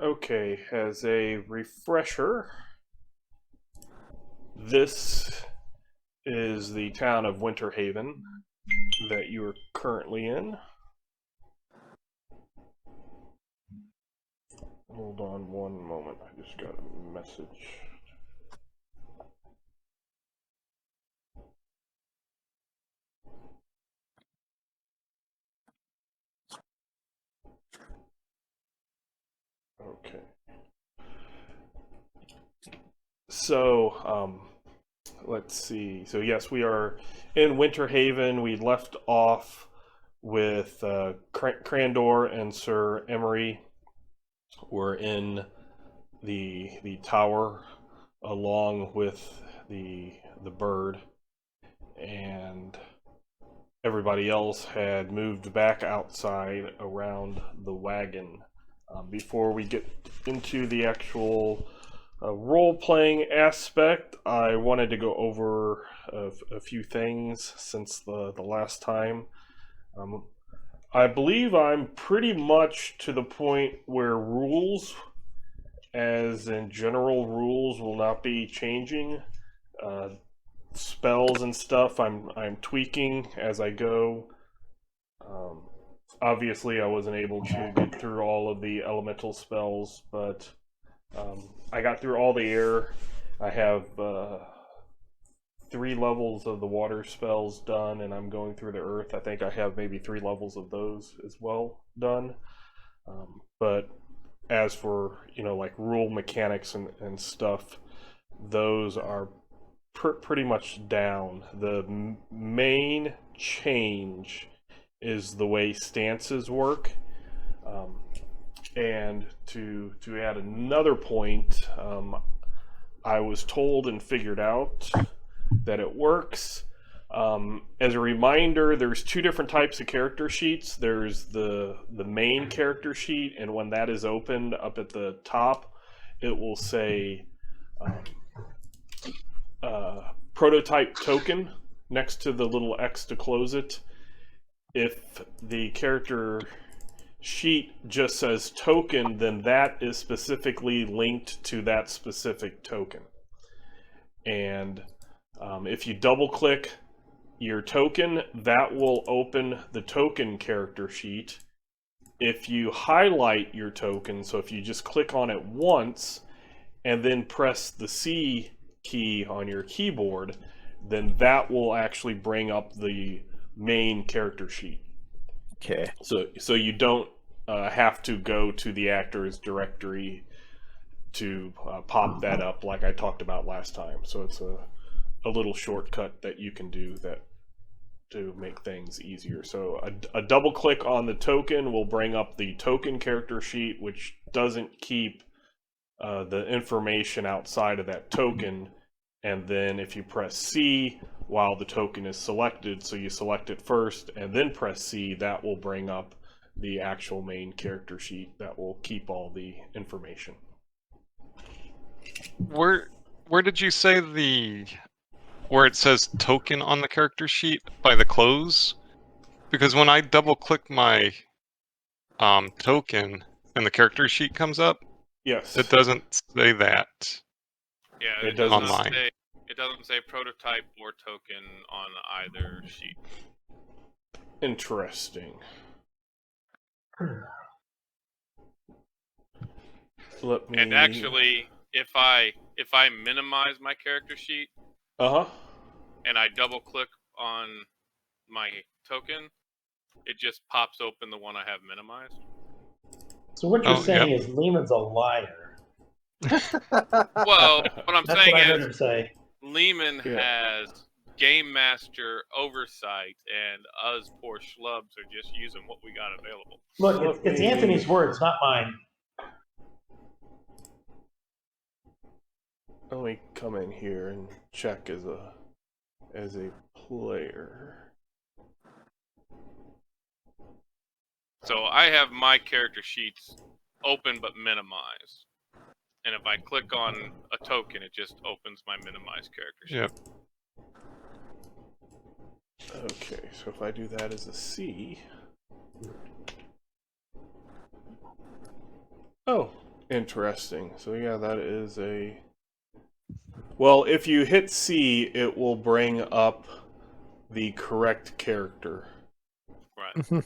Okay, as a refresher, this is the town of Winterhaven that you are currently in. Hold on one moment, I just got a message. Okay. So, let's see. So yes, we are in Winterhaven. We left off with Krandor and Sir Emery. We're in the tower along with the bird, and everybody else had moved back outside around the wagon. Before we get into the actual role-playing aspect, I wanted to go over a few things since the last time. I believe I'm pretty much to the point where rules, as in general rules, will not be changing. Spells and stuff, I'm tweaking as I go. Obviously, I wasn't able to get through all of the elemental spells, but I got through all the air. I have 3 levels of the water spells done, and I'm going through the earth. I think I have maybe 3 levels of those as well done. But as for, like rule mechanics and stuff, those are pretty much down. The main change is the way stances work. And to add another point, I was told and figured out that it works. As a reminder, there's 2 different types of character sheets. There's the main character sheet, and when that is opened up at the top, it will say prototype token next to the little X to close it. If the character sheet just says token, then that is specifically linked to that specific token. And if you double click your token, that will open the token character sheet. If you highlight your token, so if you just click on it once and then press the C key on your keyboard, then that will actually bring up the main character sheet. Okay. So you don't have to go to the actors directory to pop that up like I talked about last time. So it's a little shortcut that you can do that to make things easier. So a double click on the token will bring up the token character sheet, which doesn't keep the information outside of that token. And then if you press C while the token is selected, so you select it first and then press C, that will bring up the actual main character sheet that will keep all the information. Where did you say where it says token on the character sheet by the close? Because when I double click my token and the character sheet comes up, yes, it doesn't say that. Yeah, it doesn't say. It doesn't say prototype or token on either sheet. Interesting. Let me... And actually, if I minimize my character sheet, and I double click on my token, it just pops open the one I have minimized. So what you're saying is Lehman's a liar. Well, what I'm That's saying what I heard is him say. Lehman has game master oversight, and us poor schlubs are just using what we got available. Look, it's Anthony's words, not mine. Let me come in here and check as a player. So I have my character sheets open but minimized. And if I click on a token, it just opens my minimized character sheet. Yep. Okay, so if I do that as a C... Oh, Interesting. So yeah, that is a... Well, if you hit C, it will bring up the correct character. Right.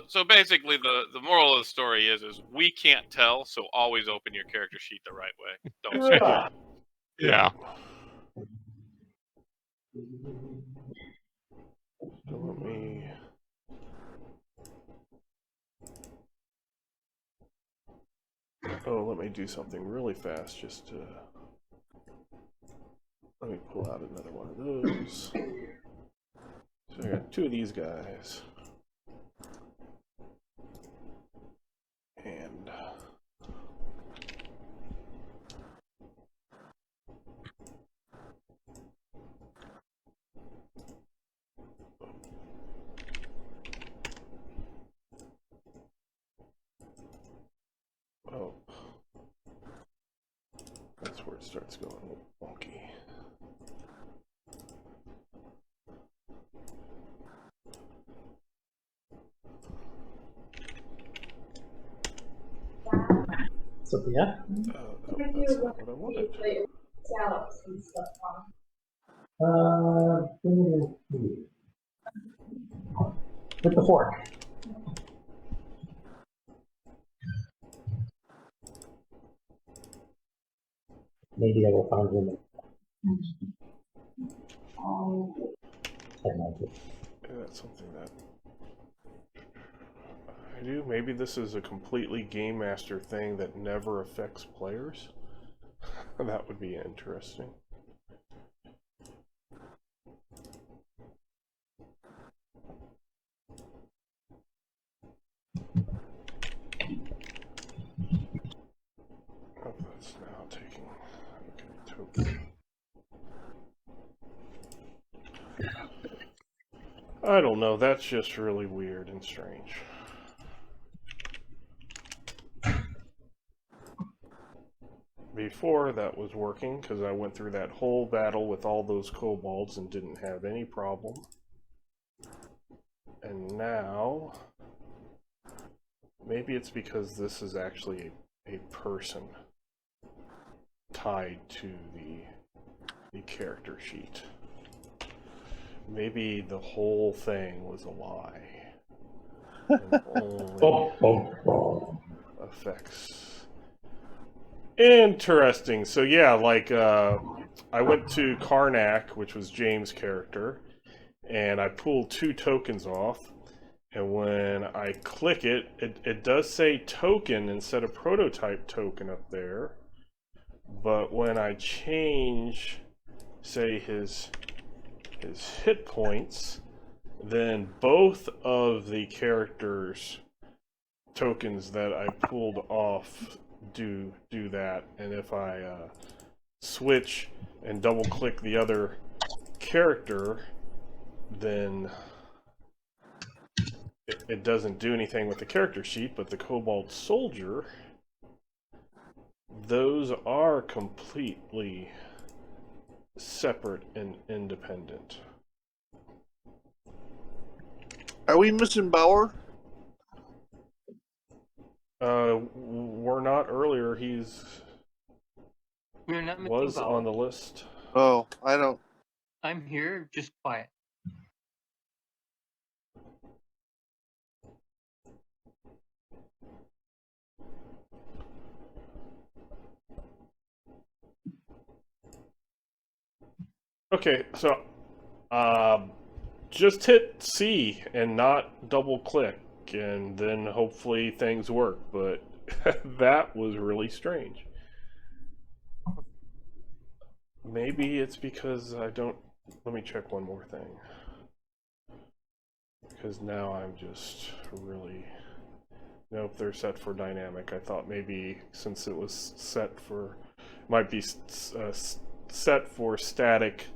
So basically, the moral of the story is we can't tell, so always open your character sheet the right way. Don't skip. Yeah. So let me... Oh, let me do something really fast just to... Let me pull out another one of those. So I got 2 of these guys. And... Oh. That's where it starts going wonky. Sophia? That's not what I wanted. With the fork. Maybe I will find him. Yeah, that's something that I do. Maybe this is a completely Game Master thing that never affects players. That would be interesting. Oh, that's now taking... Okay, token. I don't know, that's just really weird and strange. Before that was working, because I went through that whole battle with all those kobolds and didn't have any problem. And now... Maybe it's because this is actually a person tied to the character sheet. Maybe the whole thing was a lie. And only affects... Interesting. So yeah, like, I went to Karnak, which was James' character, and I pulled 2 tokens off, and when I click it, it does say token instead of prototype token up there, but when I change, say, his hit points, then both of the characters' tokens that I pulled off do that, and if I switch and double click the other character, then it doesn't do anything with the character sheet, but the Kobold Soldier, those are completely separate and independent. Are we missing Bauer? We're not earlier. We're not missing Was Bauer. on the list. Oh, I don't. I'm here, just quiet. Okay, so just hit C and not double click, and then hopefully things work, but that was really strange. Maybe it's because I don't... Let me check one more thing. Because now I'm just really... Nope, they're set for dynamic. I thought maybe since it was set for... Might be set for static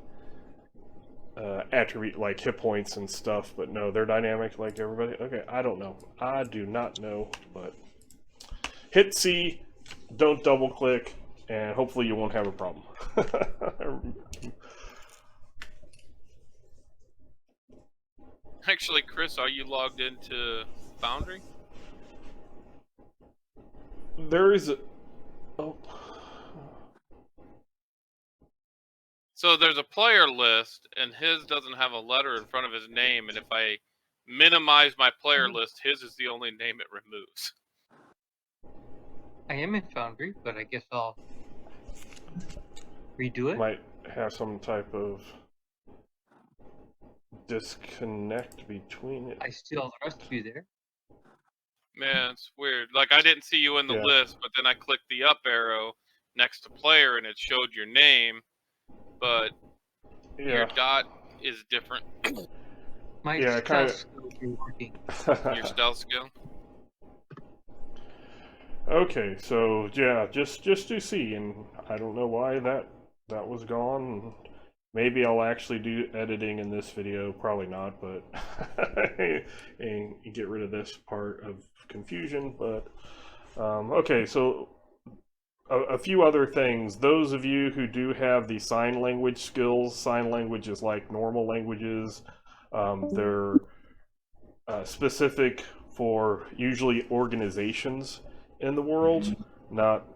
attribute like hit points and stuff, but no, they're dynamic like everybody. Okay, I don't know. I do not know, but hit C, don't double click, and hopefully you won't have a problem. Actually, Chris, are you logged into Foundry? there is a... Oh. So there's a player list, and his doesn't have a letter in front of his name, and if I minimize my player list, his is the only name it removes. I am in Foundry, but I guess I'll redo it. Might have some type of disconnect between it. I see all the rest of you there. Man, it's weird. Like, I didn't see you in the list, but then I clicked the up arrow next to player, and it showed your name, but your dot is different. My stealth skill will be working. Your stealth skill? Okay, so yeah, just to see, and I don't know why that was gone. Maybe I'll actually do editing in this video, probably not, but and get rid of this part of confusion. But okay, so a few other things. Those of you who do have the sign language skills, sign language is like normal languages. They're specific for usually organizations in the world, not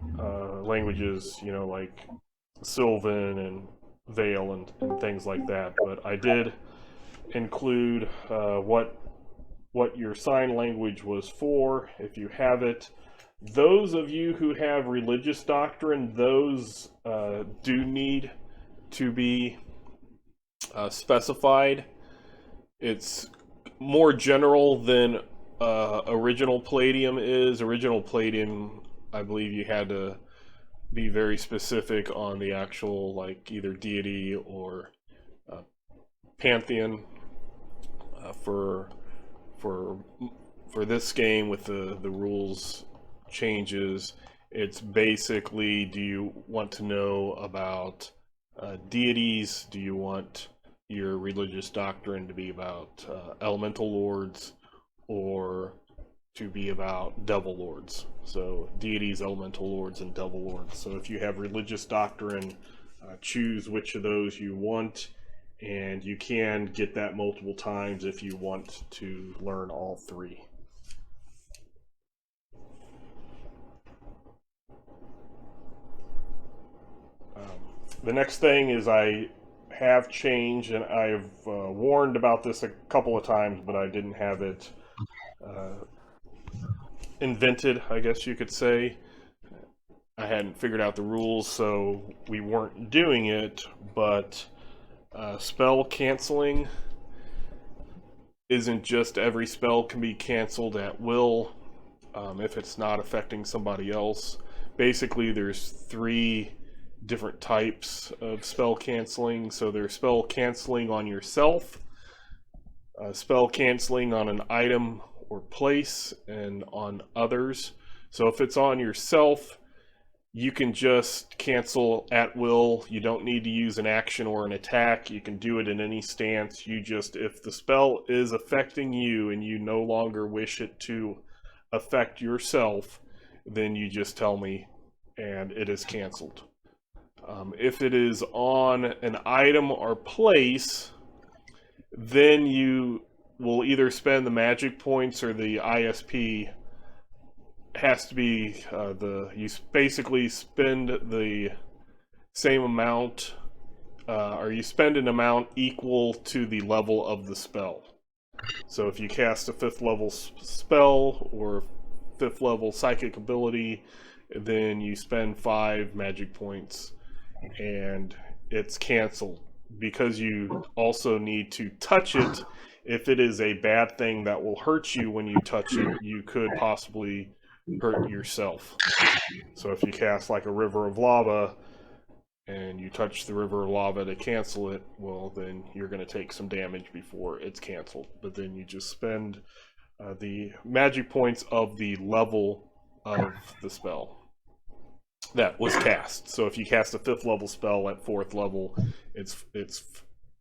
languages, you know, like Sylvan and Vale and things like that. But I did include what your sign language was for, if you have it. Those of you who have religious doctrine, those do need to be specified. It's more general than original Palladium is. Original Palladium, I believe you had to be very specific on the actual, like, either deity or pantheon. For this game, with the rules changes, it's basically, do you want to know about deities? Do you want your religious doctrine to be about elemental lords, or to be about devil lords? So deities, elemental lords, and devil lords. So if you have religious doctrine, choose which of those you want, and you can get that multiple times if you want to learn all three. The next thing is, I have changed, and I've warned about this a couple of times, but I didn't have it invented, I guess you could say. I hadn't figured out the rules, so we weren't doing it, but spell canceling isn't just every spell can be canceled at will if it's not affecting somebody else. Basically, there's 3 different types of spell canceling. So there's spell canceling on yourself, spell canceling on an item or place, and on others. So if it's on yourself, you can just cancel at will. You don't need to use an action or an attack. You can do it in any stance. You just, if the spell is affecting you and you no longer wish it to affect yourself, then you just tell me and it is canceled. If it is on an item or place, then you will either spend the magic points, or the ISP has to be you basically spend the same amount, or you spend an amount equal to the level of the spell. So if you cast a 5th level spell or 5th level psychic ability, then you spend 5 magic points and it's canceled, because you also need to touch it. If it is a bad thing that will hurt you when you touch it, you could possibly hurt yourself. So if you cast like a river of lava and you touch the river of lava to cancel it, well, then you're going to take some damage before it's canceled. But then you just spend the magic points of the level of the spell that was cast. So if you cast a 5th level spell at 4th level, it's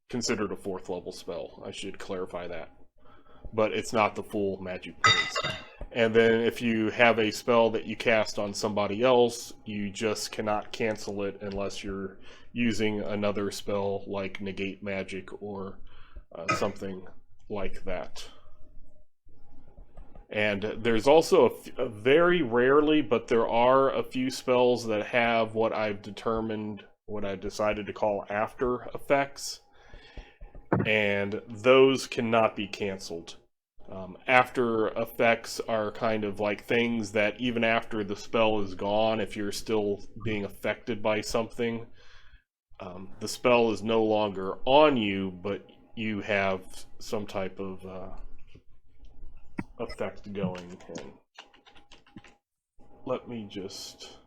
considered a 4th level spell. I should clarify that. But it's not the full magic points. And then if you have a spell that you cast on somebody else, you just cannot cancel it unless you're using another spell like negate magic or something like that. And there's also very rarely, but there are a few spells that have what I've decided to call after effects, and those cannot be canceled. After effects are kind of like things that even after the spell is gone, if you're still being affected by something, the spell is no longer on you, but you have some type of effect going. And let me just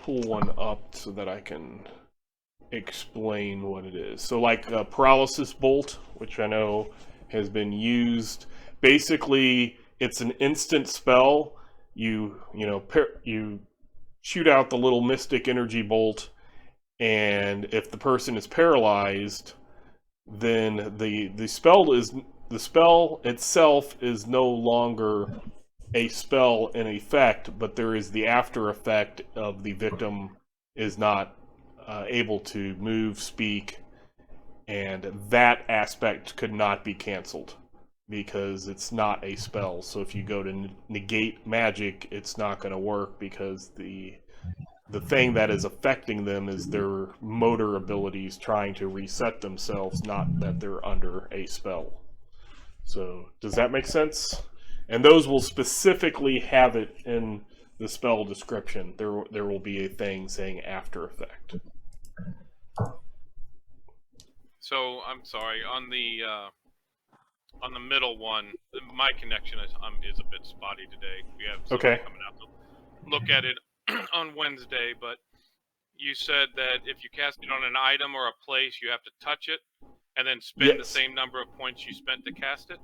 pull one up so that I can explain what it is. So like Paralysis Bolt, which I know has been used, basically it's an instant spell. You shoot out the little mystic energy bolt, and if the person is paralyzed, then the spell itself is no longer a spell in effect, but there is the after effect of the victim is not able to move, speak, and that aspect could not be canceled because it's not a spell. So if you go to negate magic, it's not going to work because the thing that is affecting them is their motor abilities trying to reset themselves, not that they're under a spell. So does that make sense? And those will specifically have it in the spell description. There will be a thing saying after effect. So I'm sorry, on the middle one, my connection is a bit spotty today. We have somebody coming out to look at it on Wednesday, but you said that if you cast it on an item or a place, you have to touch it and then spend the same number of points you spent to cast it?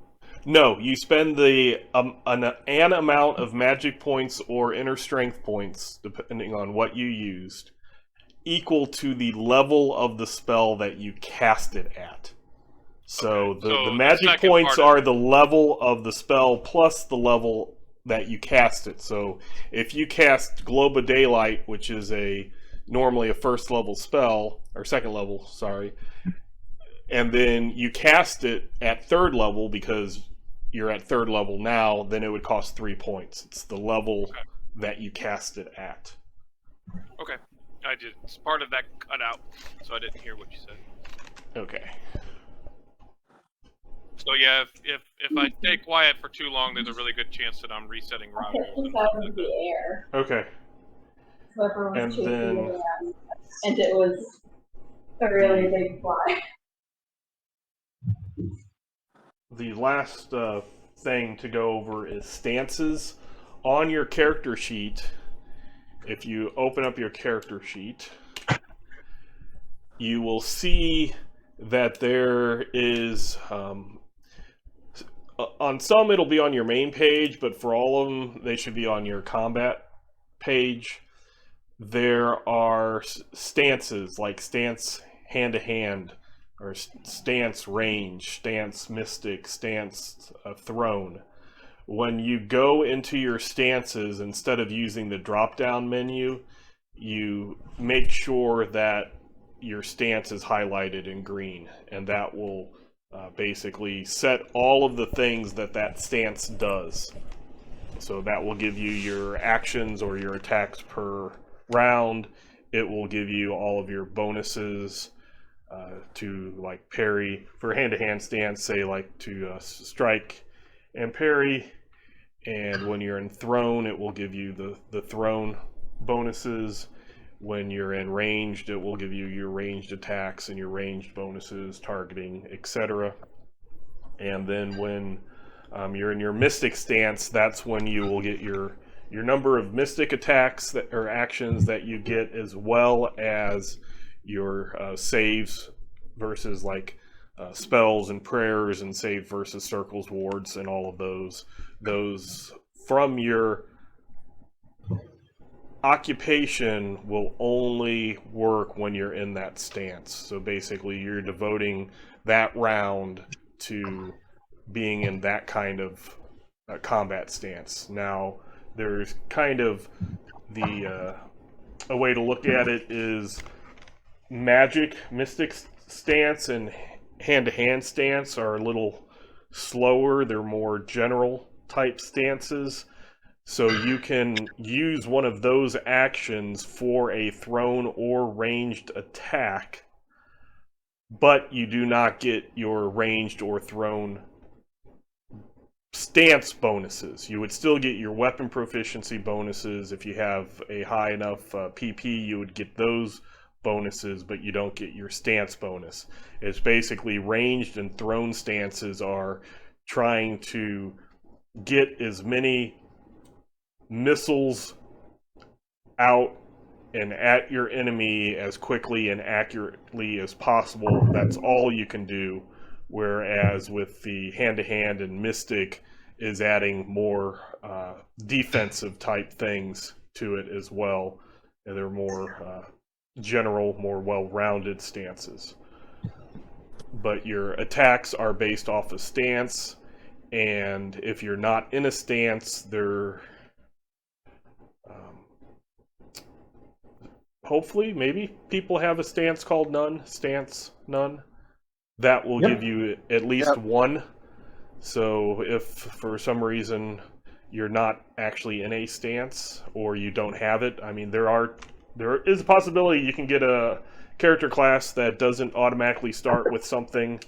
No, you spend an amount of magic points or inner strength points, depending on what you used, equal to the level of the spell that you cast it at. So the magic points are the level of the spell plus the level that you cast it. So if you cast Globe of Daylight, which is normally a first level spell, or second level, sorry, and then you cast it at third level because you're at third level now, then it would cost 3 points. It's the level that you cast it at. Okay. Part of that cut out, so I didn't hear what you said. Okay. So yeah, if I stay quiet for too long, there's a really good chance that I'm resetting routers. Out of the air. Okay. So everyone was chasing it around, and it was a really big fly. The last thing to go over is stances. On your character sheet, if you open up your character sheet, you will see that there is, on some it'll be on your main page, but for all of them, they should be on your combat page. There are stances, like stance hand-to-hand, or stance range, stance mystic, stance throne. When you go into your stances, instead of using the drop-down menu, you make sure that your stance is highlighted in green, and that will basically set all of the things that stance does. So that will give you your actions or your attacks per round. It will give you all of your bonuses to like parry for hand-to-hand stance, say like to strike and parry, and when you're in throne, it will give you the throne bonuses. When you're in ranged, it will give you your ranged attacks and your ranged bonuses, targeting, etc. And then when you're in your mystic stance, that's when you will get your number of mystic attacks or actions that you get, as well as your saves versus like spells and prayers, and save versus circles, wards, and all of those. Those from your occupation will only work when you're in that stance. So basically you're devoting that round to being in that kind of combat stance. Now there's kind of a way to look at it is magic, mystic stance, and hand-to-hand stance are little slower. They're more general type stances. So you can use one of those actions for a thrown or ranged attack, but you do not get your ranged or thrown stance bonuses. You would still get your weapon proficiency bonuses. If you have a high enough PP, you would get those bonuses, but you don't get your stance bonus. It's basically ranged and thrown stances are trying to get as many missiles out and at your enemy as quickly and accurately as possible. That's all you can do. Whereas with the hand-to-hand and mystic is adding more defensive type things to it as well. And they're more general, more well-rounded stances. But your attacks are based off of stance, and if you're not in a stance, they're hopefully, maybe people have a stance called none. That will give you at least one. So if for some reason you're not actually in a stance or you don't have it, I mean, there is a possibility you can get a character class that doesn't automatically start with something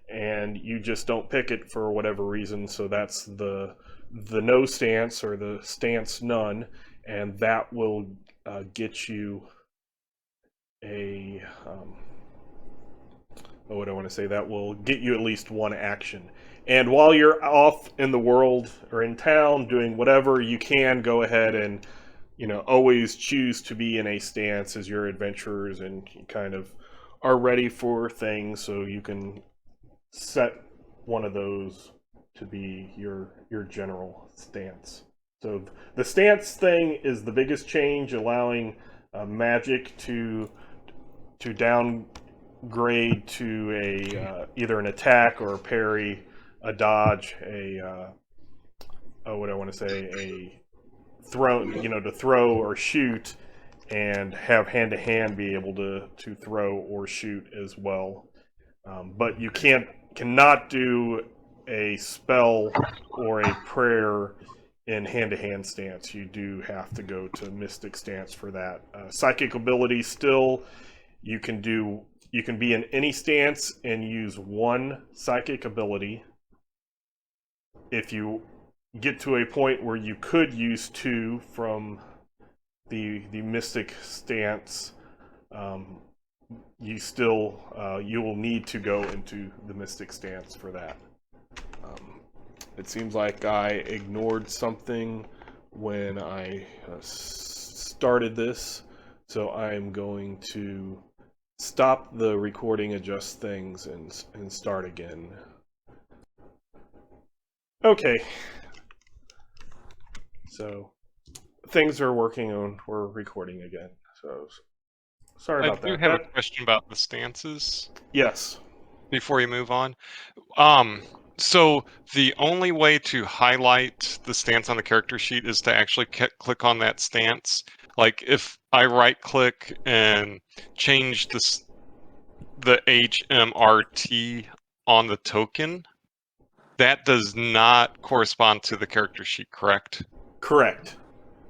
and you just don't pick it for whatever reason. So that's the no stance or the stance none, and that will get you a what do I want to say? That will get you at least one action. And while you're off in the world or in town doing whatever, you can go ahead and, you know, always choose to be in a stance as your adventurers, and you kind of are ready for things, so you can set one of those to be your general stance. So the stance thing is the biggest change, allowing magic to downgrade to a either an attack or a parry, a dodge, a throw, you know, to throw or shoot, and have hand-to-hand be able to throw or shoot as well. But you cannot do a spell or a prayer in hand-to-hand stance. You do have to go to mystic stance for that. Psychic ability still, you can be in any stance and use one psychic ability. If you get to a point where you could use two from the mystic stance, you will need to go into the mystic stance for that. It seems like I ignored something when I started this, so I'm going to stop the recording, adjust things, and start again. Okay. So things are working on. We're recording again. So sorry about that. I do have a question about the stances. Yes. Before you move on, so the only way to highlight the stance on the character sheet is to actually click on that stance. Like if I right-click and change the HMRT on the token, that does not correspond to the character sheet, correct? Correct.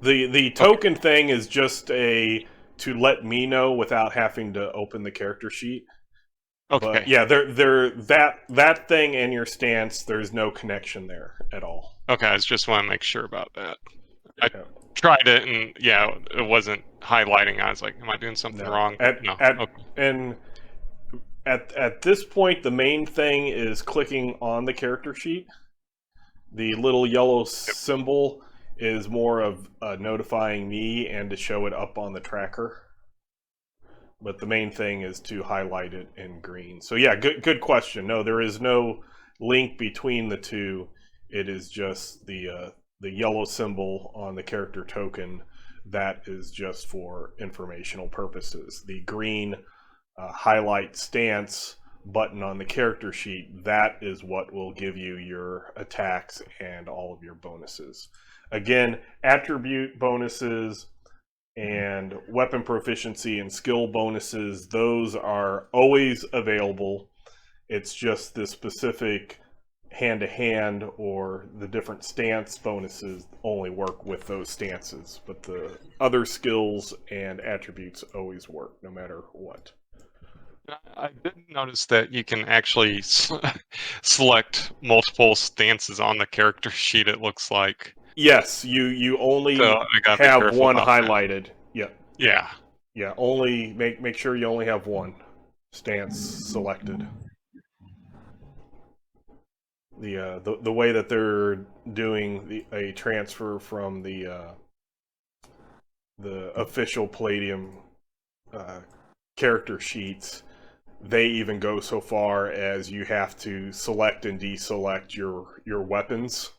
The token thing is just to let me know without having to open the character sheet. Okay. But yeah, that thing and your stance, there's no connection there at all. Okay, I just want to make sure about that. I tried it and it wasn't highlighting. I was like, am I doing something wrong? And at this point, the main thing is clicking on the character sheet. The little yellow symbol is more of notifying me and to show it up on the tracker. But the main thing is to highlight it in green. So yeah, good question. No, there is no link between the two. It is just the yellow symbol on the character token. That is just for informational purposes. The green highlight stance button on the character sheet, that is what will give you your attacks and all of your bonuses. Again, attribute bonuses and weapon proficiency and skill bonuses, those are always available. It's just the specific hand-to-hand or the different stance bonuses only work with those stances, but the other skills and attributes always work no matter what. I did notice that you can actually select multiple stances on the character sheet, it looks like. Yes, you only have one highlighted. Yeah. Yeah. Yeah, only make sure you only have one stance selected. The way that they're doing a transfer from the official Palladium character sheets, they even go so far as you have to select and deselect your weapons.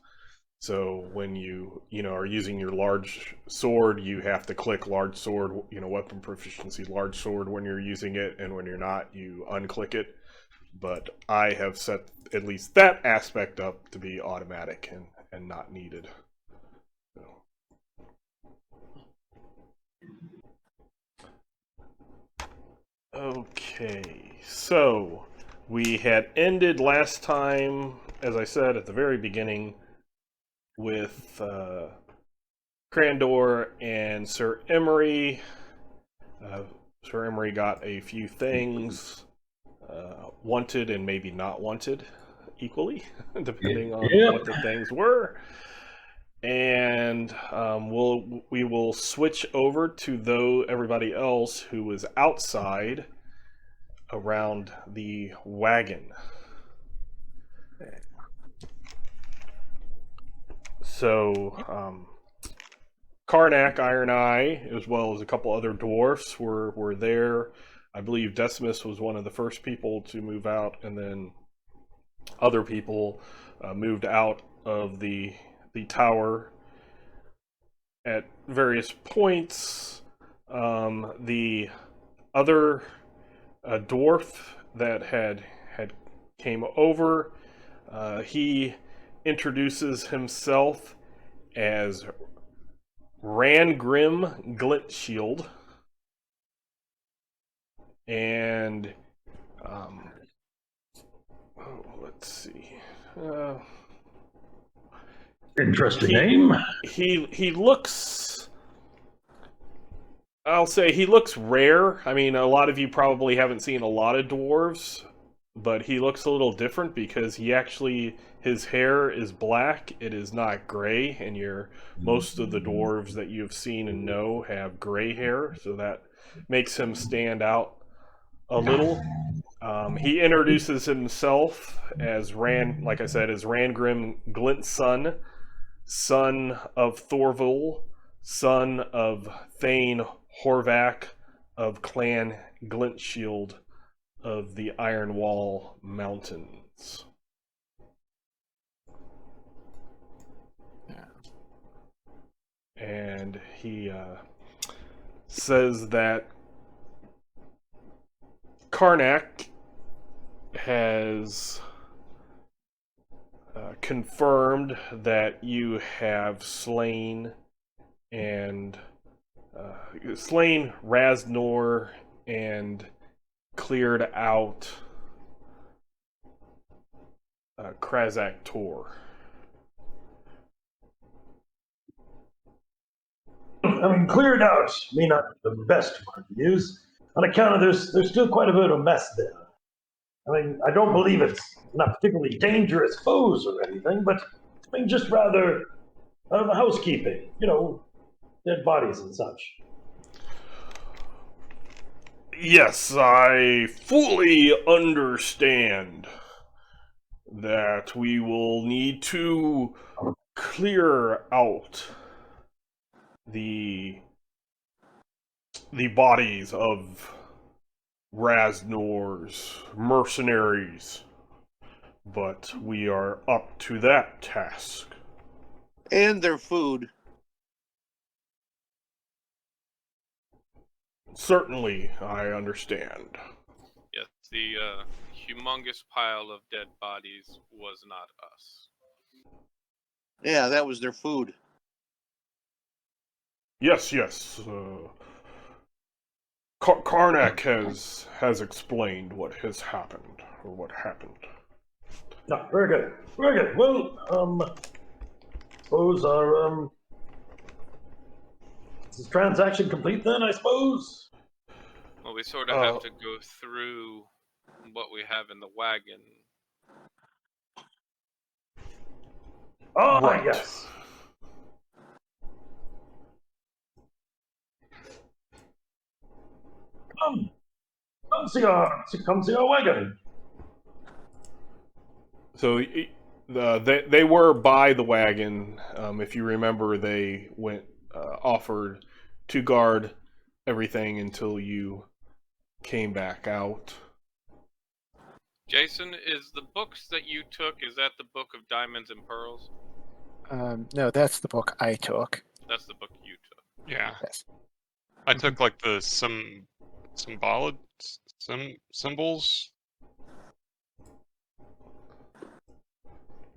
So when you are using your large sword, you have to click large sword, weapon proficiency large sword when you're using it, and when you're not, you unclick it. But I have set at least that aspect up to be automatic and not needed. Okay, so we had ended last time, as I said at the very beginning, with Krandor and Sir Emery. Sir Emery got a few things wanted and maybe not wanted equally, depending on what the things were. And we will switch over to everybody else who was outside around the wagon. So Karnak, Iron Eye, as well as a couple other dwarfs were there. I believe Decimus was one of the first people to move out, and then other people moved out of the tower at various points. The other dwarf that had came over, he introduces himself as Rangrim Glintshield, and let's see. Interesting name. He looks. I'll say he looks rare. I mean, a lot of you probably haven't seen a lot of dwarves, but he looks a little different because his hair is black. It is not gray, and most of the dwarves that you've seen and know have gray hair, so that makes him stand out a little. He introduces himself as Rangrim Glintson, son of Thorval, son of Thane Horvath of Clan Glintshield of the Iron Wall Mountains. And he says that Karnak has confirmed that you have slain Raznor and cleared out Krazak Tor. I mean, cleared out may not be the best word to use, on account of there's still quite a bit of mess there. I mean, I don't believe it's not particularly dangerous foes or anything, but I mean, just rather housekeeping, dead bodies and such. Yes, I fully understand that we will need to clear out the bodies of Raznor's mercenaries, but we are up to that task. And their food. Certainly, I understand. Yes, the humongous pile of dead bodies was not us. Yeah, that was their food. Yes. Karnak has explained what has happened, or what happened. No, very good. Very good. Well, suppose our is this transaction complete then, I suppose? Well, we sort of have to go through what we have in the wagon. Oh, Right. yes. Come see our wagon. So they were by the wagon. If you remember, they went offered to guard everything until you came back out. Jason, is the books that you took, is that the Book of Diamonds and Pearls? No, that's the book I took. That's the book you took. Yeah. Yes. I took like the symbols.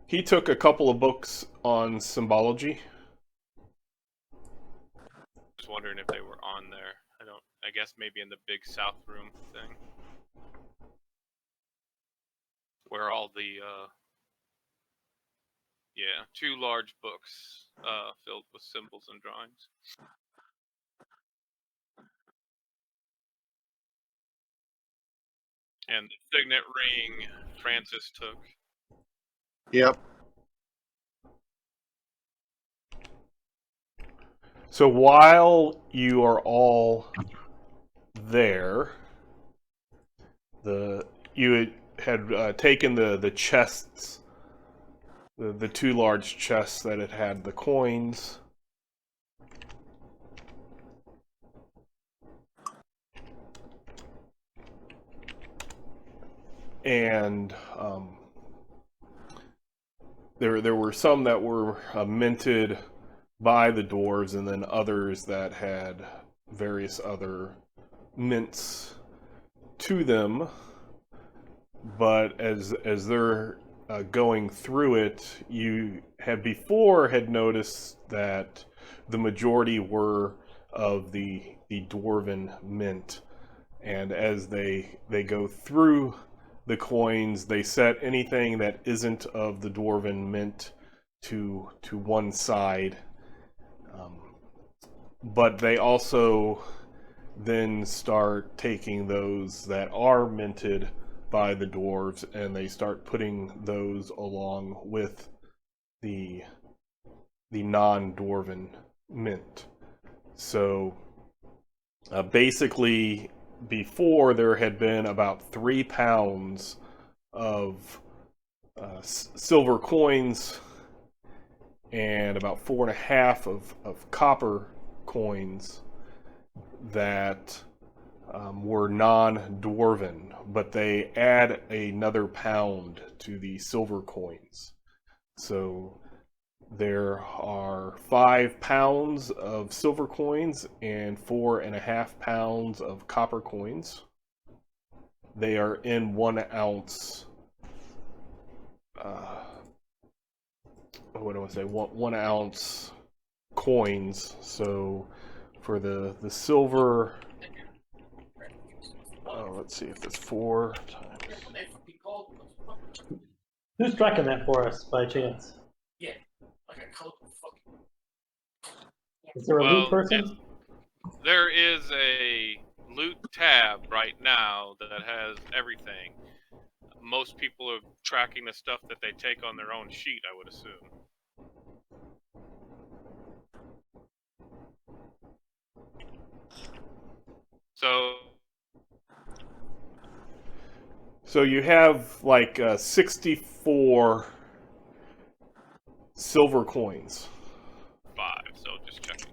He took a couple of books on symbology. Just wondering if they were on there. I guess maybe in the big south room thing. Where all the, yeah, 2 large books filled with symbols and drawings. And the signet ring Francis took. Yep. So while you are all there, you had taken the chests, the 2 large chests that had the coins, and there were some that were minted by the dwarves, and then others that had various other mints to them. But as they're going through it, you had noticed that the majority were of the dwarven mint, and as they go through the coins, they set anything that isn't of the dwarven mint to one side. But they also then start taking those that are minted by the dwarves, and they start putting those along with the non-dwarven mint. So basically, before there had been about 3 pounds of silver coins and about 4.5 of copper coins that were non-dwarven, but they add another pound to the silver coins. So there are 5 pounds of silver coins and 4.5 pounds of copper coins. They are in 1 ounce. What do I say? 1 ounce coins. So for the silver, let's see if that's 4 times. Who's tracking that for us by chance? Is there a loot person? There is a loot tab right now that has everything. Most people are tracking the stuff that they take on their own sheet, I would assume. So you have like 64 silver coins. 5, so just checking.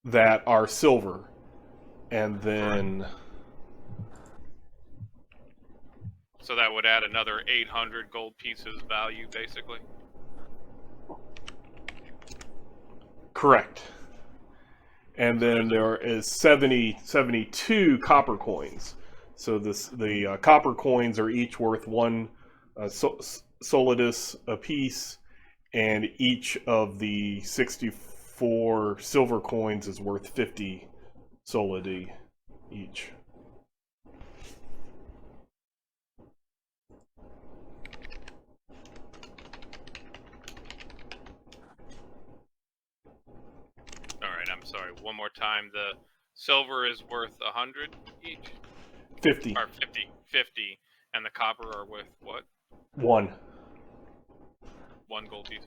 That are silver. And then... So that would add another 800 gold pieces value, basically? Correct. And then there is 72 copper coins. So the copper coins are each worth 1 solidus apiece, and each of the 64 silver coins is worth 50 solidi each. one more time. The silver is worth 100 each? 50. Or 50. And the copper are worth what? 1. 1 gold piece.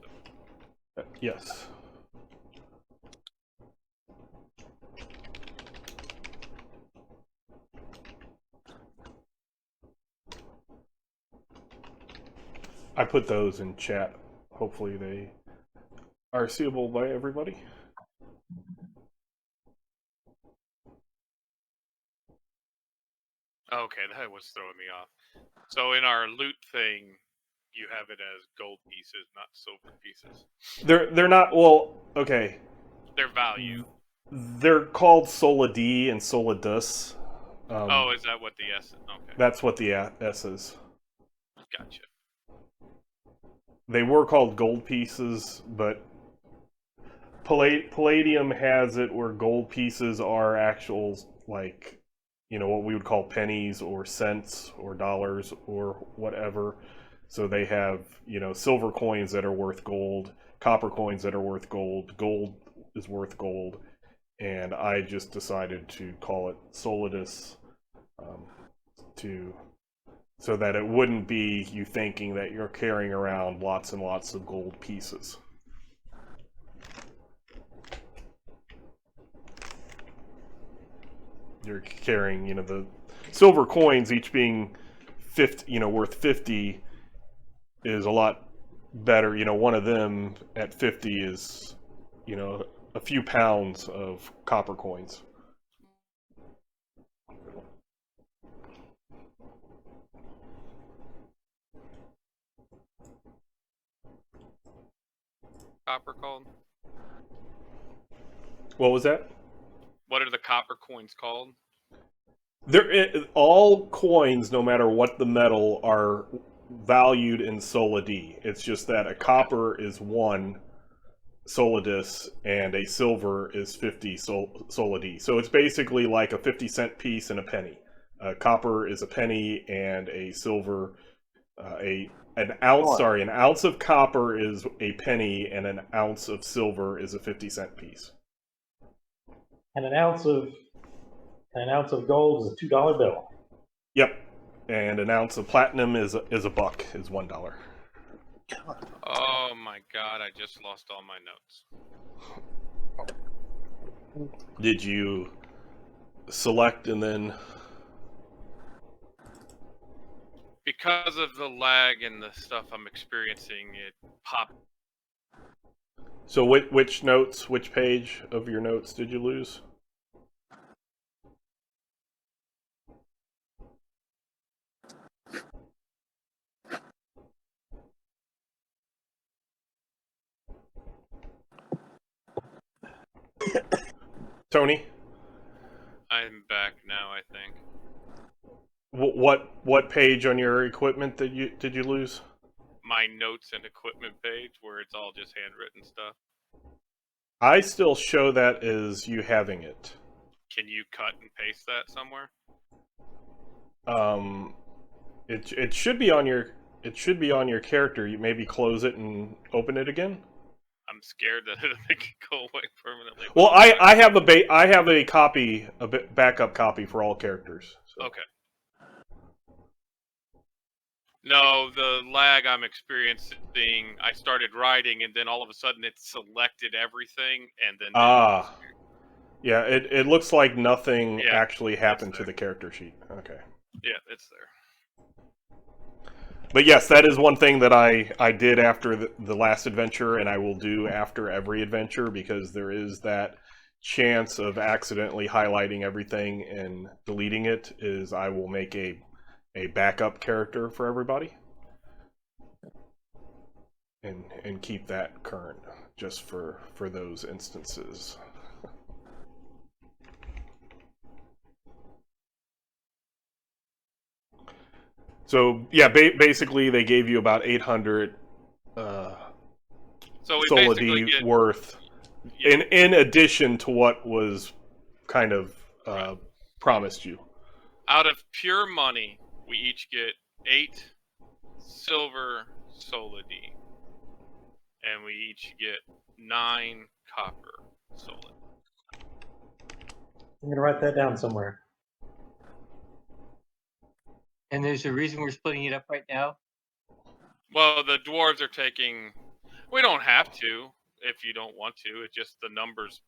Yes. I put those in chat. Hopefully they are seeable by everybody. Okay, that was throwing me off. So in our loot thing, you have it as gold pieces, not silver pieces. They're not, well, okay. Their value. They're called Solidi and Solidus. Oh, is that what the S is? Okay. That's what the S is. Gotcha. They were called gold pieces, but Palladium has it where gold pieces are actual, like, you know, what we would call pennies or cents or dollars or whatever. So they have, you know, silver coins that are worth gold, copper coins that are worth gold, gold is worth gold, and I just decided to call it Solidus so that it wouldn't be you thinking that you're carrying around lots and lots of gold pieces. You're carrying, you know, the silver coins each being 50, you know, worth 50 is a lot better. You know, one of them at 50 is, you know, a few pounds of copper coins. Copper called? What was that? What are the copper coins called? All coins, no matter what the metal, are valued in solidi. It's just that a copper is 1 solidus and a silver is 50 solidi. So it's basically like a 50-cent piece and a penny. Copper is a penny, and a silver, an ounce of copper is a penny, and an ounce of silver is a 50-cent piece. And an ounce of gold is a $2 bill. Yep, and an ounce of platinum is a buck, is $1. Oh my god, I just lost all my notes. Did you select and then... Because of the lag and the stuff I'm experiencing, it popped. So which notes, which page of your notes did you lose? Tony? I'm back now, I think. What page on your equipment did you lose? My notes and equipment page, where it's all just handwritten stuff. I still show that as you having it. Can you cut and paste that somewhere? It should be on your character. You maybe close it and open it again. I'm scared that it'll make it go away permanently. Well, I have a copy, a backup copy for all characters. So. Okay. No, the lag I'm experiencing, I started writing, and then all of a sudden it selected everything, and then... Yeah, it looks like nothing actually happened to the character sheet. Okay. Yeah, it's there. But yes, that is one thing that I did after the last adventure, and I will do after every adventure, because there is that chance of accidentally highlighting everything and deleting it, is I will make a backup character for everybody. And keep that current, just for those instances. So yeah, basically they gave you about 800 solidi worth, in addition to what was kind of promised you. Out of pure money, we each get 8 silver solidi, and we each get 9 copper solid. I'm gonna write that down somewhere. And there's a reason we're splitting it up right now? Well, the dwarves are taking... We don't have to, if you don't want to. It's just the numbers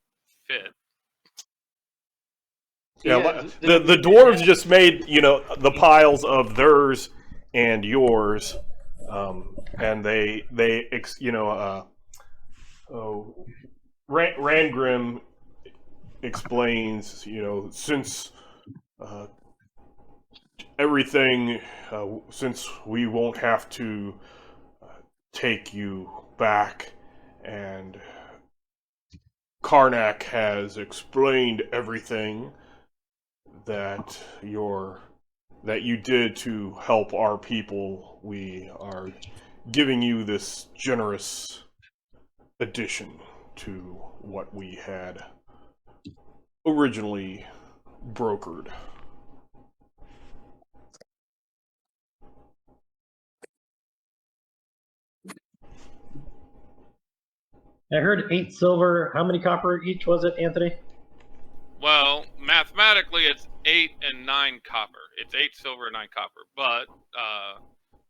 fit. Yeah, the dwarves just made, the piles of theirs and yours, and Rangrim explains, since everything, since we won't have to take you back, and Karnak has explained everything that you did to help our people, we are giving you this generous addition to what we had originally brokered. I heard 8 silver. How many copper each was it, Anthony? Well, mathematically, it's 8 and 9 copper. It's 8 silver and 9 copper. But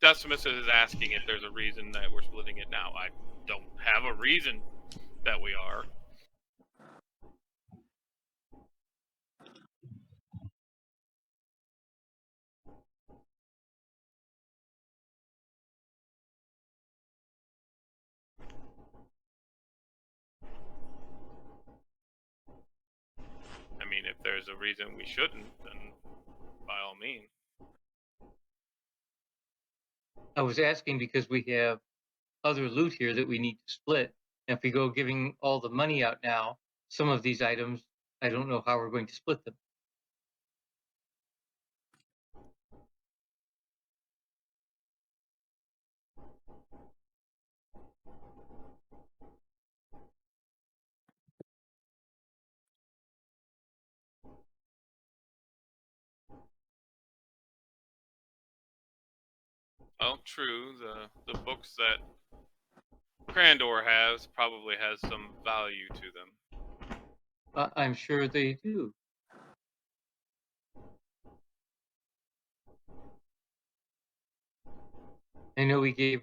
Decimus is asking if there's a reason that we're splitting it now. I don't have a reason that we are. I mean, if there's a reason we shouldn't, then by all means. I was asking because we have other loot here that we need to split. And if we go giving all the money out now, some of these items, I don't know how we're going to split them. Well, true. The books that Krandor has probably has some value to them. I'm sure they do. I know we gave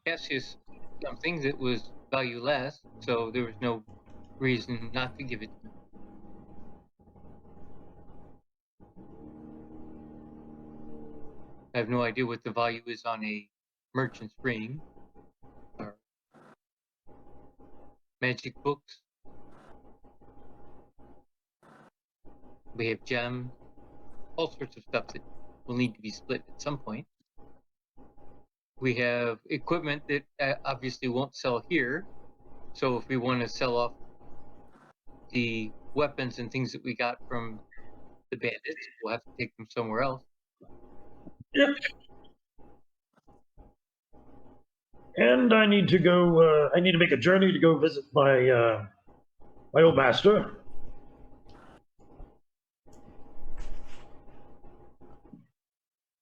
Cassius something that was value less, so there was no reason not to give it to him. I have no idea what the value is on a merchant's ring or magic books. We have gems, all sorts of stuff that will need to be split at some point. We have equipment that obviously won't sell here. So if we want to sell off the weapons and things that we got from the bandits, we'll have to take them somewhere else. Yep. And I need to go. I need to make a journey to go visit my my old master.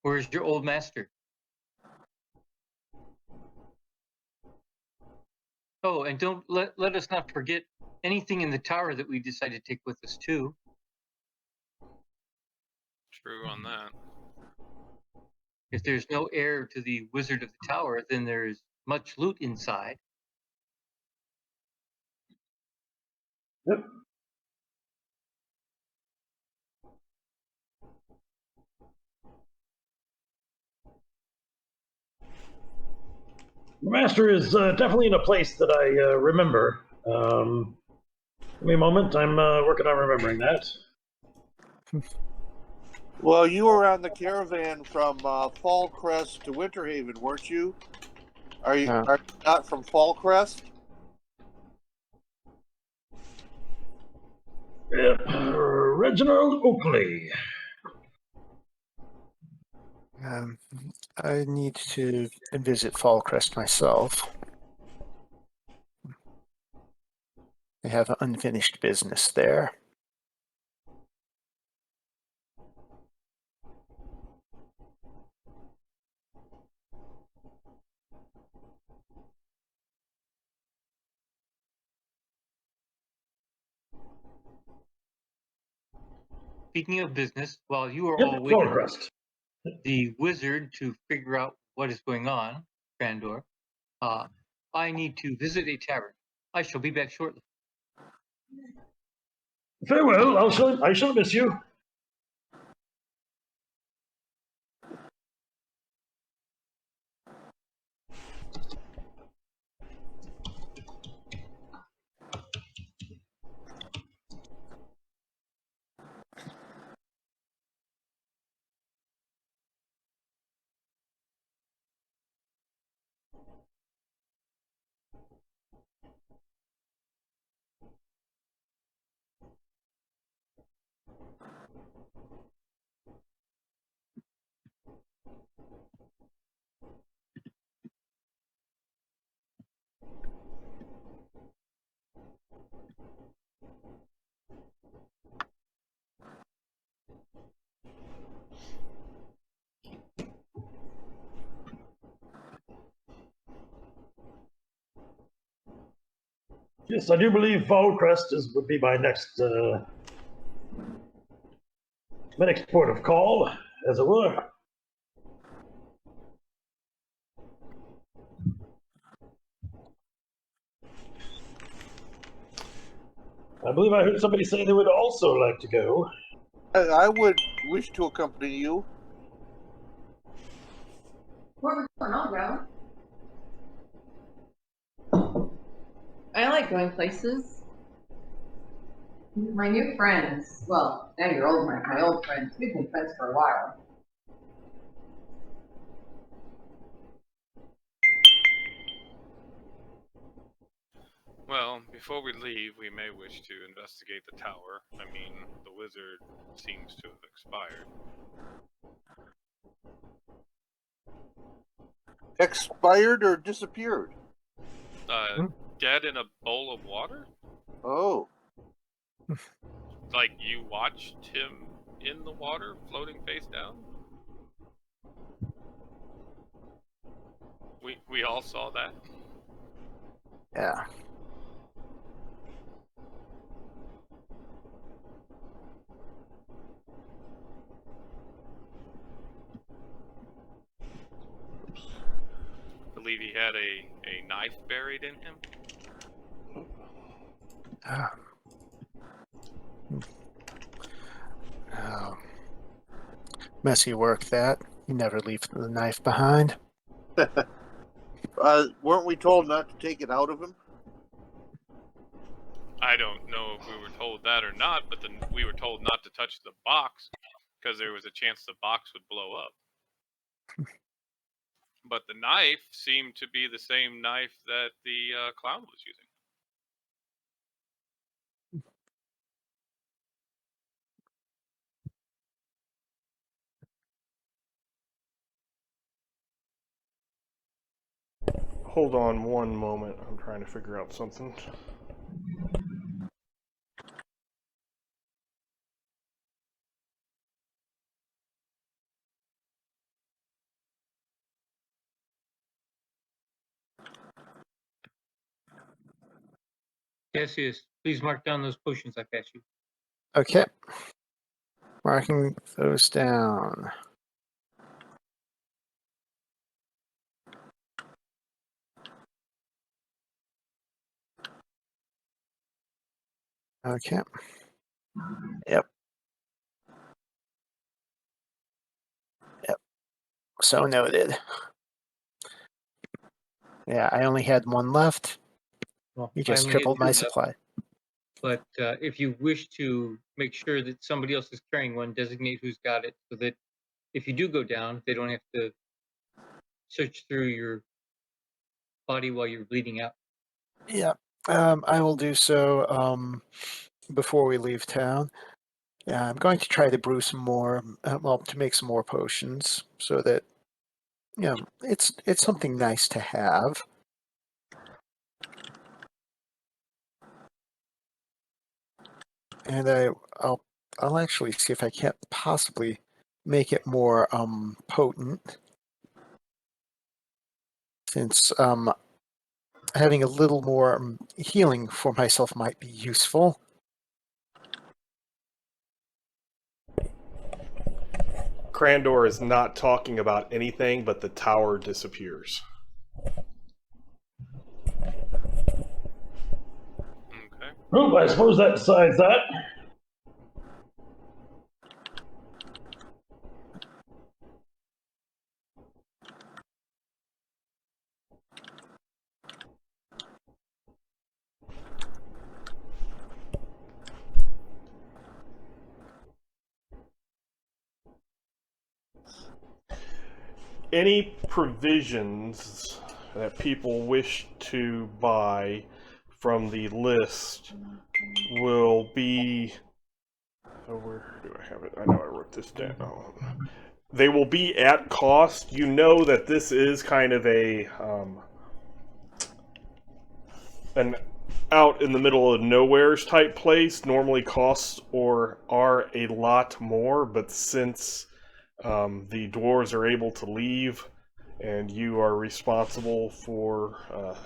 Where's your old master? Oh, and don't let us not forget anything in the tower that we decide to take with us too. True on that. If there's no heir to the Wizard of the Tower, then there's much loot inside. Yep. The master is definitely in a place that I remember. Give me a moment. I'm working on remembering that. Well, you were on the caravan from Fallcrest to Winterhaven, weren't you? Are you not from Fallcrest? Reginald Oakley. I need to visit Fallcrest myself. I have unfinished business there. speaking of business, while you are Yep, all waiting for Fallcrest. the wizard to figure out what is going on, Krandor, I need to visit a tavern. I shall be back shortly. Farewell, I shall miss you. Yes, I do believe Fallcrest would be my next port of call, as it were. I believe I heard somebody say they would also like to go. I would wish to accompany you. Where we going? I'll go. I like going places. My new friends, well, now you're old, my old friends. We've been friends for a while. Well, before we leave, we may wish to investigate the tower. I mean, the wizard seems to have expired. Expired or disappeared? Dead in a bowl of water? Oh. Like you watched him in the water, floating face down? We all saw that. Yeah. I believe he had a knife buried in him. Messy work that. You never leave the knife behind. Weren't we told not to take it out of him? I don't know if we were told that or not, but we were told not to touch the box because there was a chance the box would blow up. But the knife seemed to be the same knife that the clown was using. Hold on one moment. I'm trying to figure out something. Cassius, please mark down those potions I passed you. Okay. Marking those down. Okay. Yep. So noted. Yeah, I only had one left. Well, You I just only had tripled two my left, supply. But if you wish to make sure that somebody else is carrying one, designate who's got it so that if you do go down, they don't have to search through your body while you're bleeding out. Yeah. I will do so before we leave town. Yeah, I'm going to try to brew some more, to make some more potions so that, it's something nice to have. And I'll actually see if I can't possibly make it more potent, since having a little more healing for myself might be useful. Krandor is not talking about anything, but the tower disappears. Okay. Well, I suppose that decides that. Any provisions that people wish to buy from the list will be... Oh, where do I have it? I know I wrote this down. They will be at cost. You know that this is kind of an out in the middle of nowheres type place. Normally costs are a lot more, but since the dwarves are able to leave and you are responsible for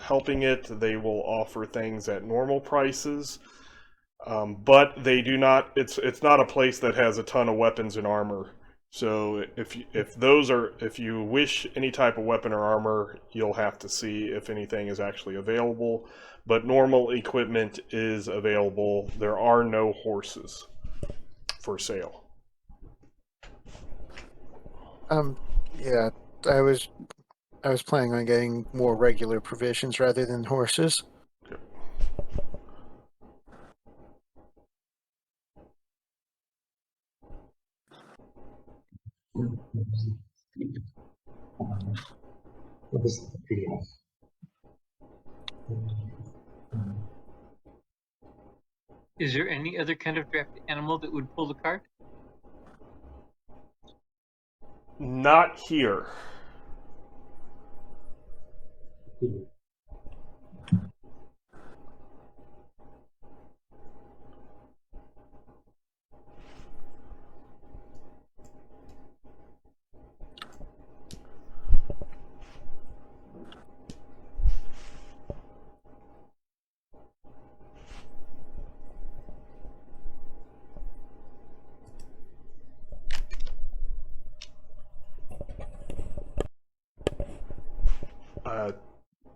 helping it, they will offer things at normal prices. But they do not. It's not a place that has a ton of weapons and armor. So if you wish any type of weapon or armor, you'll have to see if anything is actually available. But normal equipment is available. There are no horses for sale. Yeah, I was planning on getting more regular provisions rather than horses. Yep. Is there any other kind of draft animal that would pull the cart? Not here.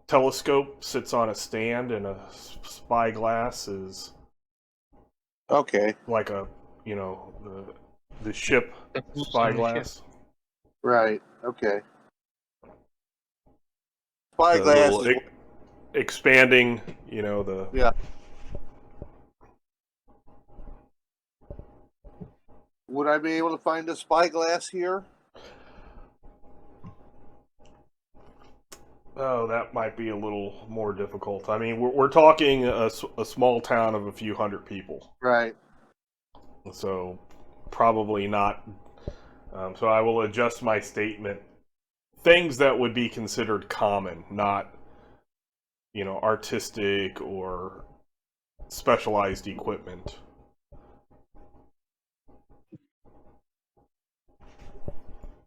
Telescope sits on a stand, and a spyglass is Okay. like the ship spyglass. Right. Okay. The Spyglass. little expanding, the... Yeah. Would I be able to find a spyglass here? Oh, that might be a little more difficult. I mean, we're talking a small town of a few hundred people. Right. So, probably not. So I will adjust my statement. Things that would be considered common, not, artistic or specialized equipment.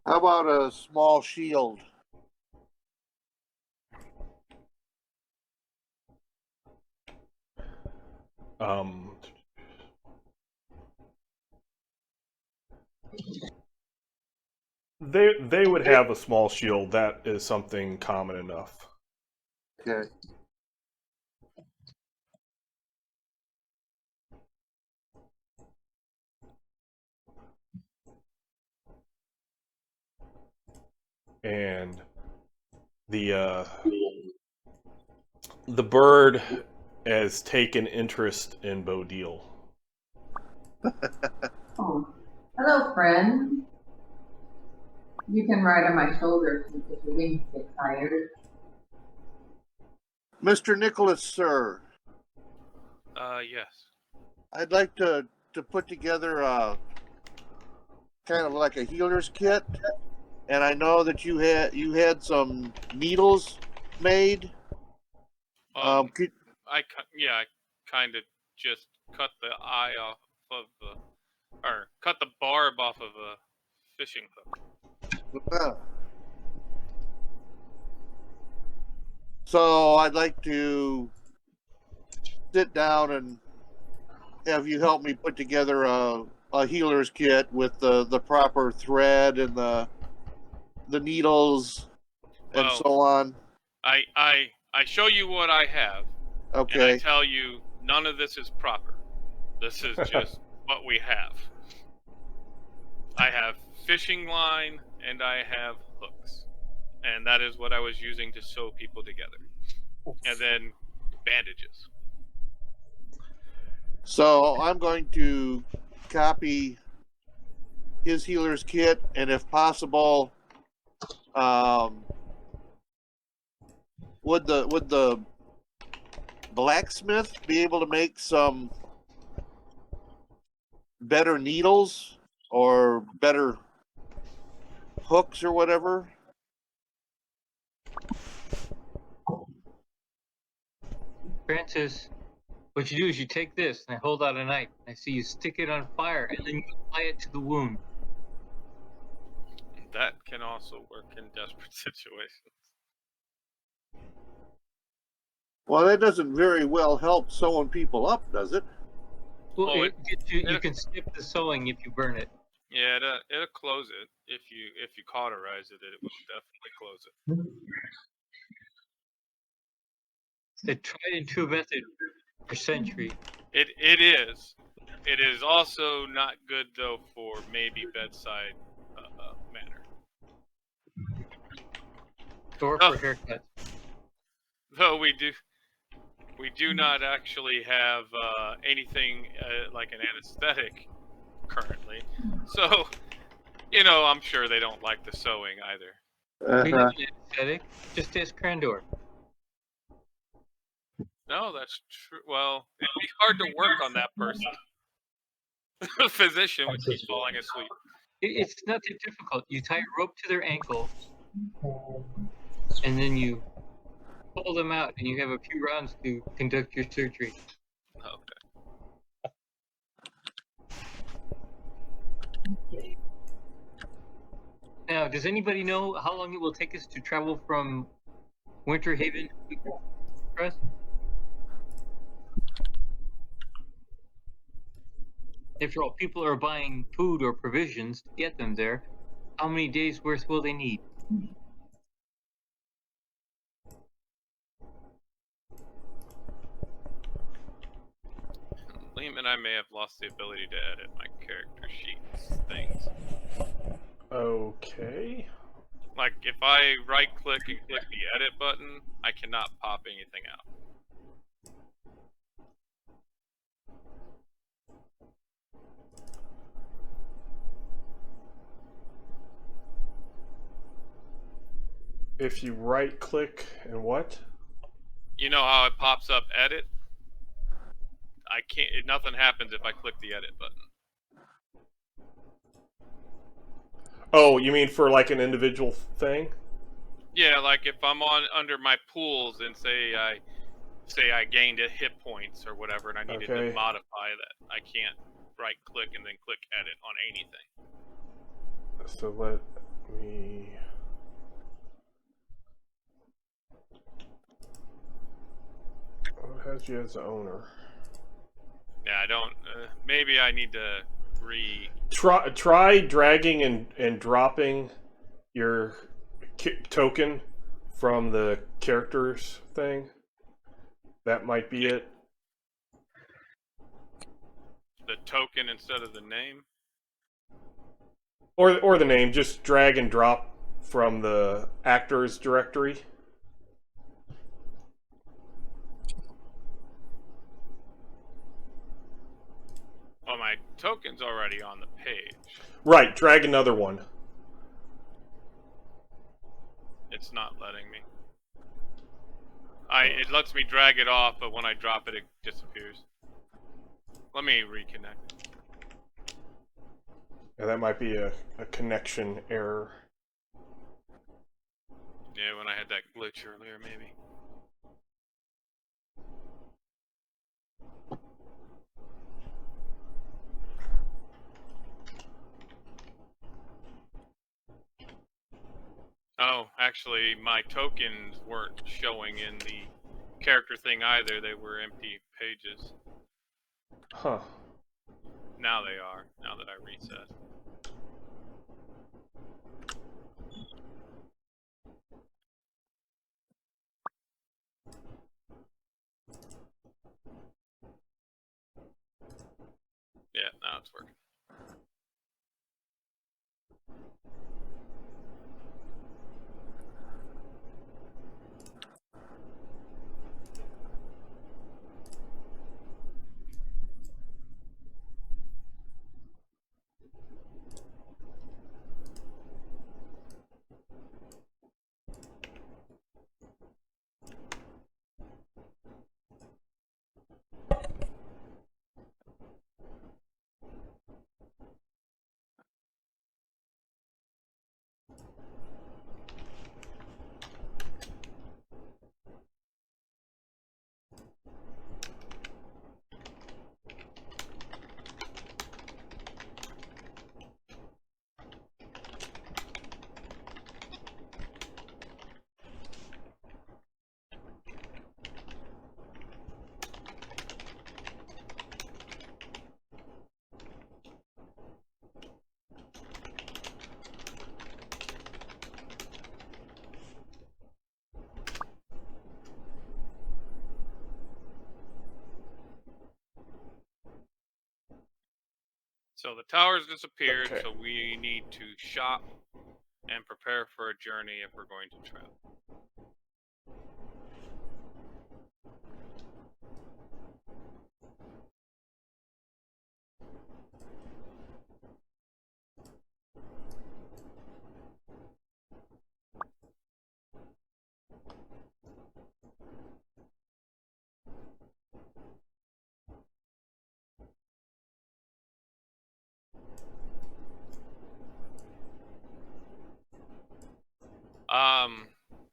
How about a small shield? They would have a small shield. That is something common enough. Okay. And the bird has taken interest in Bodil. Oh, hello, friend. You can ride on my shoulder if your wings get tired. Mr. Nicholas, sir. Yes. I'd like to put together a kind of like a healer's kit, and I know that you had some needles made. I kind of just cut the eye off of cut the barb off of a fishing hook. So I'd like to sit down and have you help me put together a a healer's kit with the proper thread and the needles and Well, so on. I show you what I have, and I Okay. tell you none of this is proper. This is just what we have. I have fishing line and I have hooks, and that is what I was using to sew people together, and then bandages. So I'm going to copy his healer's kit, and if possible, would the blacksmith be able to make some better needles or better hooks or whatever? Francis, what you do is you take this, and I hold out a knife. And I see you stick it on fire, and then you apply it to the wound. That can also work in desperate situations. Well, that doesn't very well help sewing people up, does it? Well, you can skip the sewing if you burn it. Yeah, it'll close it. If you cauterize it, it will definitely close it. The tried and true method for centuries. It is. It is also not good though for maybe bedside manner. Or for haircuts. Though we do not actually have anything like an anesthetic currently. So, I'm sure they don't like the sewing either. We have an anesthetic. Just ask Krandor. No, that's true. Well, it'd be hard to work on that person. The physician would be falling asleep. It's not that difficult. You tie a rope to their ankle, and then you pull them out, and you have a few rounds to conduct your surgery. Okay. Now, does anybody know how long it will take us to travel from Winterhaven to Crest? After all, people are buying food or provisions to get them there. How many days worth will they need? Liam and I may have lost the ability to edit my character sheets things. Okay. Like, if I right-click and click the edit button, I cannot pop anything out. If you right-click and what? You know how it pops up edit? I can't. Nothing happens if I click the edit button. Oh, you mean for like an individual thing? Yeah, like if I'm under my pools and say I gained a hit points or whatever, and I needed to modify that, I can't right-click and then click edit on anything. So let me. What has you as the owner? Yeah, I don't. Maybe I need to Try dragging and dropping your token from the characters thing. That might be it. The token instead of the name. Or the name. Just drag and drop from the actors directory. Oh, my token's already on the page. Right, drag another one. It's not letting me. It lets me drag it off, but when I drop it, it disappears. Let me reconnect. Yeah, that might be a connection error. Yeah, when I had that glitch earlier, maybe. Oh, actually, my tokens weren't showing in the character thing either. They were empty pages. Huh. Now they are. Now that I reset. Yeah, now it's working. So the towers disappeared, Okay. so we need to shop and prepare for a journey if we're going to travel.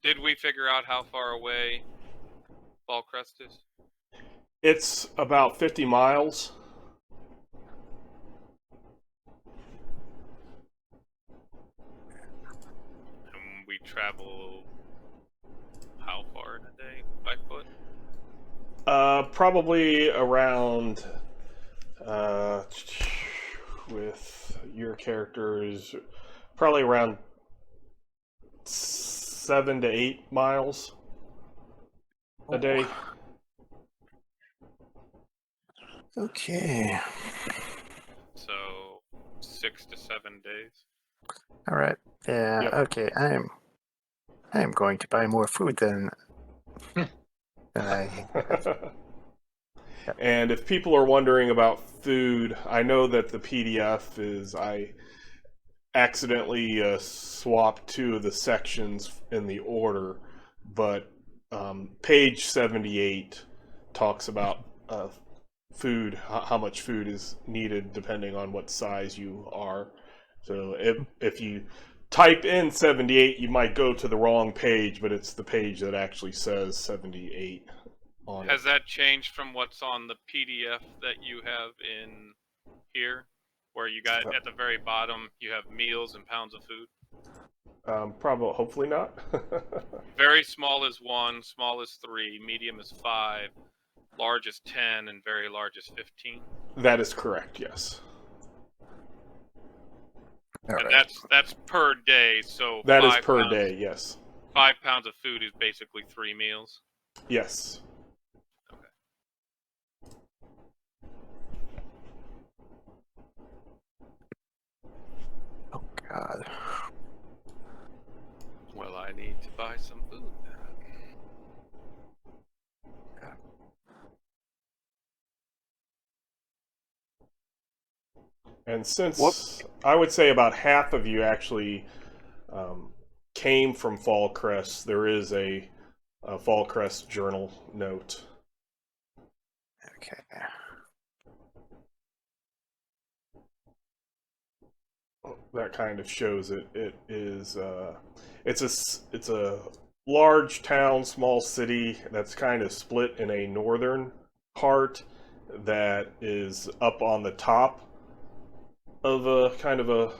Did we figure out how far away Fallcrest is? It's about 50 miles. And we travel how far in a day by foot? Probably around, with your characters, probably around 7 to 8 miles a day. Okay. So 6 to 7 days. All right. Yeah. Yep. Okay. I am going to buy more food than I. And if people are wondering about food, I know that the PDF is, I accidentally swapped 2 of the sections in the order, but page 78 talks about food, how much food is needed depending on what size you are. So if you type in 78, you might go to the wrong page, but it's the page that actually says 78 on it. Has that changed from what's on the PDF that you have in here? Where you got at the very bottom, you have meals and pounds of food? Probably, hopefully not. Very small is 1, small is 3, medium is 5, large is 10, and very large is 15. That is correct, yes. All And right. that's per day, so That is 5 per pounds, day, yes. 5 pounds of food is basically 3 meals. Yes. Oh God. Well, I need to buy some food. And since I would say about half of you actually came from Fallcrest, there is a Fallcrest journal note. Okay. That kind of shows it. It is it's a large town, small city that's kind of split in a northern part that is up on the top of a kind of a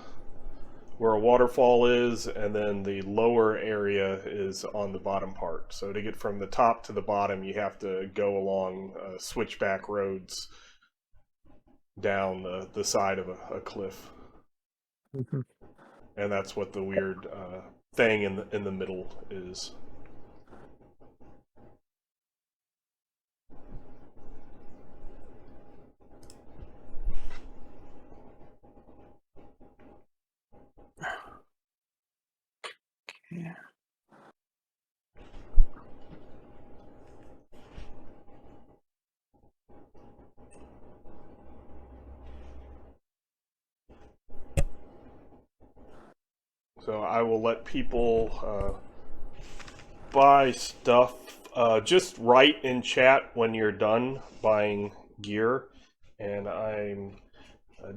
where a waterfall is, and then the lower area is on the bottom part. So to get from the top to the bottom, you have to go along switchback roads down the side of a cliff. Mhm. And that's what the weird thing in the middle is. Yeah. So I will let people buy stuff. Just write in chat when you're done buying gear, and I'm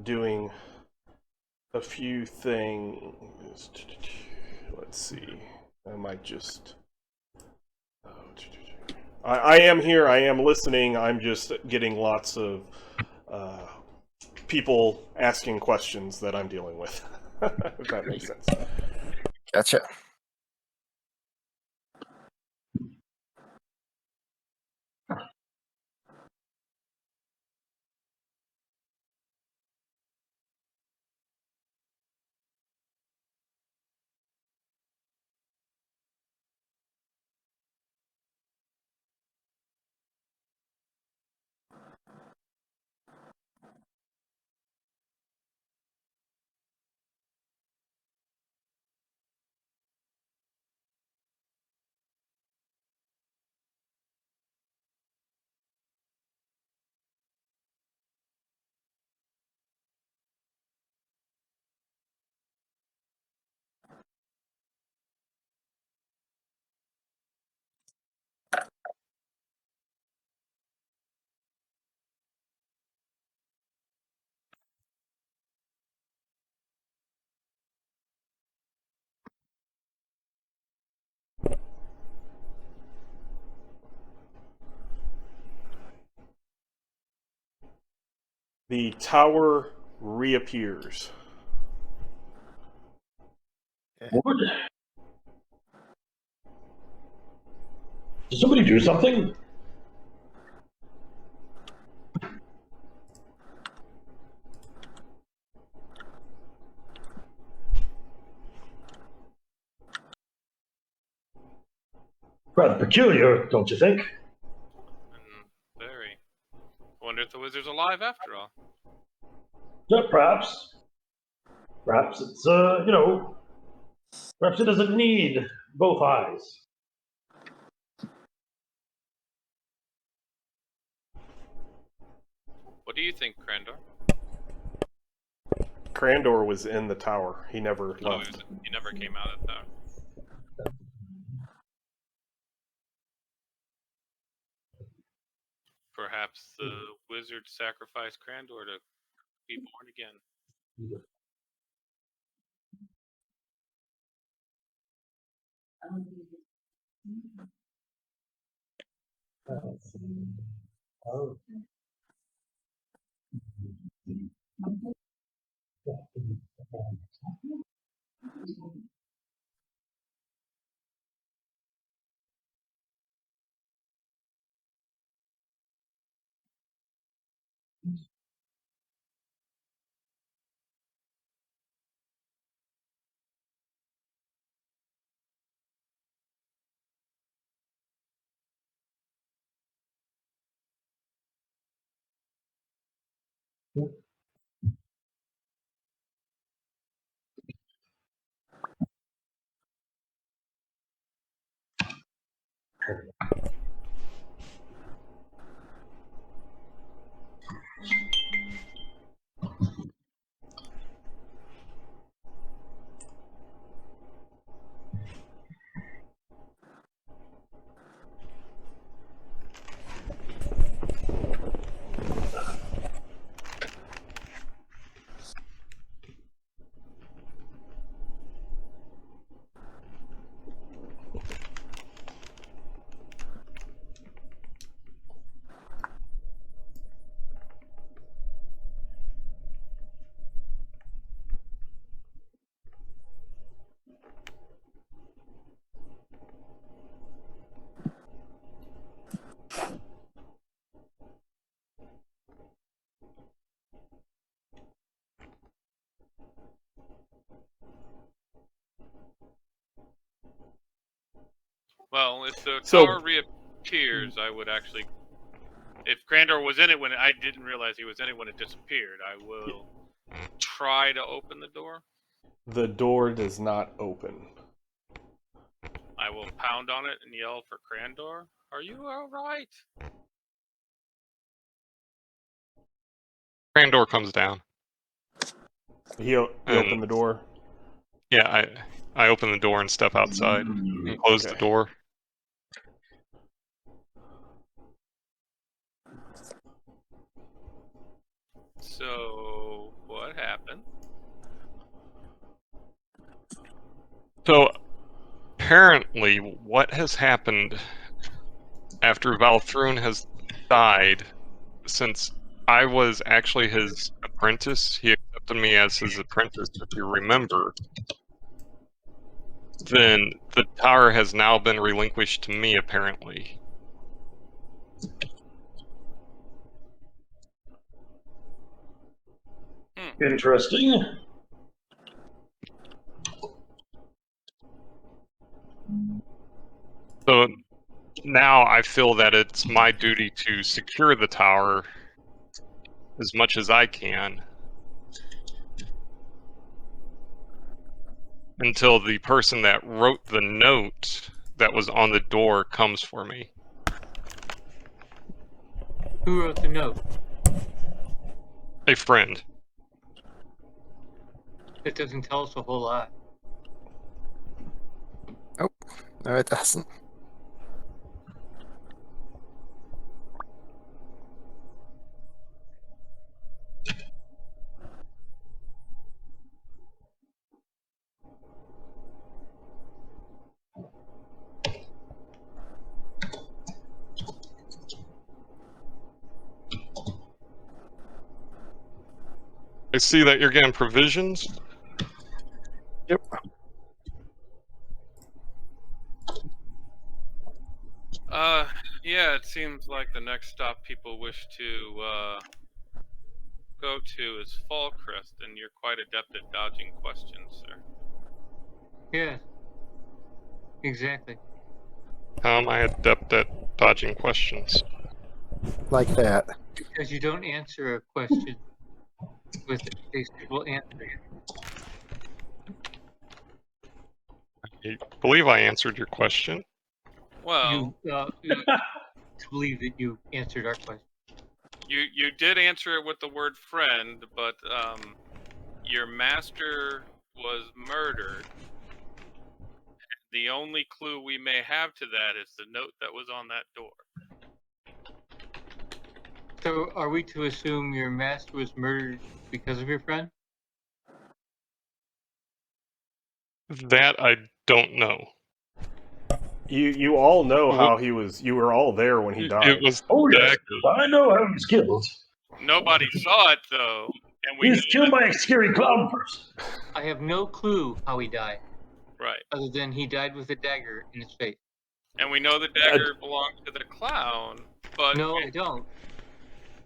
doing a few things. Let's see. I might just. I am here. I am listening. I'm just getting lots of people asking questions that I'm dealing with. If that makes sense. Gotcha. The tower reappears. What? Did somebody do something? Rather peculiar, don't you think? Very. Wonder if the wizard's alive after all. Yeah, perhaps. Perhaps it's, perhaps it doesn't need both eyes. What do you think, Krandor? Krandor was in the tower. He never Oh, left. he never came out of that. Perhaps the wizard sacrificed Krandor to be born again. Oh. Well, if the tower reappears, I would actually... If Krandor was in it when I didn't realize he was in it when it disappeared, I will try to open the door. The door does not open. I will pound on it and yell for Krandor. Are you alright? Krandor comes down. He opened the door? Yeah, I open the door and step outside and close the door. So, what happened? So, apparently, what has happened after Valthrun has died, since I was actually his apprentice, he accepted me as his apprentice, if you remember, then the tower has now been relinquished to me, apparently. Interesting. So now I feel that it's my duty to secure the tower as much as I can until the person that wrote the note that was on the door comes for me. Who wrote the note? A friend. That doesn't tell us a whole lot. Oh, no, it doesn't. I see that you're getting provisions. Yep. Yeah, it seems like the next stop people wish to go to is Fallcrest, and you're quite adept at dodging questions, sir. Yeah. Exactly. How am I adept at dodging questions? Like that. Because you don't answer a question with a suitable answer. I believe I answered your question. Well, to believe that you answered our question. You did answer it with the word friend, but your master was murdered. The only clue we may have to that is the note that was on that door. So are we to assume your master was murdered because of your friend? That I don't know. You all know how he was. You were all there when he died. It was yes, I know how he's killed. Nobody saw it though, and we He's killed by a scary clown person. I have no clue how he died. Right. Other than he died with a dagger in his face. And we know the dagger belonged to the clown, but no, I don't.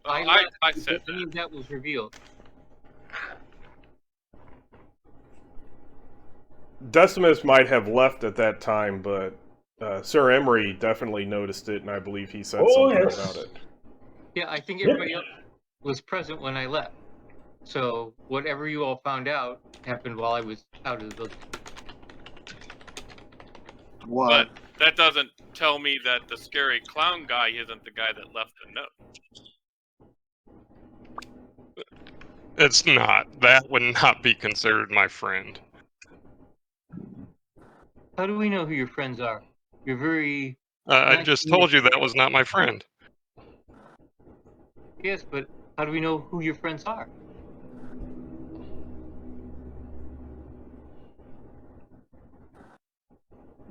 I said that. That was revealed. Decimus might have left at that time, but Sir Emery definitely noticed it, and I believe he said something about it. Yeah, I think everybody else was present when I left. So whatever you all found out happened while I was out of the building. What? But that doesn't tell me that the scary clown guy isn't the guy that left the note. It's not. That would not be considered my friend. How do we know who your friends are? You're very... I just told you that was not my friend. Yes, but how do we know who your friends are?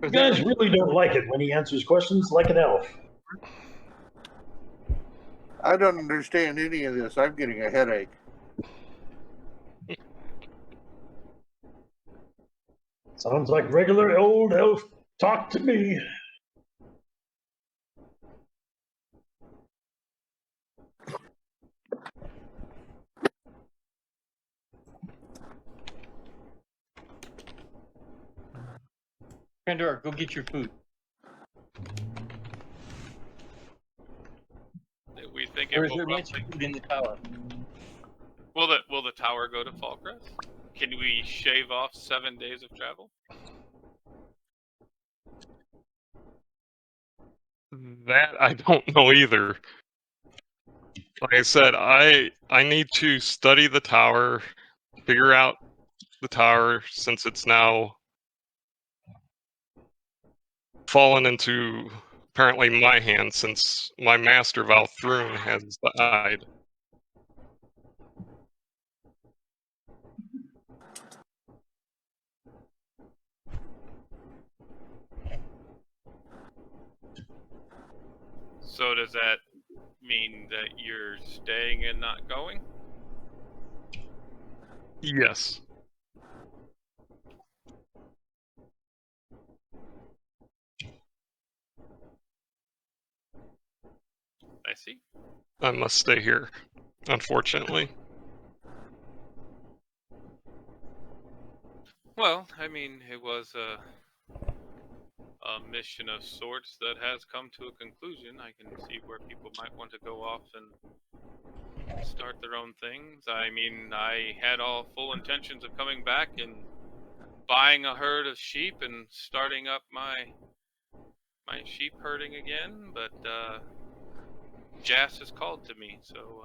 You guys really don't like it when he answers questions like an elf. I don't understand any of this. I'm getting a headache. Sounds like regular old elf talk to me. Krandor, go get your food. think Or it is will there much roughly... food in the tower? Will the tower go to Fallcrest? Can we shave off 7 days of travel? That I don't know either. Like I said, I need to study the tower, figure out the tower, since it's now fallen into apparently my hands, since my master Val Thrune has died. So does that mean that you're staying and not going? Yes. I see. I must stay here, unfortunately. Well, I mean, it was a mission of sorts that has come to a conclusion. I can see where people might want to go off and start their own things. I mean, I had all full intentions of coming back and buying a herd of sheep and starting up my sheep herding again, but Jas has called to me, so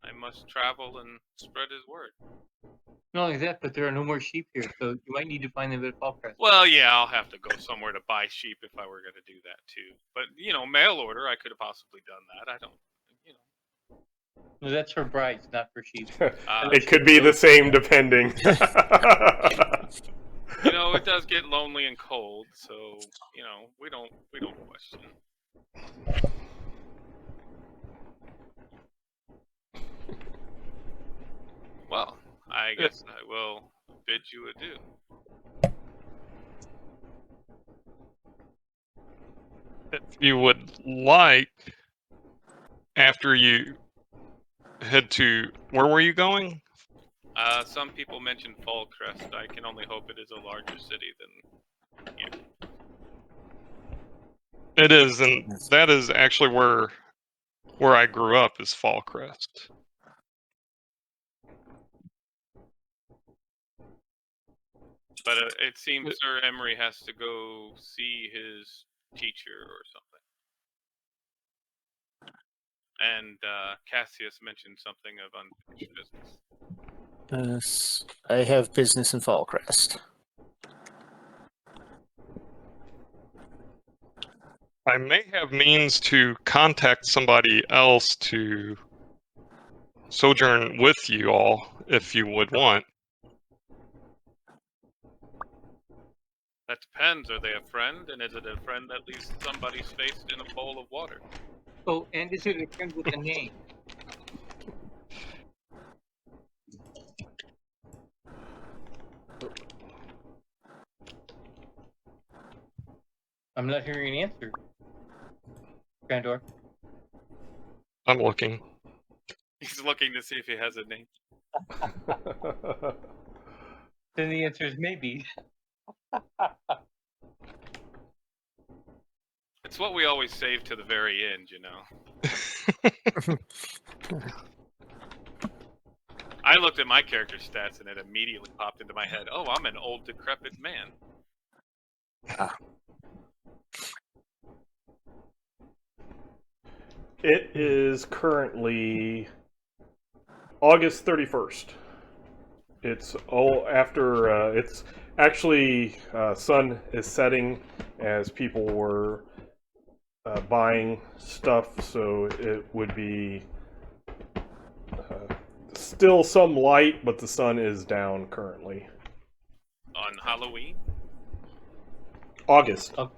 I must travel and spread his word. Not only that, but there are no more sheep here, so you might need to find them at Fallcrest. Well, yeah, I'll have to go somewhere to buy sheep if I were going to do that too. But, mail order, I could have possibly done that. I don't, No, that's for brides, not for sheep. It could be the same depending. It does get lonely and cold, so, we don't question. Well, I guess I will bid you adieu. If you would like, after you head to... Where were you going? Some people mentioned Fallcrest. I can only hope it is a larger city than here. It is, and that is actually where I grew up, is Fallcrest. But it seems Sir Emery has to go see his teacher or something. And Cassius mentioned something of unfinished business. I have business in Fallcrest. I may have means to contact somebody else to sojourn with you all, if you would want. That depends. Are they a friend? And is it a friend that leaves somebody's face in a bowl of water? Oh, and is it a friend with a name? I'm not hearing an answer. Krandor? I'm looking. He's looking to see if he has a name. Then the answer is maybe. It's what we always save to the very end, I looked at my character stats and it immediately popped into my head. Oh, I'm an old, decrepit man. It is currently August 31st. It's after it's actually sun is setting as people were buying stuff, so it would be still some light, but the sun is down currently. On Halloween? August. Oh,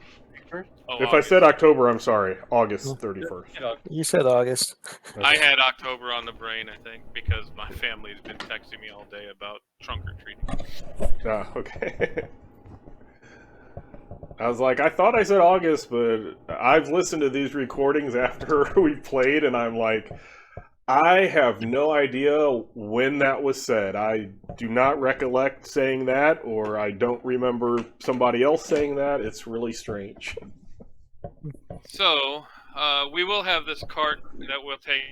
If August. I said October, I'm sorry. August 31st. You said August. I had October on the brain, I think, because my family's been texting me all day about trunk or treating. Ah, okay. I was like, I thought I said August, but I've listened to these recordings after we played, and I'm like, I have no idea when that was said. I do not recollect saying that, or I don't remember somebody else saying that. It's really strange. So, we will have this cart that will take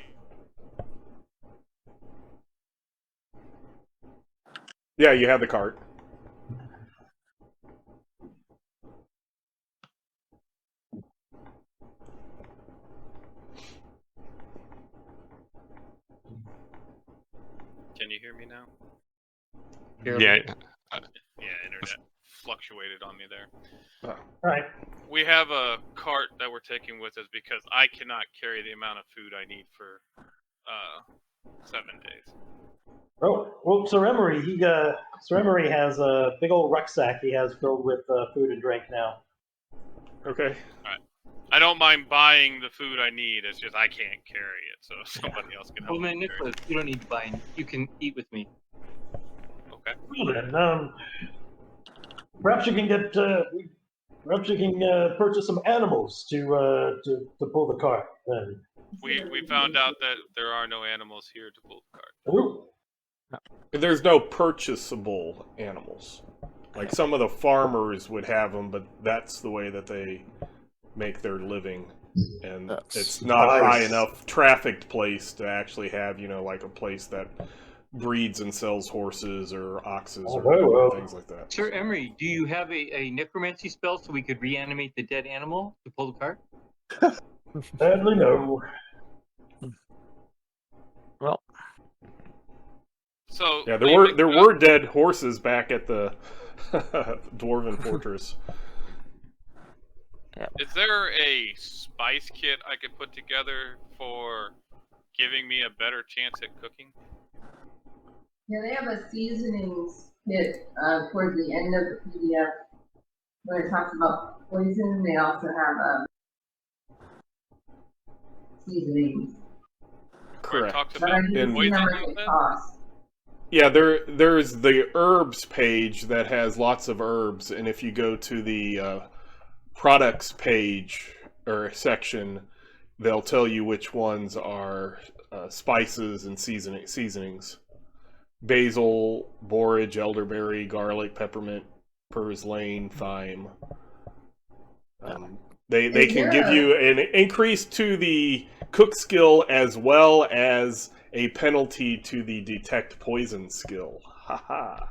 Yeah, you have the cart. Can you hear me now? Yeah. Yeah, internet fluctuated on me there. Oh. All right. We have a cart that we're taking with us because I cannot carry the amount of food I need for 7 days. Oh, well, Sir Emery has a big old rucksack he has filled with food and drink now. Okay. I don't mind buying the food I need. It's just I can't carry it, so somebody else can help. Well, man, me carry Nicholas, you don't need to buy. You can eat with me. it. Okay. Well then, perhaps you can get, perhaps you can purchase some animals to pull the cart. Then. We found out that there are no animals here to pull the cart. Ooh. There's no purchasable animals. Like some of the farmers would have them, but that's the way that they make their living, and it's not a high enough trafficked place to actually have, like a place that breeds and sells horses or oxes or things like that. Sir Emery, do you have a necromancy spell so we could reanimate the dead animal to pull the cart? Sadly, no. Well, So yeah, there were dead horses back at the Dwarven Fortress. Is there a spice kit I could put together for giving me a better chance at cooking? Yeah, they have a seasonings kit towards the end of the PDF when it talks about poison. They also have seasonings. Correct. Talks But I about didn't see poison, how much you it said? costs. Yeah, there's the herbs page that has lots of herbs, and if you go to the products page or section, they'll tell you which ones are spices and seasonings. Basil, borage, elderberry, garlic, peppermint, purslane, thyme. They can give you an increase to the cook skill as well as a penalty to the detect poison skill. Haha.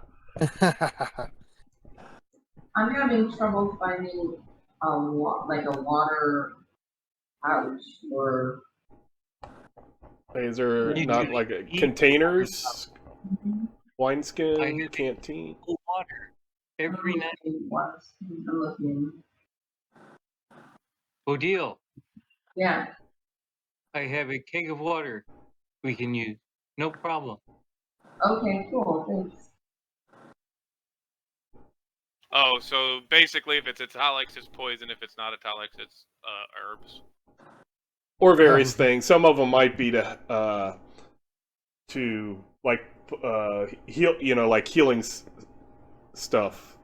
I'm having trouble finding like a water pouch or. Is there You not do like eat containers, I wineskin, have canteen? water every night. I'm looking. Odile, Yeah. I have a keg of water we can use. No problem. Okay, cool. Thanks. Oh, so basically, if it's italics, it's poison. If it's not italics, it's herbs. Or various things. Some of them might be to like heal, like healing stuff,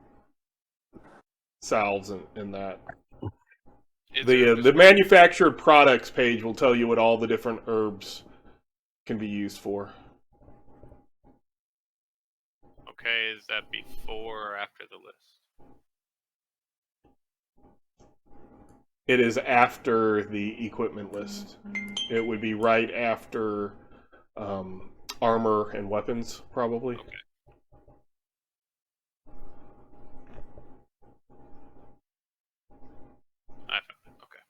salves and that. The manufactured products page will tell you what all the different herbs can be used for. Okay, is that before or after the list? It is after the equipment list. It would be right after armor and weapons, probably. Okay. I found it. Okay.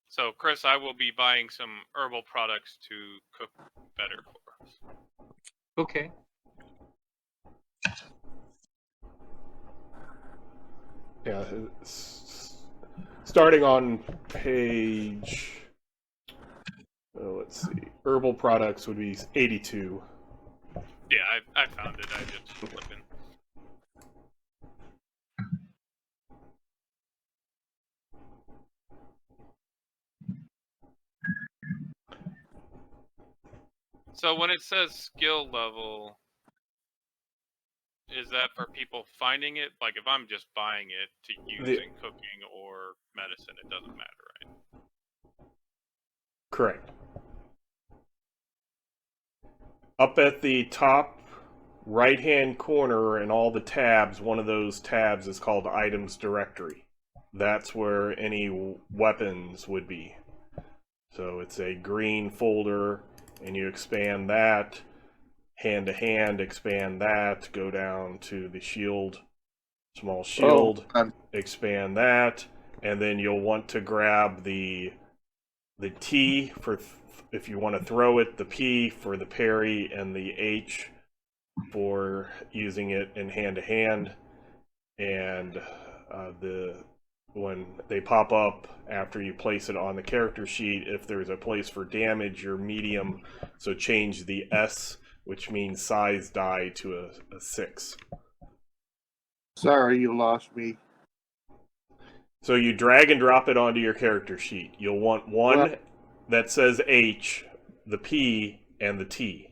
So, Chris, I will be buying some herbal products to cook better for us. Okay. Yeah, starting on page. Let's see. Herbal products would be 82. Yeah, I found it. I just flipping. So when it says skill level, is that for people finding it? Like if I'm just buying it to use in cooking or medicine, it doesn't matter, right? Correct. Up at the top right-hand corner in all the tabs, one of those tabs is called Items Directory. that's where any weapons would be. So it's a green folder, and you expand that, hand to hand, expand that, go down to the shield, small shield, expand that, and then you'll want to grab the T for if you want to throw it, the P for the parry, and the H for using it in hand to hand. And when they pop up after you place it on the character sheet, if there's a place for damage, you're medium, so change the S, which means size die, to a 6. Sorry, you lost me. So you drag and drop it onto your character sheet. You'll want one that says H, the P, and the T.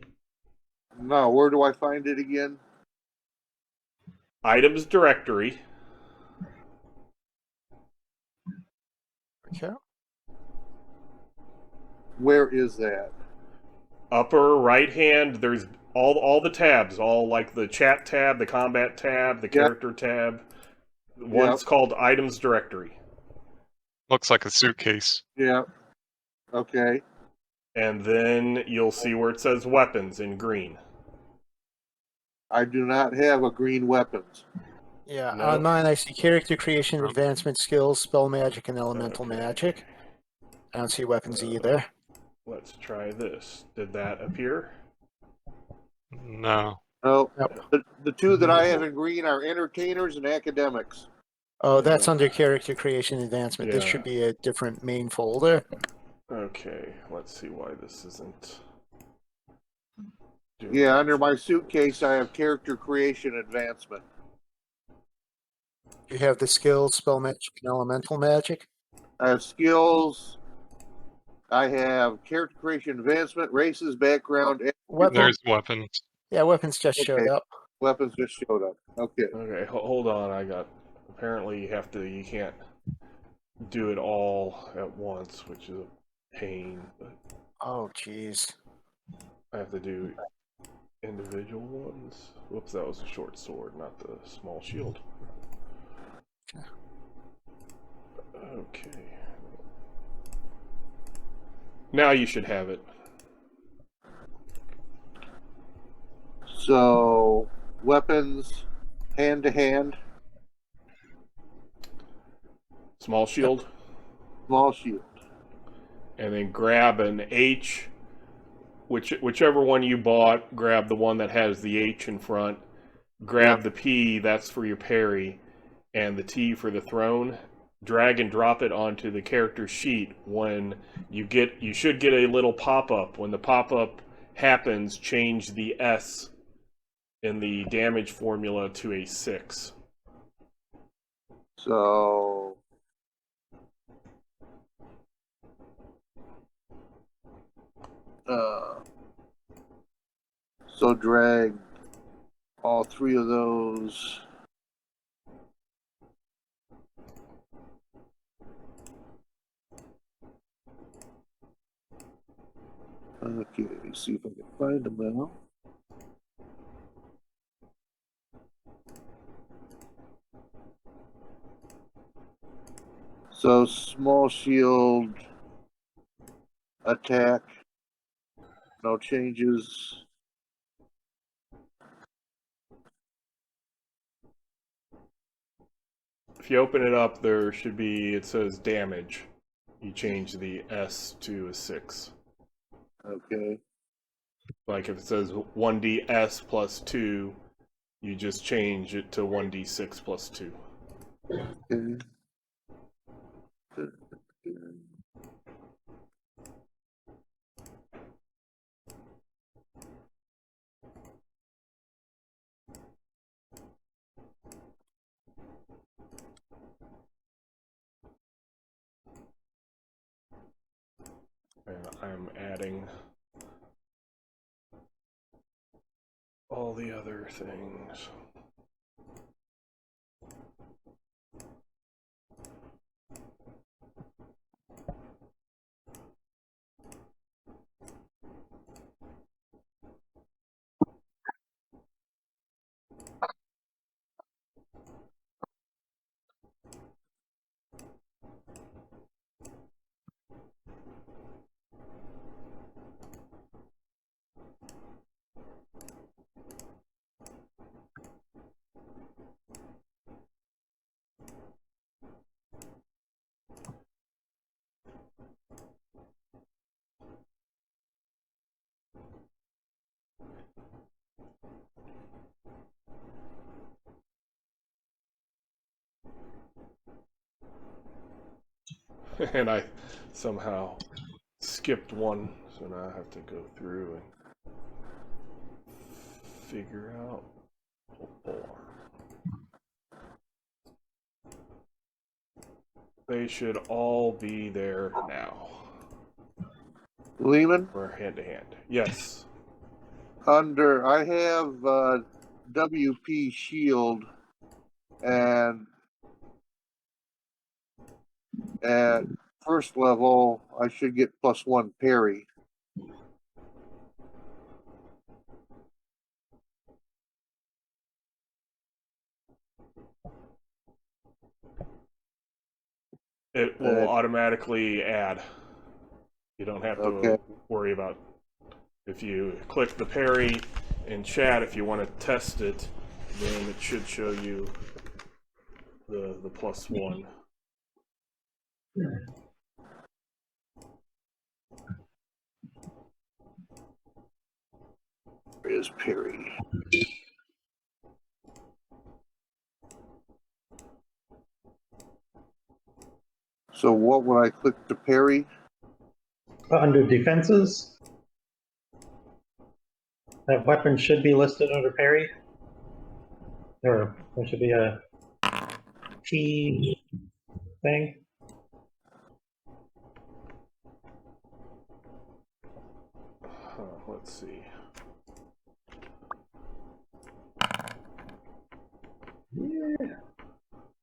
No, where do I find it again? Items directory. Okay. Where is that? Upper right hand, there's all the tabs, all like the chat tab, the combat tab, the character tab. One's called items directory. Looks like a suitcase. Yeah. Okay. And then you'll see where it says weapons in green. I do not have a green weapons. Yeah, on mine I see character creation, advancement skills, spell magic, and elemental magic. I don't see weapons either. Let's try this. Did that appear? No. No. Nope. The two that I have in green are entertainers and academics. Oh, that's under character creation advancement. This Yeah. should be a different main folder. Okay, let's see why this isn't. Yeah, under my suitcase I have character creation advancement. You have the skills, spell magic, and elemental magic. I have skills. I have character creation advancement, races, background. There's weapons. Yeah, weapons just showed up. Weapons just showed up. Okay. Okay, hold on. Apparently you can't do it all at once, which is a pain. But Oh, jeez. I have to do individual ones. Whoops, that was a short sword, not the small shield. Okay. Now you should have it. So, weapons, hand to hand. Small shield. Small shield. And then grab an H. Whichever one you bought, grab the one that has the H in front. Grab the P, that's for your parry, and the T for the throne. Drag and drop it onto the character sheet. When you should get a little pop-up. When the pop-up happens, change the S in the damage formula to a 6. So, drag all three of those. Okay, see if I can find them now. So, small shield, attack, no changes. If you open it up, there should be, it says damage. You change the S to a 6. Okay. Like if it says 1ds plus 2, you just change it to 1d6 plus 2. Okay. And I'm adding all the other things. And I somehow skipped one, so now I have to go through and figure out. They should all be there now. Lehman? We're hand to hand. Yes. I have WP shield, and at first level I should get +1 parry. It will automatically add. You don't have to worry about. If you click the parry in chat, if you want to test it, then it should show you the +1. Where is parry? So what would I click to parry? Under defenses, that weapon should be listed under parry. There should be a T thing. Let's see. Yeah.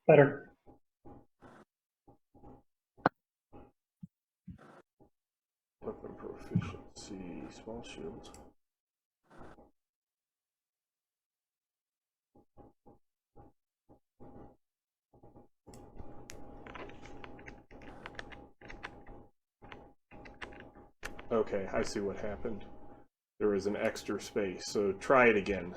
Better. Weapon proficiency, small shield. Okay, I see what happened. There was an extra space, so try it again.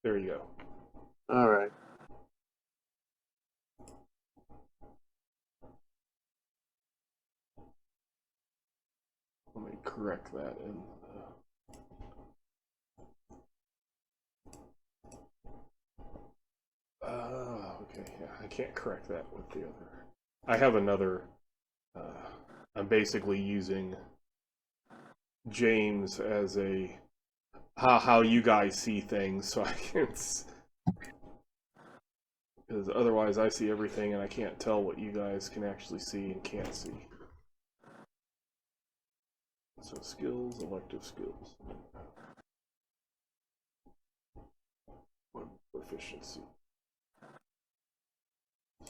There you go. All right. Let me correct that in okay, yeah, I can't correct that with the other. I have another, I'm basically using James as a, how you guys see things, so I can, because otherwise I see everything and I can't tell what you guys can actually see and can't see. So skills, elective skills. Proficiency.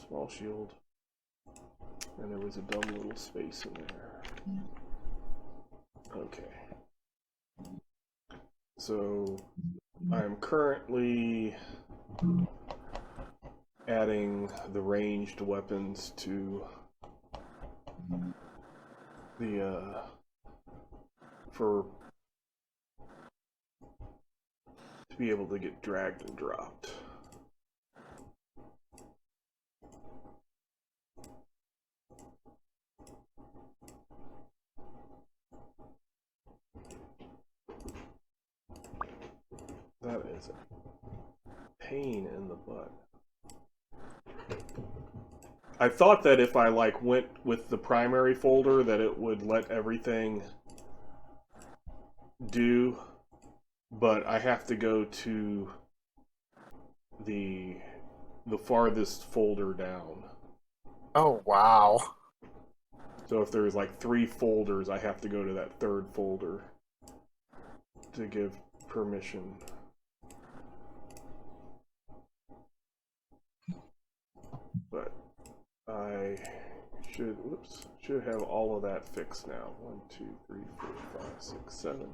Small shield. And there was a dumb little space in there. Okay. So I'm currently adding the ranged weapons to the to be able to get dragged and dropped. That is a pain in the butt. I thought that if I went with the primary folder that it would let everything do, but I have to go to the farthest folder down. Oh, wow. So if there's 3 folders, I have to go to that 3rd folder to give permission. But I should have all of that fixed now. 1, 2, 3, 4, 5, 6, 7.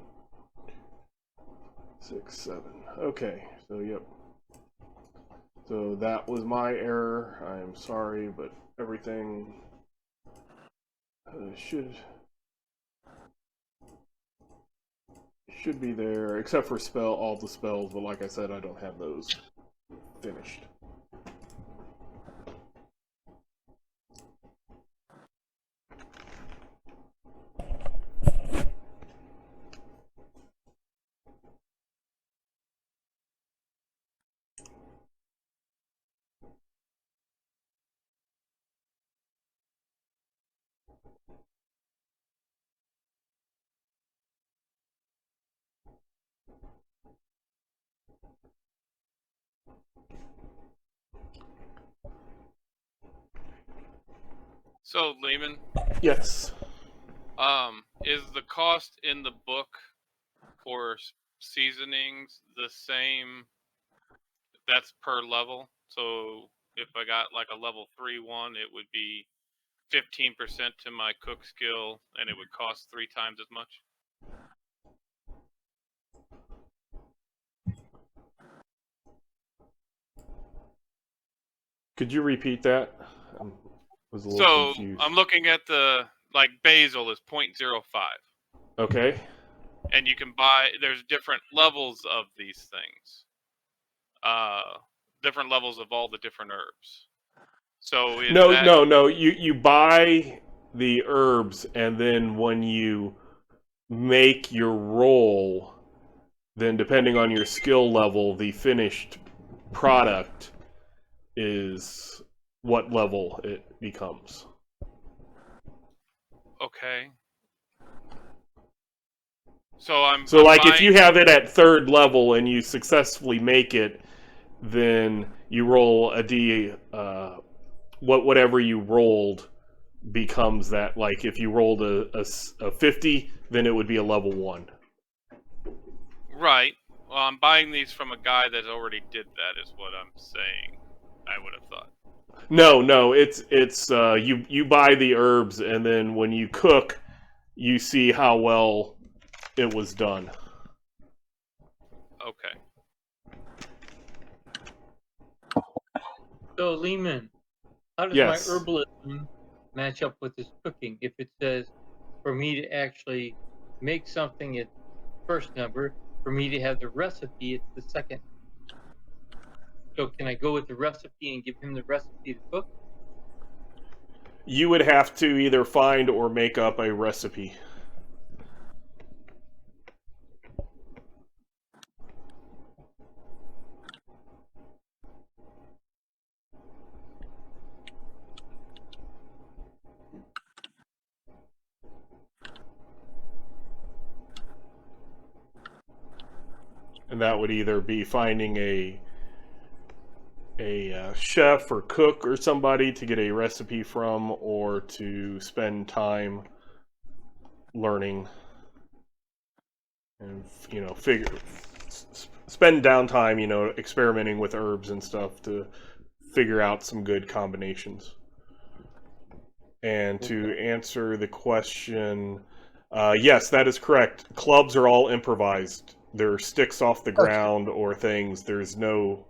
6, 7. Okay, so yep. So that was my error. I'm sorry, but everything should be there, except for all the spells, but like I said, I don't have those finished. So, Lehman, Yes. is the cost in the book for seasonings the same? That's per level. So if I got like a level 3 one, it would be 15% to my cook skill, and it would cost 3 times as much. Could you repeat that? I was a little confused. I'm looking at the basil is 0.05. Okay. And you can buy. There's different levels of these things. Different levels of all the different herbs. So no. You buy the herbs, and then when you make your roll, then depending on your skill level, the finished product is what level it becomes. Okay. So I'm if you have it at 3rd level and you successfully make it, then you roll a D. Whatever you rolled becomes that. Like if you rolled a 50, then it would be a level 1. Right. Well, I'm buying these from a guy that already did that, is what I'm saying. I would have thought. No. It's you buy the herbs, and then when you cook, you see how well it was done. Okay. So, Lehman, how does Yes. my herbalism match up with this cooking? If it says for me to actually make something, it's first number. For me to have the recipe, it's the second. So can I go with the recipe and give him the recipe to cook? You would have to either find or make up a recipe. And that would either be finding a chef or cook or somebody to get a recipe from, or to spend time learning and spend downtime, experimenting with herbs and stuff to figure out some good combinations. And to answer the question, yes, that is correct. Clubs are all improvised. They're sticks off the ground or things. There's no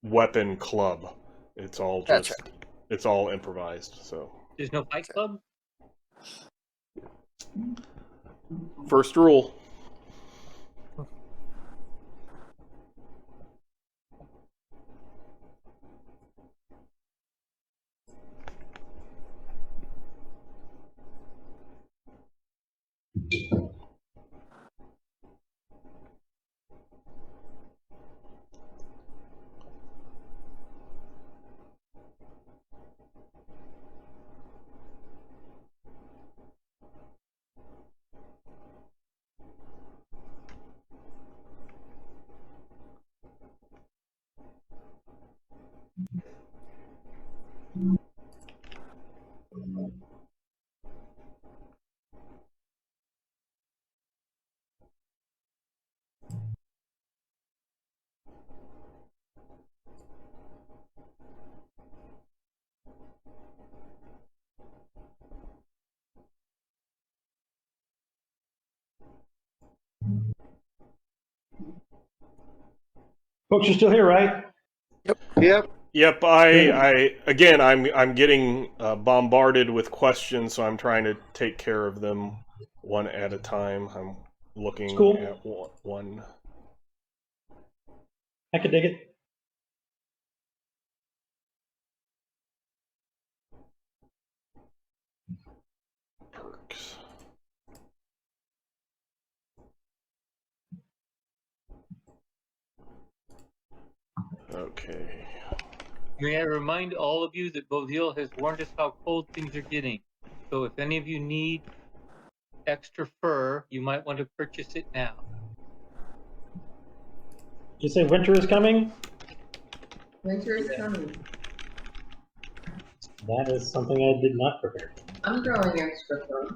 weapon club. It's all just it's all improvised. So there's no fight club? First rule. Folks, you're still here, right? Yep. I'm getting bombarded with questions, so I'm trying to take care of them one at a time. I'm looking at one. I could dig it. Perks. Okay. May I remind all of you that Bodil has warned us how cold things are getting. So if any of you need extra fur, you might want to purchase it now. Did you say winter is coming? Winter is coming. That is something I did not prepare. I'm growing extra fur.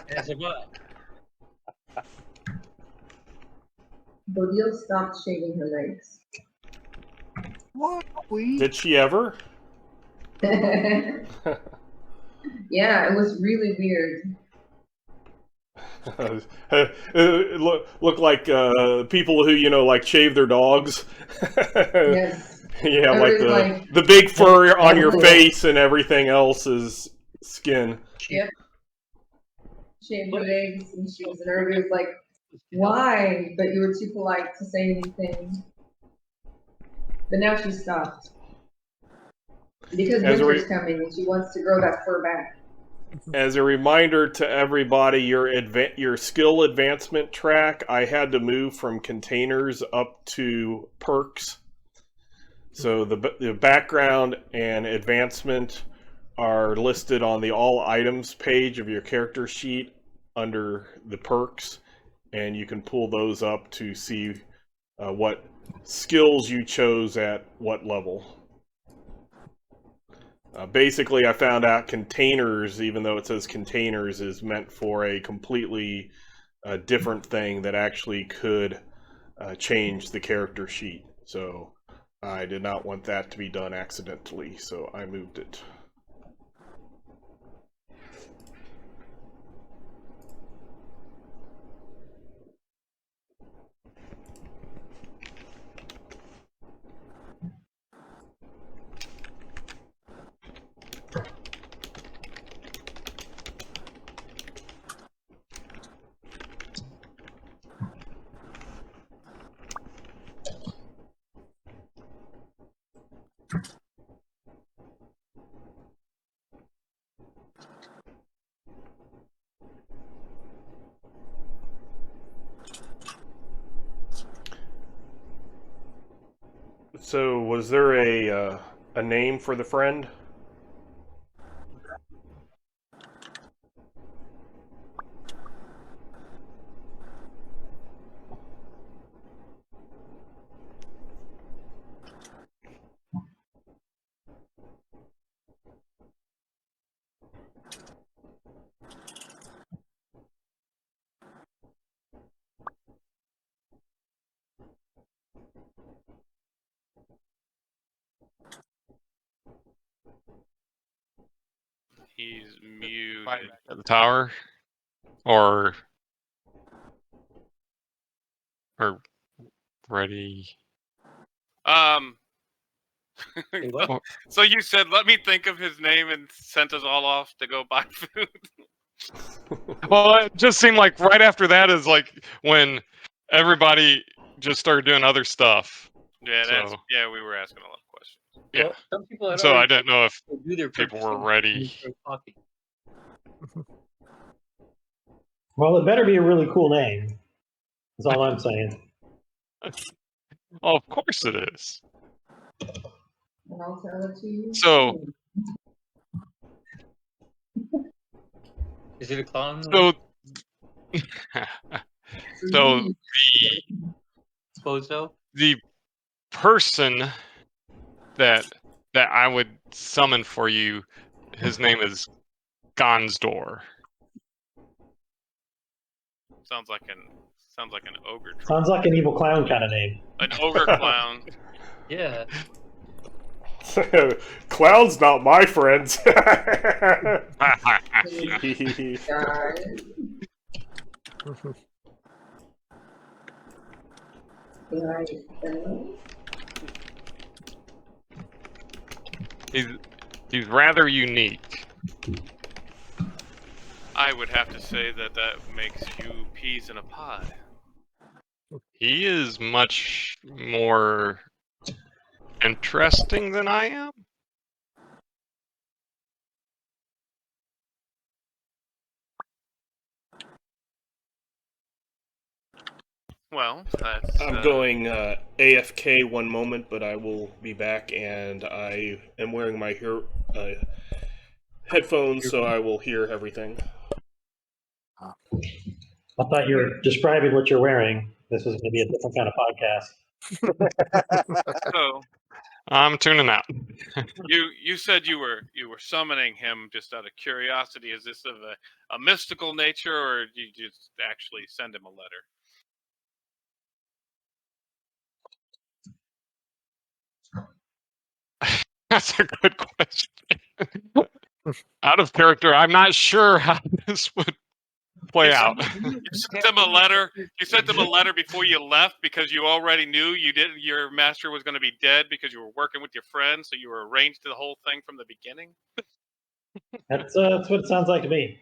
As a what? Bodil stopped shaving her legs. What? We? Did she ever? Yeah, it was really weird. It look like people who like shave their dogs. Yes. You have Or like the big fur on your face and everything else is skin. Yep. Shaved her legs, and she was, and everybody was like, "Why?" But you were too polite to say anything. But now she stopped because winter's coming, and she wants to grow that fur back. As a reminder to everybody, your skill advancement track, I had to move from containers up to perks. So the background and advancement are listed on the all items page of your character sheet under the perks, and you can pull those up to see what skills you chose at what level. Basically, I found out containers, even though it says containers, is meant for a completely different thing that actually could change the character sheet. So I did not want that to be done accidentally, so I moved it. So, was there a name for the friend? He's muted. At the tower, or ready. So you said, "Let me think of his name," and sent us all off to go buy food. Well, it just seemed like right after that is like when everybody just started doing other stuff. Yeah, we were asking a lot of questions. Yeah. Well, some people had So I already didn't know if do their people were purchasing ready. before talking. Well, it better be a really cool name. That's all I'm saying. Oh, of course it is. And I'll tell it to you. So, Is it a clown? So the person that I would summon for you, his name is Gonzdor. Sounds like an ogre. Sounds like an evil clown kind of name. An ogre clown. Yeah. Clown's not my friends. He's rather unique. I would have to say that makes you peas in a pod. He is much more interesting than I am. Well, that's... I'm going AFK one moment, but I will be back, and I am wearing my headphones, so I will hear everything. I thought you were describing what you're wearing. This was going to be a different kind of podcast. So I'm tuning out. you said you were summoning him just out of curiosity. Is this of a mystical nature, or did you just actually send him a letter? That's a good question. Out of character, I'm not sure how this would play out. You sent him a letter. You sent him a letter before you left because you already knew your master was going to be dead because you were working with your friend, so you were arranged to the whole thing from the beginning. That's what it sounds like to me.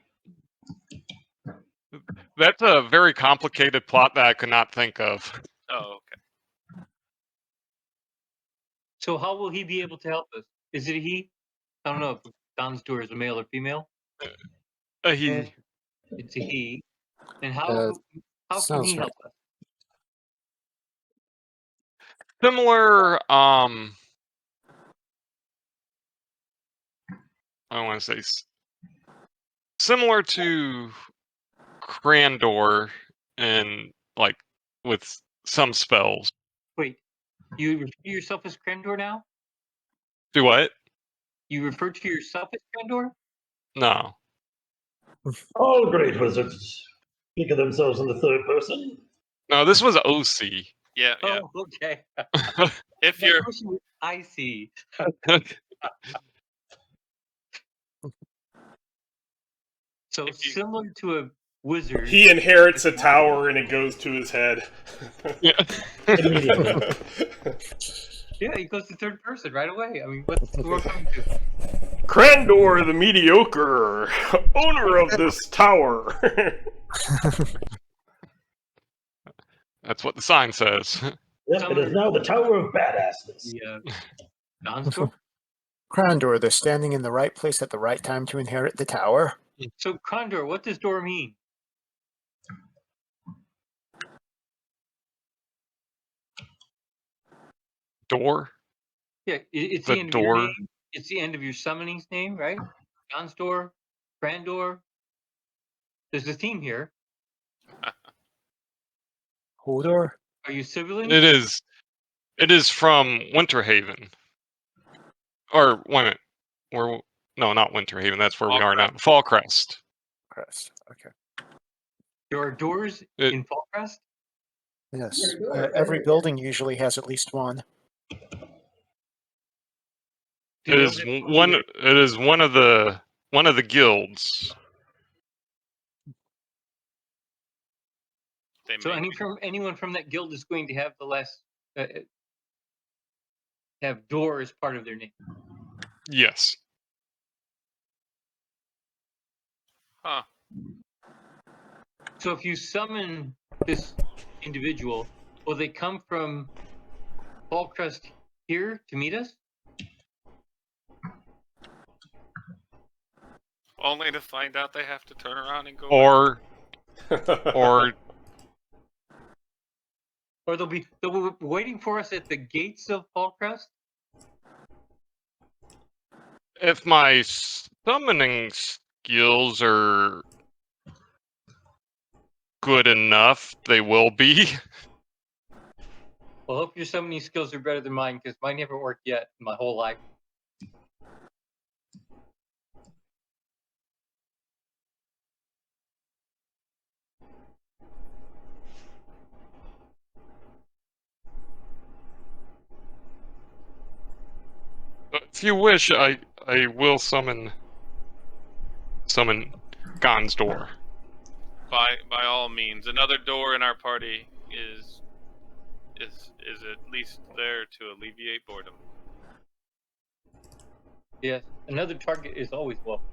That's a very complicated plot that I could not think of. Oh, okay. So how will he be able to help us? Is it he? I don't know if Gonzdor is a male or female. He. It's a he. And how can sounds he right. help us? Similar, I want to say similar to Krandor, and like with some spells. Wait, you refer to yourself as Krandor now? Do what? You refer to yourself as Krandor? No. All great wizards speak of themselves in the third person. No, this was OC. Yeah. Oh, okay. If you're I see. So similar to a wizard. He inherits a tower and it goes to his head. Immediately. Yeah, he goes to third person right away. I mean, what's the world coming to? Krandor the Mediocre, owner of this tower. That's what the sign says. Yep, it is now the Tower of Badassness. Yeah. Gonzdor? Krandor, they're standing in the right place at the right time to inherit the tower. So, Krandor, what does door mean? Door? Yeah, it's The the end door? of your name. It's the end of your summoning's name, right? Gonzdor, Krandor. There's a theme here. Hodor? Are you siblings? It is. It is from Winterhaven. Or wait a minute. No, not Winterhaven. That's where we are now. Fallcrest. Crest. Okay. There are doors in Fallcrest? Yes. Every building usually has at least one. It is one. It is one of the guilds. So anyone from that guild is going to have the last have door as part of their name. Yes. Huh. So if you summon this individual, will they come from Fallcrest here to meet us? Only to find out they have to turn around and go. Or they'll be waiting for us at the gates of Fallcrest? if my summoning skills are good enough, they will be. Well, I hope your summoning skills are better than mine, because mine haven't worked yet in my whole life. If you wish, I will summon Gonzdor. By all means, another door in our party is at least there to alleviate boredom. Yes, another target is always welcome.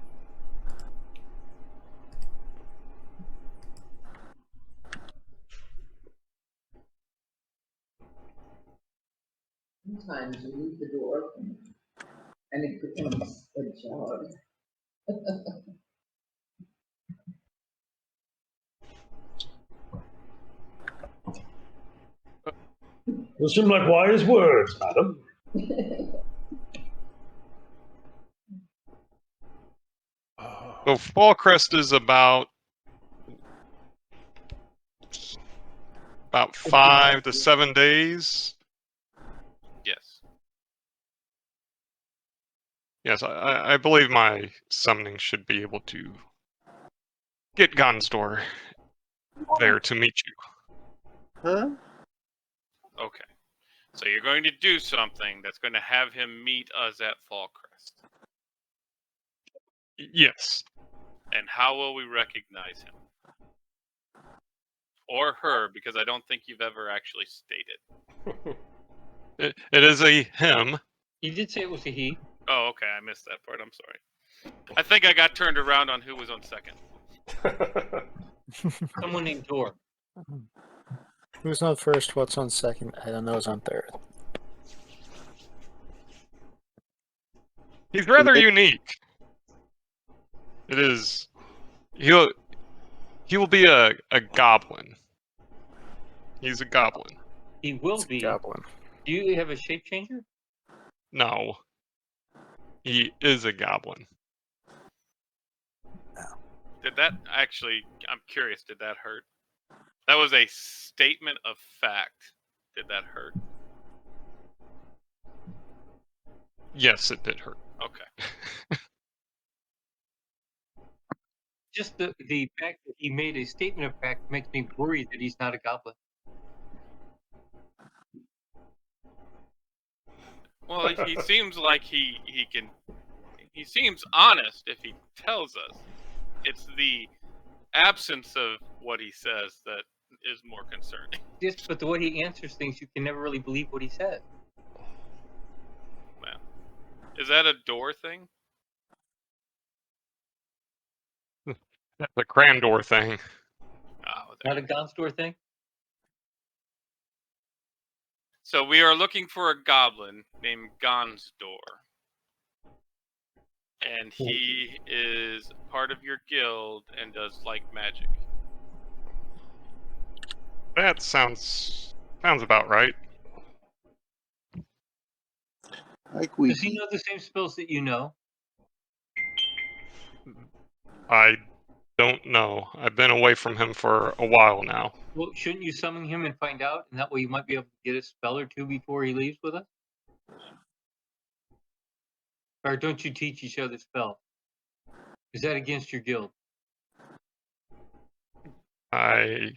Sometimes you leave the door open and it becomes a job. Those seem like wise words, madam. So Fall Crest is about 5 to 7 days. Yes. Yes, I believe my summoning should be able to get Gonzdor there to meet you. Huh? Okay. So you're going to do something that's going to have him meet us at Fallcrest. Yes. And how will we recognize him? Or her, because I don't think you've ever actually stated. It is a him. You did say it was a he. Oh, okay. I missed that part. I'm sorry. I think I got turned around on who was on second. Someone named Dor. Who's on first? What's on second? I don't know. Who's on third? He's rather unique. It is. He will be a goblin. He's a goblin. He will be. Goblin. Do you have a shape changer? No. He is a goblin. Did that actually, I'm curious, did that hurt? That was a statement of fact. Did that hurt? Yes, it did hurt. Okay. Just the fact that he made a statement of fact makes me worried that he's not a goblin. Well, he seems like he seems honest if he tells us. It's the absence of what he says that is more concerning. Yes, but the way he answers things, you can never really believe what he says. Well, is that a door thing? That's a Krandor thing. Oh, Not a Gonzdor thing? So we are looking for a goblin named Gonzdor. And he is part of your guild and does like magic. That sounds about right. Does he know the same spells that you know? I don't know. I've been away from him for a while now. Well, shouldn't you summon him and find out? And that way you might be able to get a spell or two before he leaves with us? Or don't you teach each other spells? Is that against your guild? I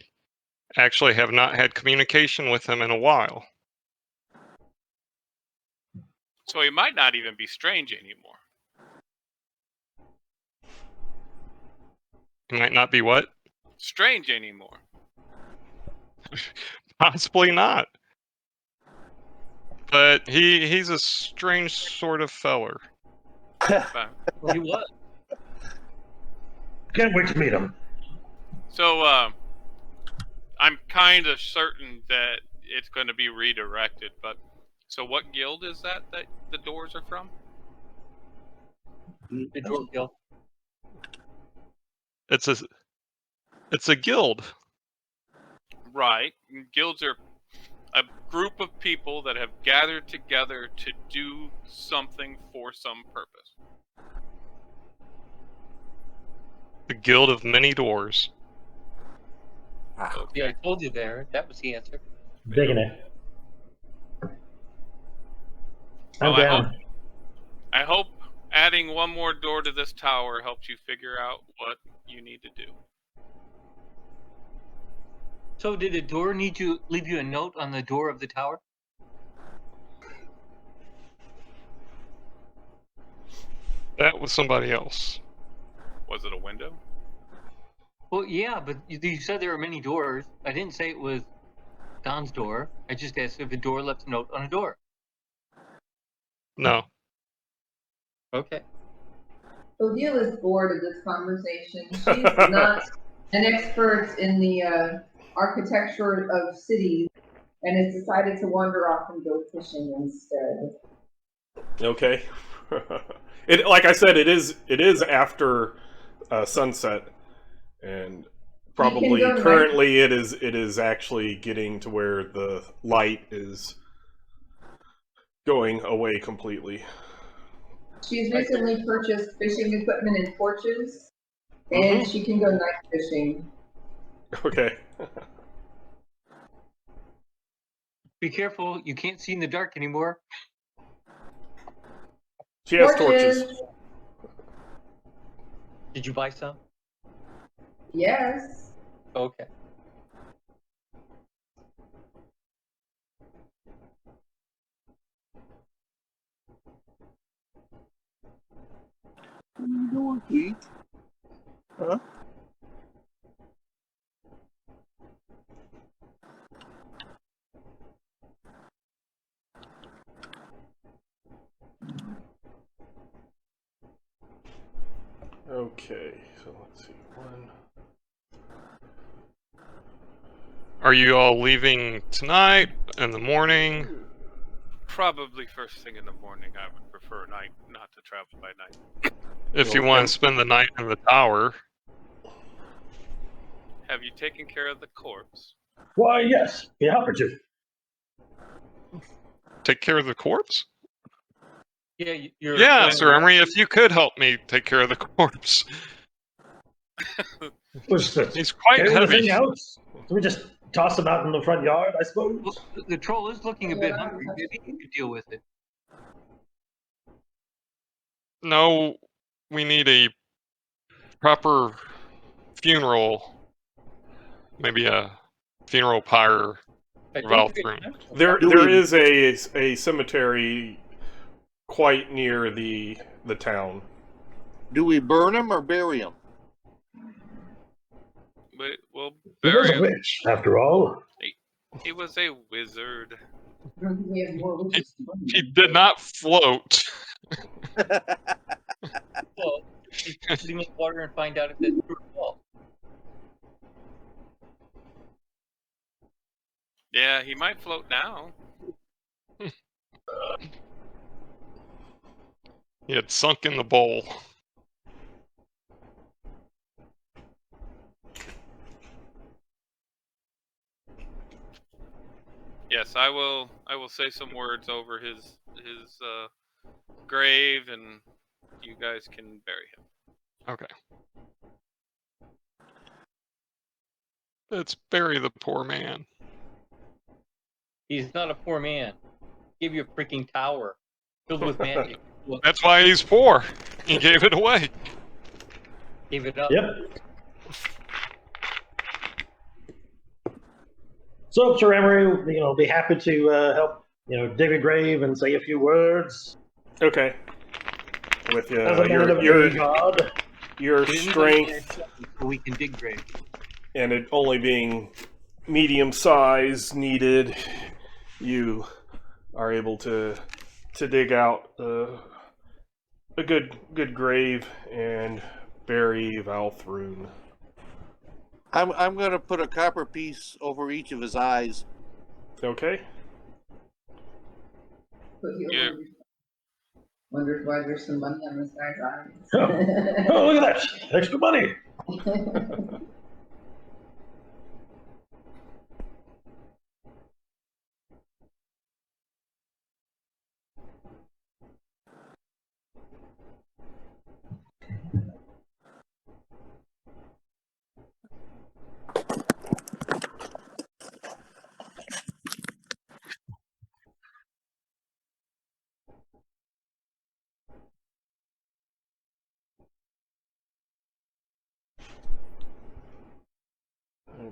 actually have not had communication with him in a while. So he might not even be strange anymore. He might not be what? Strange anymore. Possibly not. But he's a strange sort of feller. Well, he was. Can't wait to meet him. So, I'm kind of certain that it's going to be redirected, but so what guild is that the doors are from? The Dor Guild. It's a guild. Right. Guilds are a group of people that have gathered together to do something for some purpose. The Guild of Many Doors. Yeah, I told you there. That was the answer. Digging it. I'm down. I hope adding one more door to this tower helps you figure out what you need to do. So did the door need to leave you a note on the door of the tower? That was somebody else. Was it a window? Well, yeah, but you said there were many doors. I didn't say it was Don's door. I just asked if a door left a note on a door. No. Okay. Odile is bored of this conversation. She's not an expert in the architecture of cities and has decided to wander off and go fishing instead. Okay. Like I said, it is after sunset, and probably currently it is actually getting to where the light is going away completely. She's recently purchased fishing equipment and torches And she can go night fishing. Okay. Be careful, you can't see in the dark anymore. She has torches. Did you buy some? Yes. Okay. Huh? Okay, so let's see. One. Are you all leaving tonight, in the morning? Probably first thing in the morning. I would prefer night, not to travel by night. If you want to spend the night in the tower. Have you taken care of the corpse? Why, yes. Be happy to. Take care of the corpse? Yeah, you're. Yeah, Sir Emery, if you could help me take care of the corpse. He's quite Carry the heavy. thing out? Do we just toss him out in the front yard, I suppose? Well, the troll is looking a bit hungry. Maybe you could deal with it. No, we need a proper funeral. Maybe a funeral pyre for Valthrun. There is a cemetery quite near the town. Do we burn him or bury him? Well, He was bury a him. witch, after all. He was a wizard. He did not float. Well, you can put him in water and find out if that's true or false. Yeah, he might float now. He had sunk in the bowl. Yes, I will say some words over his grave, and you guys can bury him. Okay. Let's bury the poor man. He's not a poor man. Give you a freaking tower filled with magic. That's why he's poor. He gave it away. Gave it up. Yep. So, Sir Emery, be happy to help, dig a grave and say a few words. Okay. With As a man of the god. Your strength, we can dig graves. and it only being medium size needed, you are able to dig out a good grave and bury Valthrun. I'm gonna put a copper piece over each of his eyes. Okay. Yeah. Wonders why there's some money on this guy's eyes. Oh, look at that! Extra money!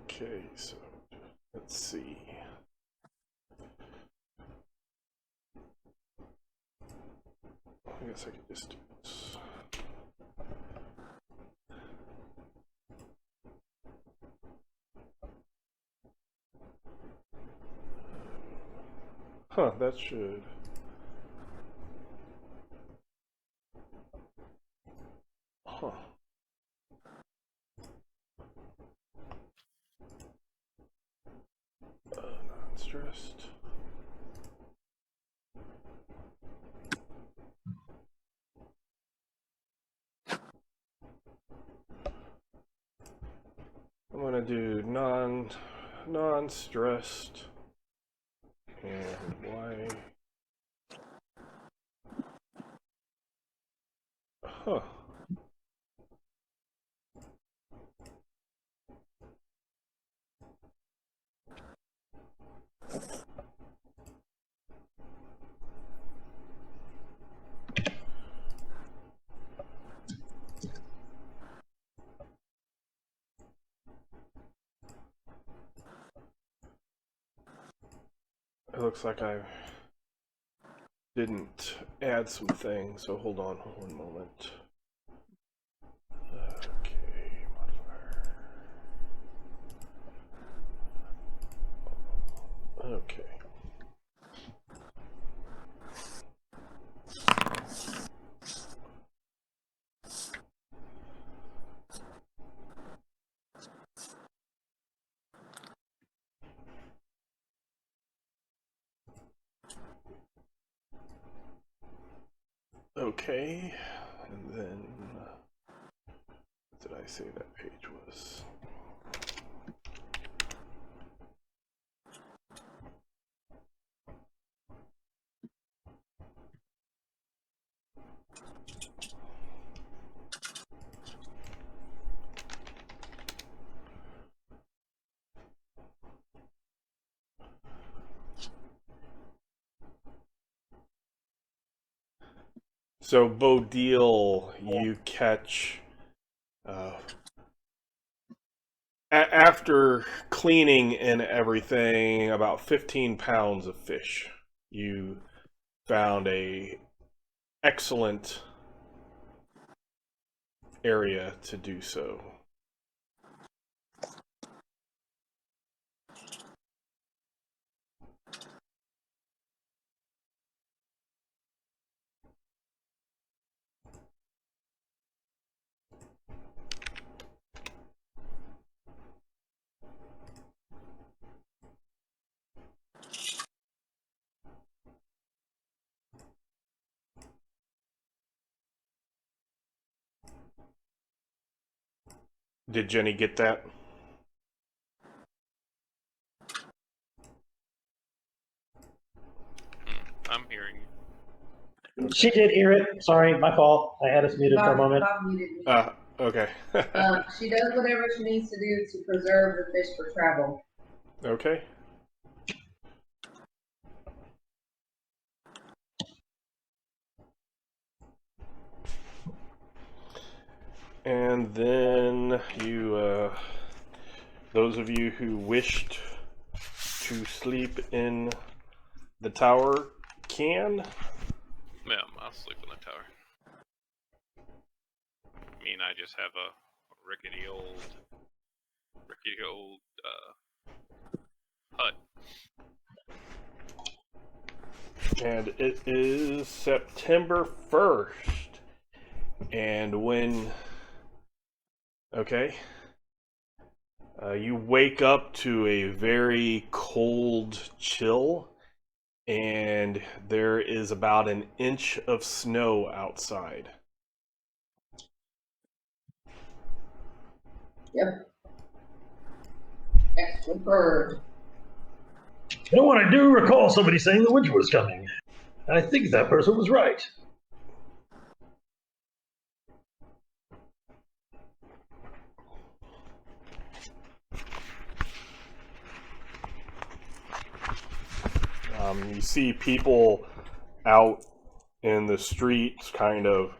Okay, so let's see. I guess I could just do this. Huh, that should. Huh. Not stressed. I'm gonna do non-stressed, and why? Huh. It looks like I didn't add some things, so hold on one moment. Okay, modifier. Okay. Okay, and then what did I say that page was? So, Bodil, you catch, after cleaning and everything, about 15 pounds of fish. You found a excellent area to do so. Did Jenny get that? I'm hearing you. She did hear it. Sorry, my fault. I had us muted for a moment. Bob muted me. Okay. She does whatever she needs to do to preserve the fish for travel. Okay. And then you, those of you who wished to sleep in the tower can. Yeah, I'll sleep in the tower. I mean, I just have a rickety old hut. And it is September 1st. And when... Okay. You wake up to a very cold chill. And there is about an inch of snow outside. Yep. Extra bird. You know what? I do recall somebody saying the winter was coming. I think that person was right. You see people out in the streets kind of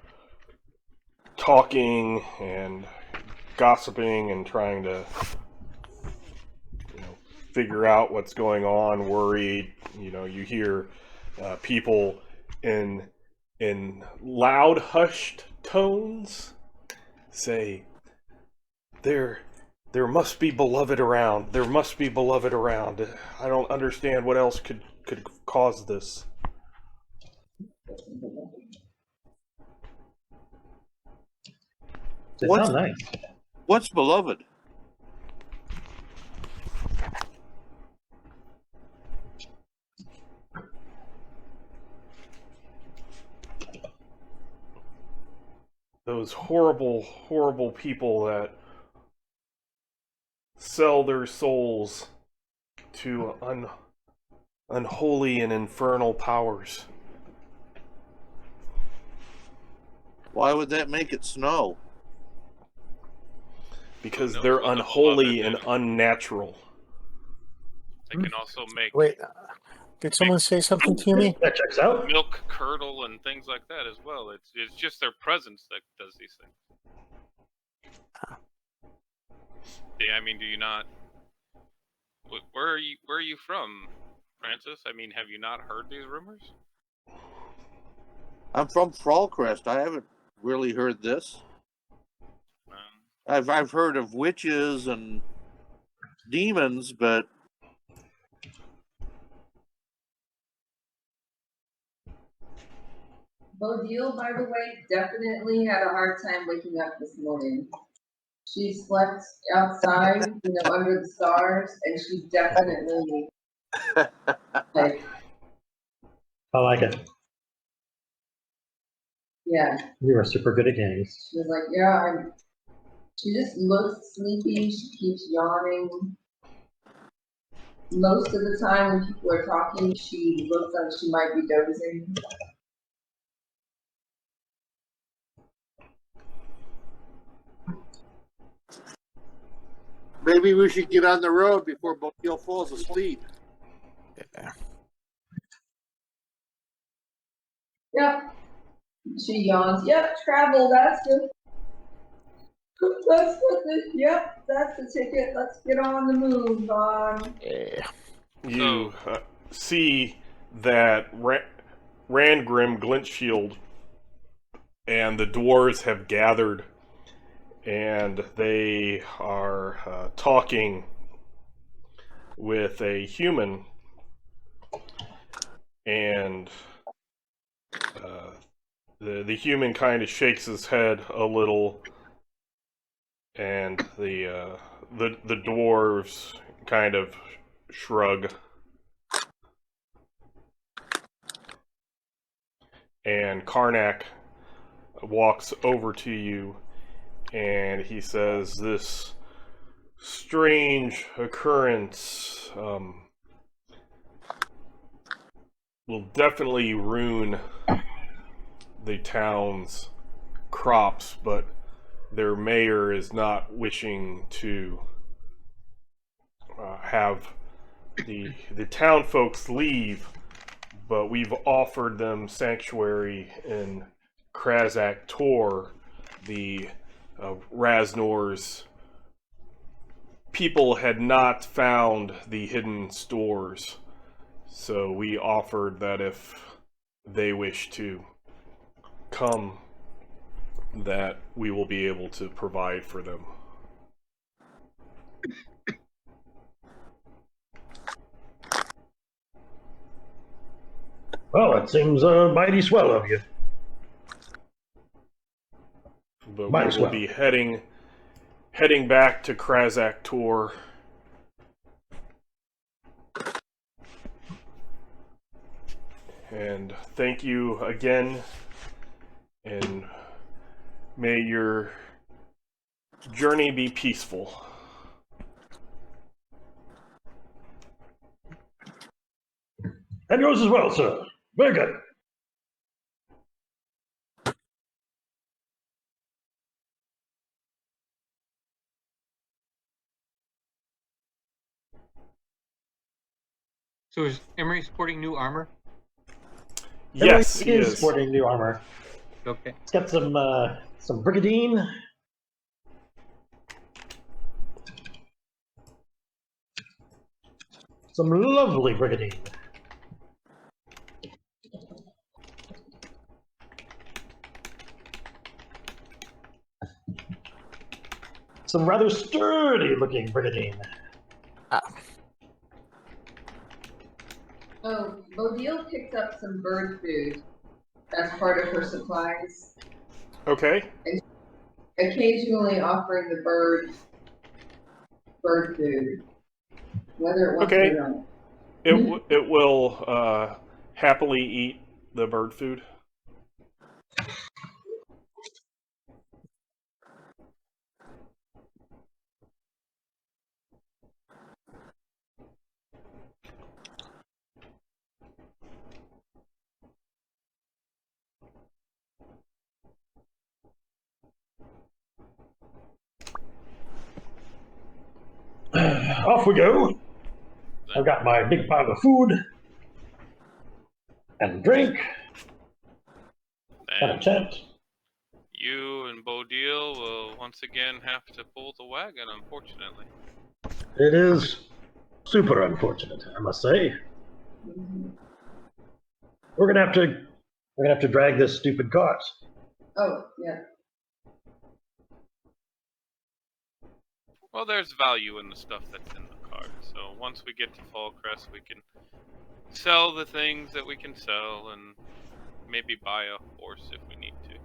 talking and gossiping and trying to figure out what's going on, worried. You hear people in loud, hushed tones say, There must be beloved around. There must be beloved around. I don't understand what else could cause this. What's nice? What's beloved? Those horrible, horrible people that sell their souls to unholy and infernal powers. Why would that make it snow? Because they're unholy and unnatural. They can also make Wait, did someone say something to me? That checks out. milk curdle and things like that as well. It's just their presence that does these things. Yeah, I mean, do you not? Where are you from, Francis? I mean, have you not heard these rumors? I'm from Frallcrest. I haven't really heard this. I've heard of witches and demons, but Bodil, by the way, definitely had a hard time waking up this morning. She slept outside, under the stars, and she definitely like. I like it. Yeah. You are super good at games. She was like, yeah, she just looks sleepy. She keeps yawning. Most of the time when people are talking, she looks like she might be dozing. maybe we should get on the road before Bodil falls asleep. Yeah. Yep. She yawns. Yep, travel. That's good. Yep, that's the ticket. Let's get on the move. Yeah. You see that Rangrim Glintshield and the dwarves have gathered, and they are talking with a human, and the human kind of shakes his head a little, and the dwarves kind of shrug. And Karnak walks over to you, and he says, "This strange occurrence will definitely ruin the town's crops, but their mayor is not wishing to have the town folks leave, but we've offered them sanctuary in Krazak Tor. The Raznor's people had not found the hidden stores, so we offered that if they wish to come, that we will be able to provide for them." Well, it seems mighty swell of you. But Might we as will well. be heading back to Krazak Tor. And thank you again, and may your journey be peaceful. And yours as well, sir. Very good. So is Emery sporting new armor? Yes, he he is is. sporting new armor. Okay. It's got some brigadine. Some lovely brigadine. Some rather sturdy looking brigadine. Oh, Bodil picked up some bird food as part of her supplies. Okay. And occasionally offering the bird food, whether it wants it or not. It will happily eat the bird food. Off we go. I've got my big pile of food and drink and a And tent. you and Bodil will once again have to pull the wagon, unfortunately. It is super unfortunate, I must say. We're gonna have to drag this stupid cart. Oh, yeah. Well, there's value in the stuff that's in the cart. So once we get to Fallcrest, we can sell the things that we can sell and maybe buy a horse if we need to.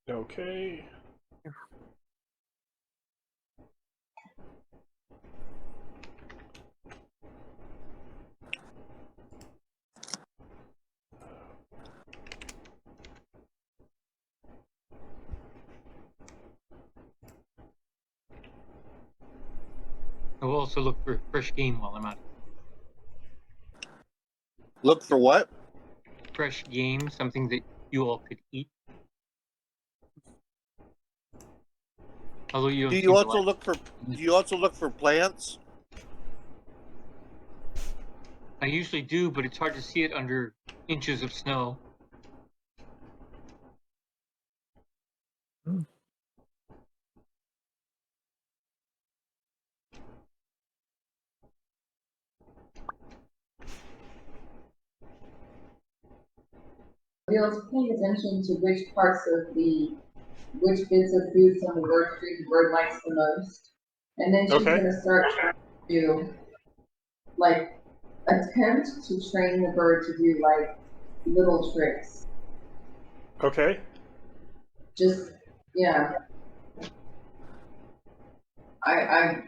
Okay. I will also look for fresh game while I'm out. Look for what? Fresh game, something that you all could eat. Although you don't Do seem you to also like- look for? Do you also look for plants? I usually do, but it's hard to see it under inches of snow. Bill's paying attention to which bits of foods on the bird tree the bird likes the most. And then she's Okay. gonna start trying to do, like, attempt to train the bird to do, like, little tricks. Okay. Just, yeah.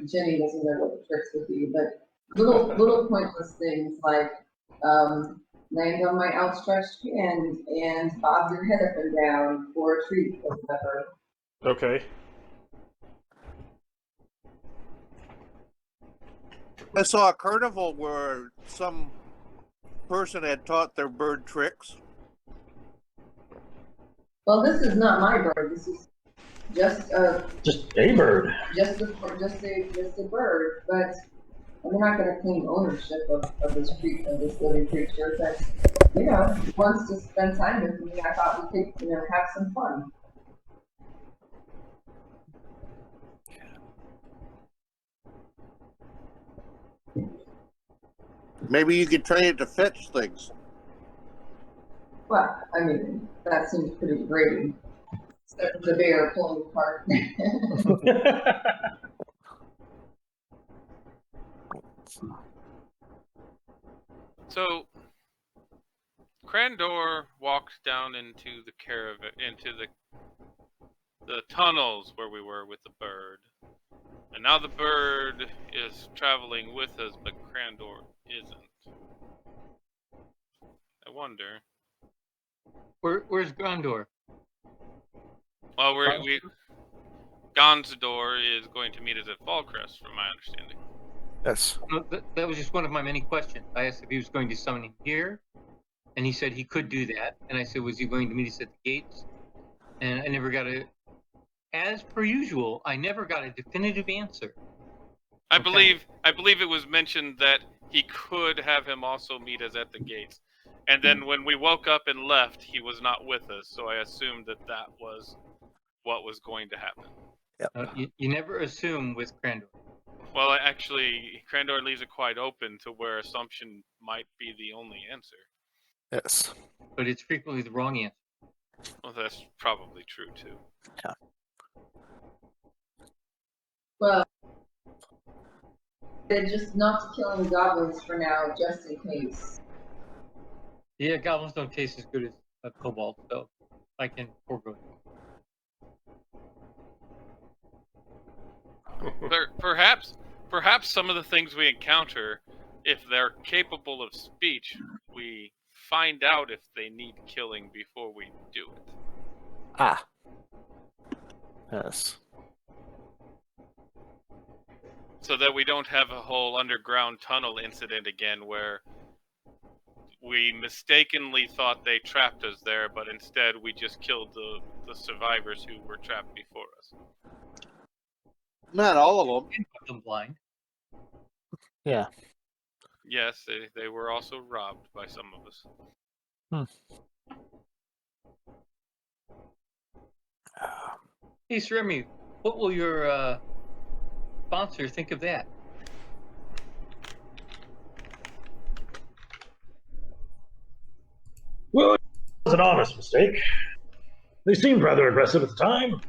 Jenny doesn't know what the tricks would be, but little pointless things like, land on my outstretched hand and bob your head up and down for a treat or whatever. Okay. I saw a carnival where some person had taught their bird tricks. Well, this is not my bird. This is just a bird. just a bird. But we're not going to claim ownership of this living creature. But wants to spend time with me. I thought we could have some fun. Maybe you could train it to fetch things. Well, I mean, that seems pretty great. Except for the bear pulling apart. So Krandor walks down into the caravan, into the tunnels where we were with the bird. And now the bird is traveling with us, but Krandor isn't. I wonder. Where's Grandor? Well, Gonzdor is going to meet us at Fallcrest, from my understanding. Yes. No, that was just one of my many questions. I asked if he was going to summon him here, and he said he could do that. And I said, was he going to meet us at the gates? And I never got as per usual, I never got a definitive answer. I believe it was mentioned that he could have him also meet us at the gates. And then when we woke up and left, he was not with us, so I assumed that was what was going to happen. Yep. You never assume with Krandor. Well, actually, Krandor leaves it quite open to where assumption might be the only answer. Yes. But it's frequently the wrong answer. Well, that's probably true, too. Yeah. Well, they're just not killing goblins for now, just in case. Yeah, goblins don't taste as good as a cobalt, so I can forego it. Perhaps some of the things we encounter, if they're capable of speech, we find out if they need killing before we do it. Ah. Yes. So that we don't have a whole underground tunnel incident again where we mistakenly thought they trapped us there, but instead we just killed the survivors who were trapped before us. Not all of them. And put them blind. Yeah. Yes, they were also robbed by some of us. Hey, Sir Remy, what will your sponsor think of that? Well, it was an honest mistake. They seemed rather aggressive at the time.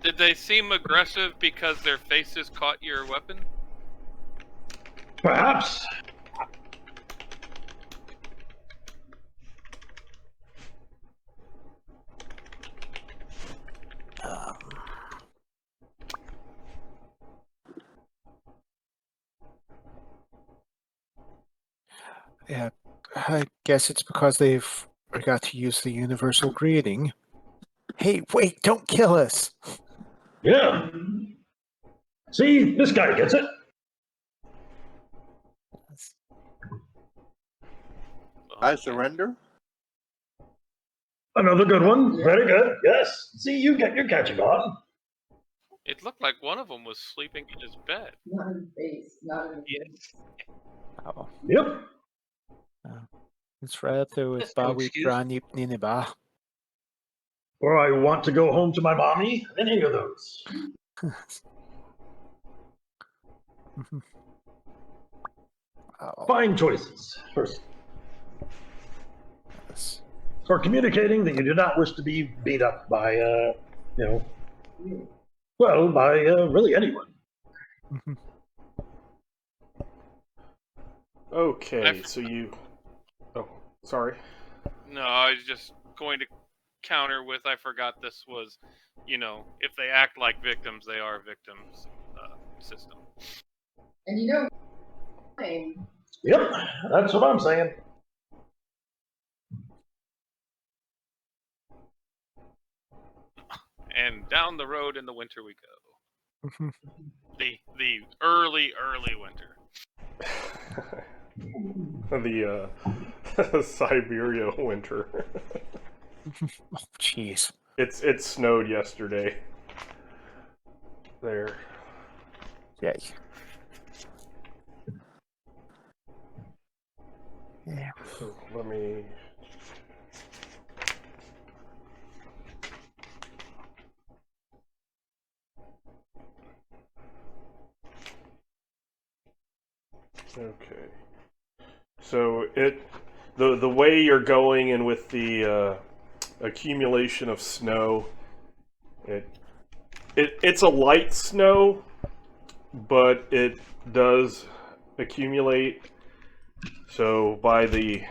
Did they seem aggressive because their faces caught your weapon? Perhaps. Yeah, I guess it's because they've forgot to use the universal greeting. Hey, wait, don't kill us! Yeah. See, this guy gets it. I surrender. Another good one. Very good. Yes. See, you're catching on. It looked like one of them was sleeping in his bed. Not in the face. Not in the face. Oh, Yep. it's right up there with That's no Bawi excuse. Brani Nineba. Or I want to go home to my mommy. Any of those. Oh, Fine choices. First, yes. for communicating that you do not wish to be beat up by, by really anyone. Okay, so you... Oh, sorry. No, I was just going to counter with, I forgot this was, if they act like victims, they are victims system. And you know, name. Yep, that's what I'm saying. And down the road in the winter we go. the early winter. The Siberia winter. Oh, jeez. It snowed yesterday. There. Yay. Yeah. So let me... Okay. So the way you're going and with the accumulation of snow, it's a light snow, but it does accumulate. So by the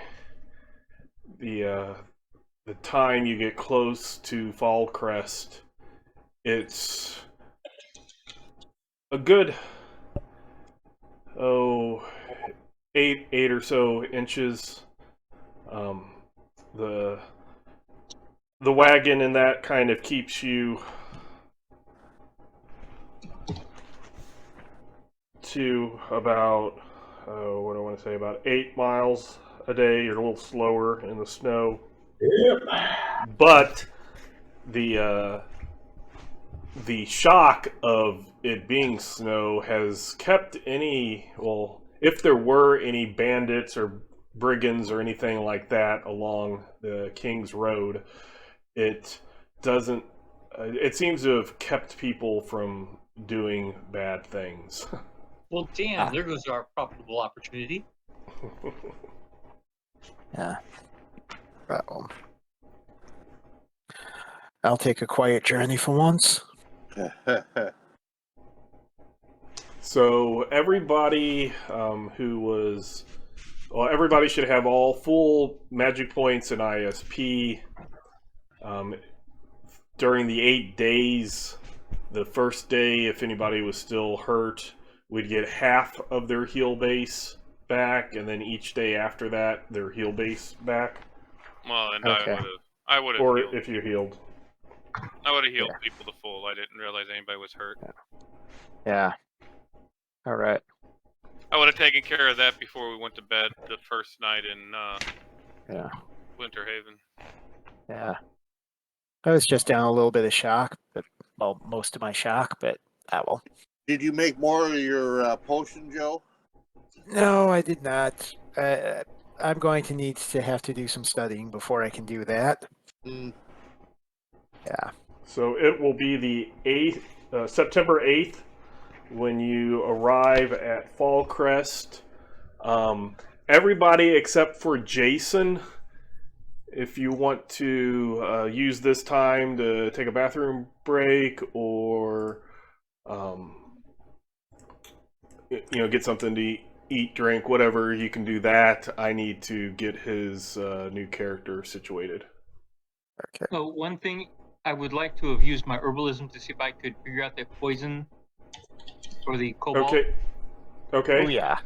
time you get close to Fall Crest, it's a good 8 or so inches. The wagon and that kind of keeps you to about what do I want to say, about 8 miles a day. You're a little slower in the snow. Yep. But the shock of it being snow has kept any, well, if there were any bandits or brigands or anything like that along the King's Road, it doesn't, it seems to have kept people from doing bad things. Well, damn, there goes our profitable opportunity. Yeah. Well, I'll take a quiet journey for once. So everybody everybody should have all full magic points in ISP. During the 8 days, the first day, if anybody was still hurt, we'd get half of their heal base back, and then each day after that, their heal base back. Well, and Okay. I would have Or healed. if you healed. I would have healed people to full. I didn't realize anybody was hurt. Yeah. All right. I would have taken care of that before we went to bed the first night in Yeah. Winterhaven. Yeah. I was just down a little bit of shock, but well, most of my shock, but well. Did you make more of your potion, Joe? No, I did not. I'm going to need to have to do some studying before I can do that. Mm. Yeah. So it will be the 8th, September 8th, when you arrive at Fall Crest. Everybody except for Jason, if you want to use this time to take a bathroom break or get something to eat, drink, whatever, you can do that. I need to get his new character situated. Okay. So one thing, I would like to have used my herbalism to see if I could figure out the poison for the cobalt. Okay. Oh yeah.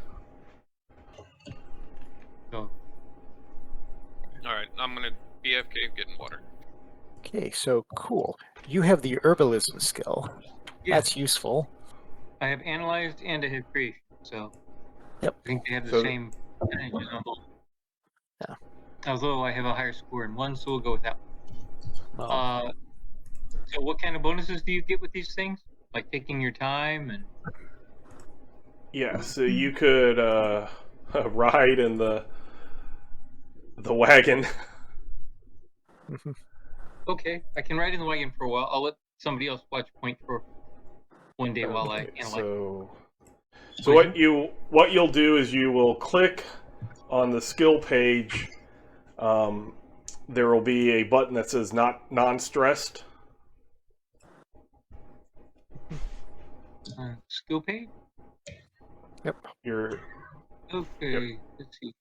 So, All right, I'm gonna BFK getting water. Okay, so cool. You have the herbalism skill. yeah, That's useful. I have analyzed and I have creation. So Yep. I think they have the So- same percentages on both. Yeah. Although I have a higher score in one, so we'll go with that. Well, So what kind of bonuses do you get with these things? Like taking your time and Yeah, so you could ride in the wagon. okay, I can ride in the wagon for a while. I'll let somebody else watch point for one day while I analyze. So what you'll do is you will click on the skill page. There will be a button that says non-stressed. Skill page? Yep. Okay, let's see.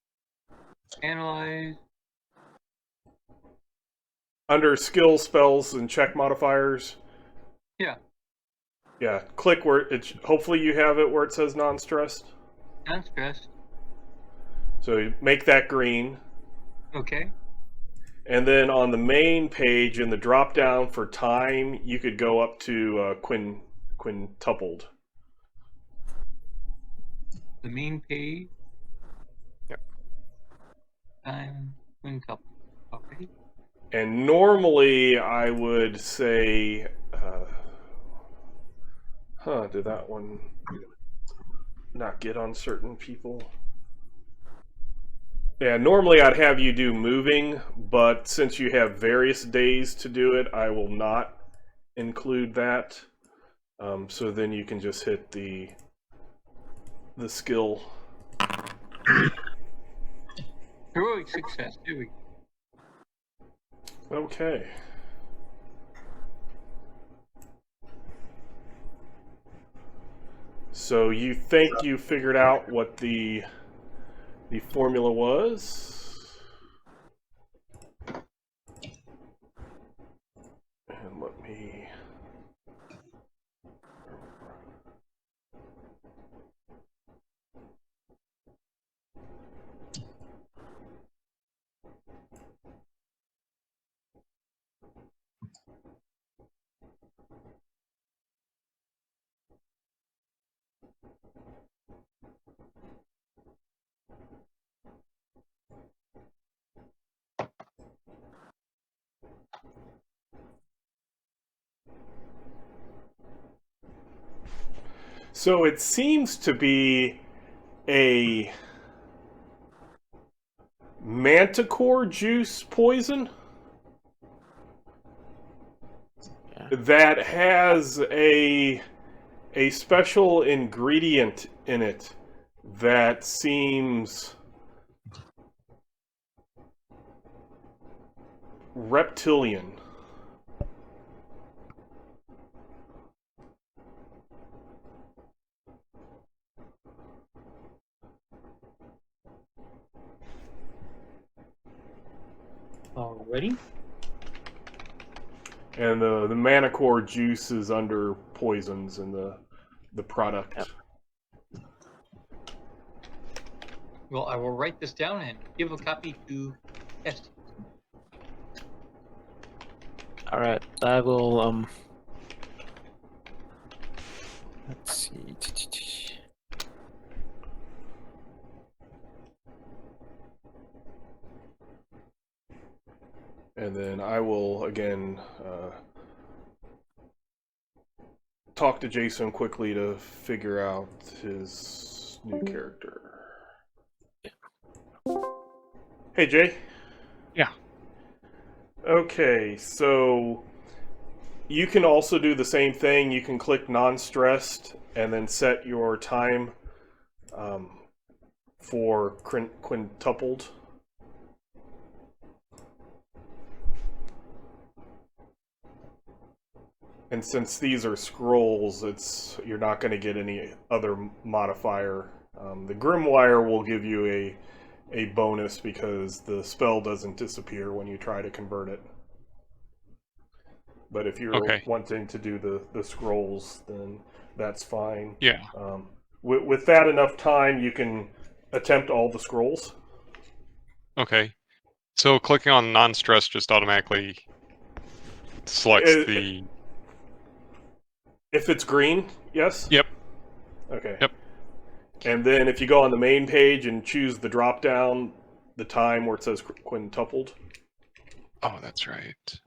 Analyze. Under skill, spells, and check modifiers. Yeah. Yeah, click where it. Hopefully you have it where it says non-stressed. Non-stressed. So you make that green. Okay. And then on the main page, in the drop down for time, you could go up to quintupled. The main page. Yep. Time quintuple. Okay. And normally I would say, did that one not get on certain people? Yeah, normally I'd have you do moving, but since you have various days to do it, I will not include that. So then you can just hit the skill. Heroic success. There we go. Okay. So you think you figured out what the formula was? And let me... So it seems to be a manticore juice poison that has a special ingredient in it that seems reptilian. Already? And the manicore juice is under poisons in the product. Yep. Well, I will write this down and give a copy to Esty. All right, I will. Let's see. And then I will again talk to Jason quickly to figure out his new character. Hey, Jay. Yeah. Okay, so you can also do the same thing. You can click non-stressed and then set your time for quintupled. And since these are scrolls, you're not going to get any other modifier. The Grimwire will give you a bonus because the spell doesn't disappear when you try to convert it. But if you're wanting to do the scrolls, then that's fine. Yeah. With that enough time, you can attempt all the scrolls. Okay. So clicking on non-stress just automatically selects the... If it's green, yes? Yep. Okay. Yep. And then if you go on the main page and choose the drop-down, the time where it says quintupled. Oh, that's right.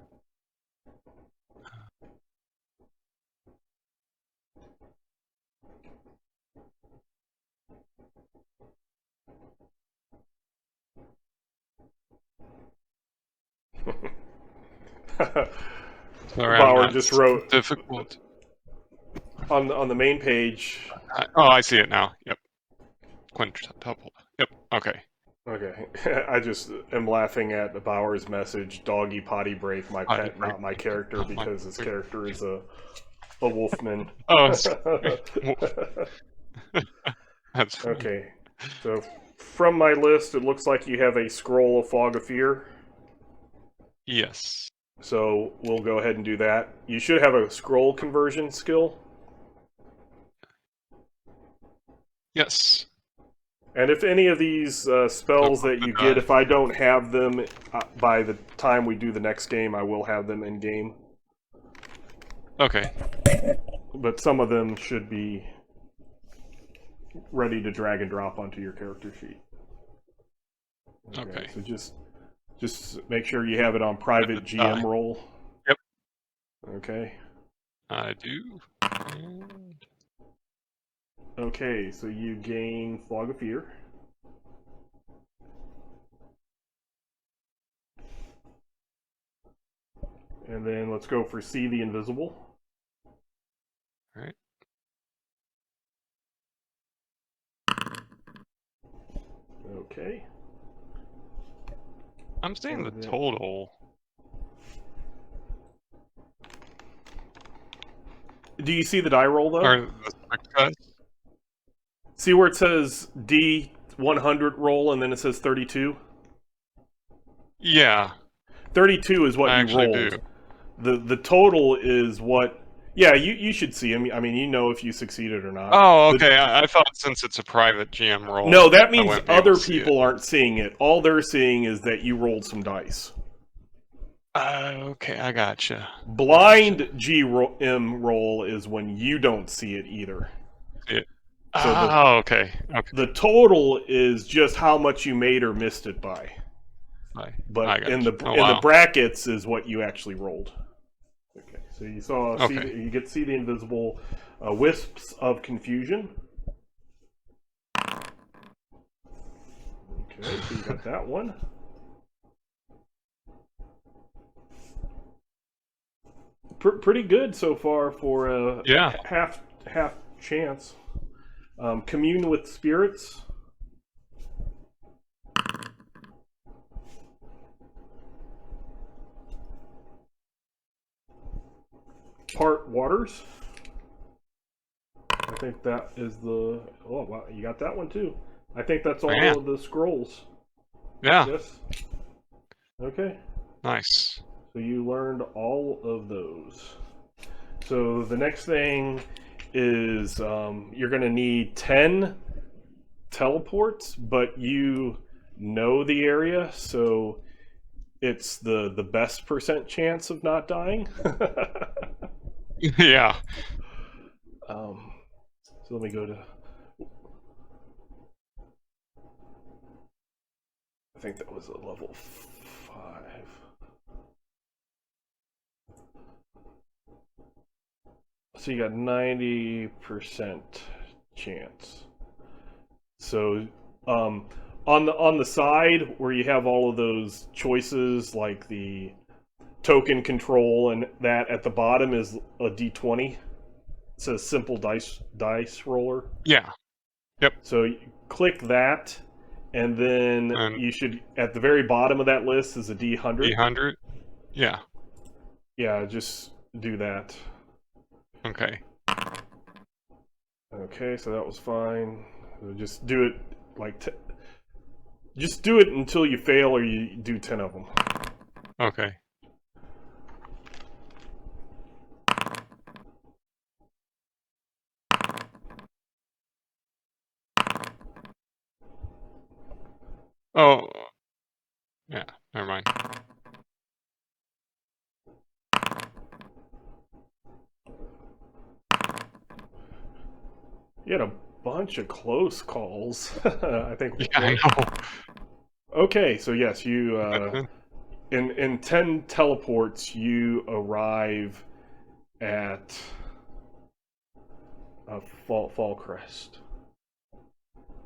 Bauer just wrote difficult on the main page. I see it now. Yep. Quintuple. Yep. Okay. Okay. I just am laughing at Bauer's message. Doggy potty break my pet, not my character, because his character is a wolfman. Oh. That's funny. Okay. So from my list, it looks like you have a scroll of Fog of Fear. Yes. So we'll go ahead and do that. You should have a scroll conversion skill. Yes. And if any of these spells that you get, if I don't have them by the time we do the next game, I will have them in game. Okay. But some of them should be ready to drag and drop onto your character sheet. Okay. So just make sure you have it on private GM roll. Yep. Okay. I do. Okay, so you gain Fog of Fear. And then let's go for See the Invisible. All right. Okay. I'm seeing the total. Do you see the die roll, though? Or the success? See where it says D100 roll and then it says 32? Yeah. 32 is what I you rolled. Do. The total is what... Yeah, you should see. I mean, you know if you succeeded or not. Oh, okay. I thought since it's a private GM roll... No, that means other people aren't seeing it. All they're seeing is that you rolled some dice. Okay, I gotcha. Blind GM roll is when you don't see it either. So okay. The total is just how much you made or missed it by. But in the brackets is what you actually rolled. Okay, so you saw you get to see the invisible wisps of confusion. Okay, so you got that one. Pretty good so far for a half chance. Commune with spirits. Part waters. I think that is the... Oh, wow, you got that one too. I think that's all of the scrolls. Yeah. Yes. Okay. Nice. So you learned all of those. So the next thing is you're going to need 10 teleports, but you know the area, so it's the best % chance of not dying. Yeah. So let me go to. I think that was a level 5. So you got 90% chance. So on the side where you have all of those choices, like the token control and that, at the bottom is a D20. It says simple dice roller. Yeah. Yep. So you click that, and then you should, at the very bottom of that list is a D100. D100? Yeah. Yeah, just do that. Okay. Okay, so that was fine. So just do it like just do it until you fail, or you do 10 of them. Okay. Oh. Yeah, never mind. You had a bunch of close calls. I think. Yeah, I know. Okay, so yes, you in 10 teleports you arrive at Fallcrest,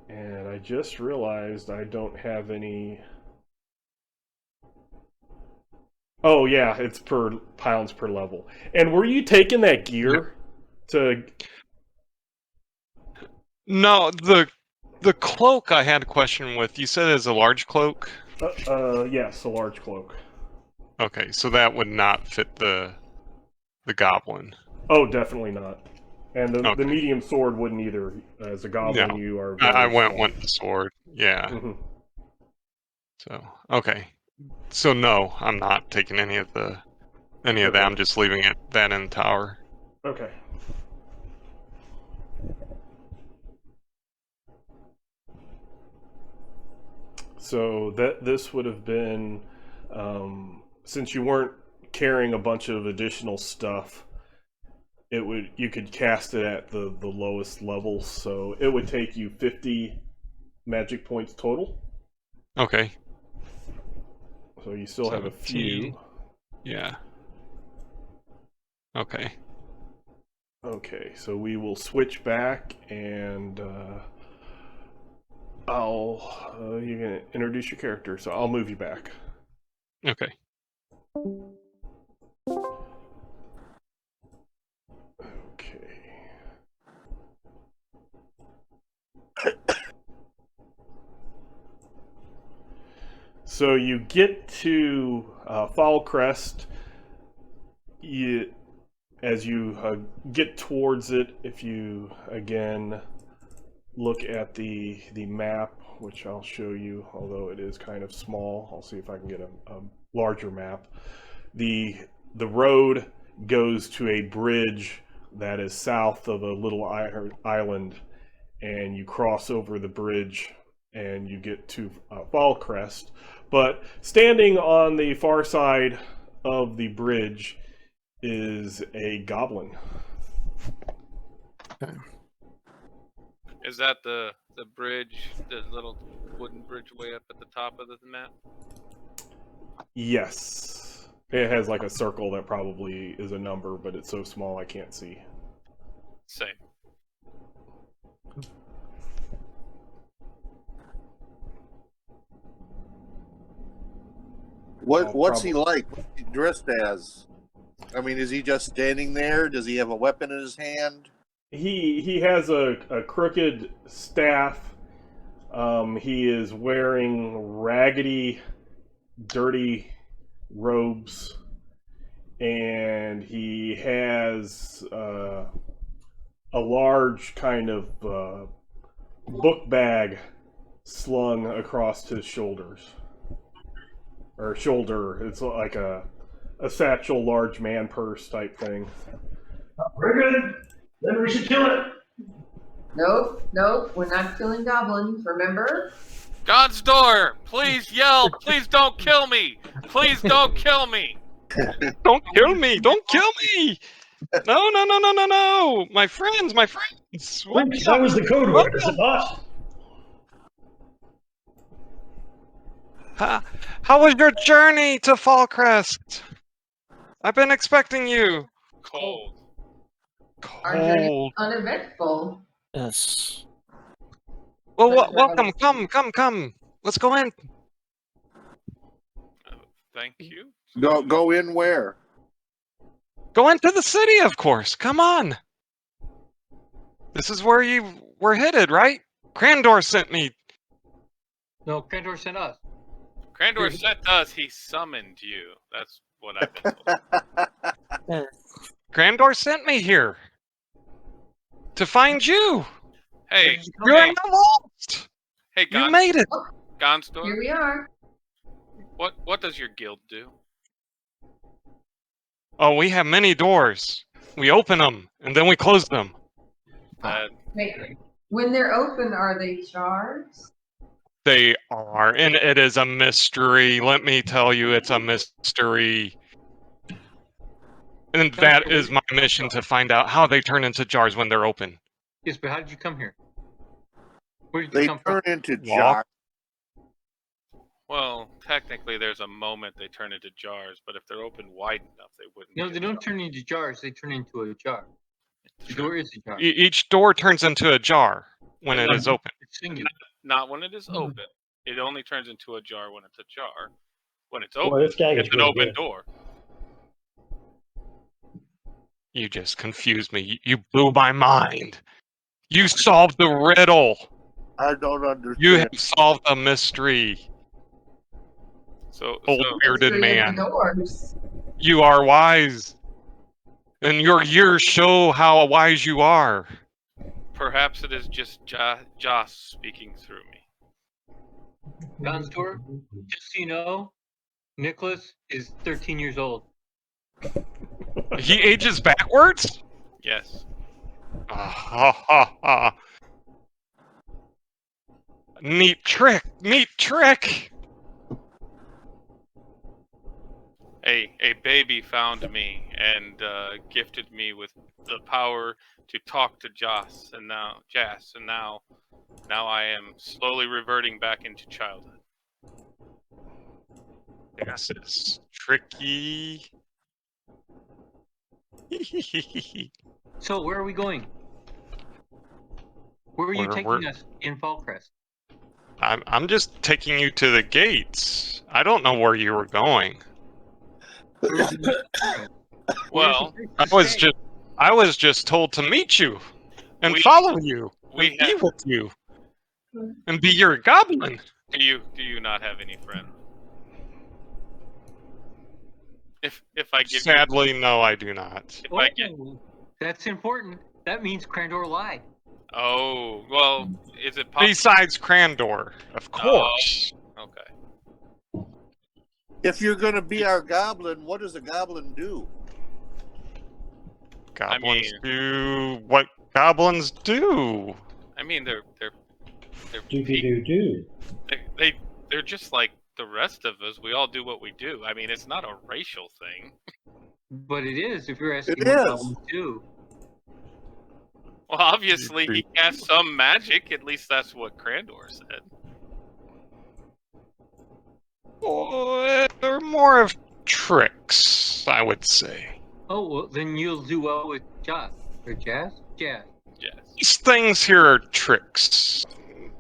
and I just realized I don't have any. Oh yeah, it's per pounds per level. And were you taking that gear to? No, the cloak I had a question with. You said it's a large cloak? Yes, a large cloak. Okay, so that would not fit the goblin. Oh, definitely not. And the Okay. medium sword wouldn't either. As a goblin, No. you are. I very small. went the sword. Yeah. Mm-hmm. So okay. So no, I'm not taking any of that. I'm just leaving that in the tower. Okay. So this would have been, since you weren't carrying a bunch of additional stuff, you could cast it at the lowest level, so it would take you 50 magic points total. Okay. So you still have a few. Yeah. Okay. Okay, so we will switch back, and you're gonna introduce your character, so I'll move you back. Okay. Okay. So you get to Fallcrest. As you get towards it, if you again look at the map, which I'll show you, although it is kind of small. I'll see if I can get a larger map. The road goes to a bridge that is south of a little island, and you cross over the bridge and you get to Fallcrest. But standing on the far side of the bridge is a goblin. Okay. Is that the bridge, the little wooden bridge way up at the top of the map? Yes. It has like a circle that probably is a number, but it's so small I can't see. Same. What's he like? What's he dressed as? I mean, is he just standing there? Does he have a weapon in his hand? He has a crooked staff. He is wearing raggedy, dirty robes, and he has a large kind of book bag slung across his shoulders. Or shoulder. It's like a satchel, large man purse type thing. Very good. Then we should kill it. Nope, we're not killing goblins, remember? Gonzdor, please yell! Please don't kill me! Please don't kill me. Don't kill me! Don't kill me! No! My friends! That was the code word, is it not? How was your journey to Fallcrest? I've been expecting you. Cold. Our journey Cold. was uneventful. Yes. Well, welcome. Come. Let's go in. Thank you. Go in where? Go into the city, of course. Come on. This is where you were headed, right? Krandor sent me. No, Krandor sent us. Krandor sent us. He summoned you. That's what I've been told. Krandor sent me here to find you. Hey, You're not lost. Hey, You made it. Gonzdor. Here we are. What does your guild do? Oh, we have many doors. We open them and then we close them. Wait, when they're open, are they jars? They are, and it is a mystery. Let me tell you, it's a mystery. And that is my mission, to find out how they turn into jars when they're open. Yes, but how did you come here? Where did you They come turn from? into jars. Well, technically, there's a moment they turn into jars, but if they're open wide enough, they wouldn't. No, they don't turn into jars. They turn into a jar. The door is a jar. Each door turns into a jar when it is open. It's singular. Not when it is open. It only turns into a jar when it's a jar. When it's Boy, open, this guy is it's an really open good. door. You just confused me. You blew my mind. You solved the riddle. I don't understand. You have solved a mystery. So Old bearded Mystery of man. the doors. You are wise. And your years show how wise you are. perhaps it is just Joss speaking through me. Gonzdor, just so you know, Nicholas is 13 years old. He ages backwards? Yes. Neat trick! Neat trick! A baby found me and gifted me with the power to talk to Jas, and now I am slowly reverting back into childhood. This is tricky. So where are we going? Where are you taking us in Fallcrest? I'm just taking you to the gates. I don't know where you were going. Well, I was just told to meet you and follow you and be with you and be your goblin. Do you not have any friends? If I give Sadly, no, I do not. That's important. That means Krandor lied. Oh, well, is it possible? Besides Krandor, of course. Okay. If you're going to be our goblin, what does a goblin do? Goblins do what goblins do. I mean, they're they're just like the rest of us. We all do what we do. I mean, it's not a racial thing. But it is, if you're asking It what is. goblins do. Well, obviously, he casts some magic. At least that's what Krandor said. Oh, they're more of tricks, I would say. Oh, well, then you'll do well with Jazz. Or Jazz? Jazz. Yes. These things here are tricks.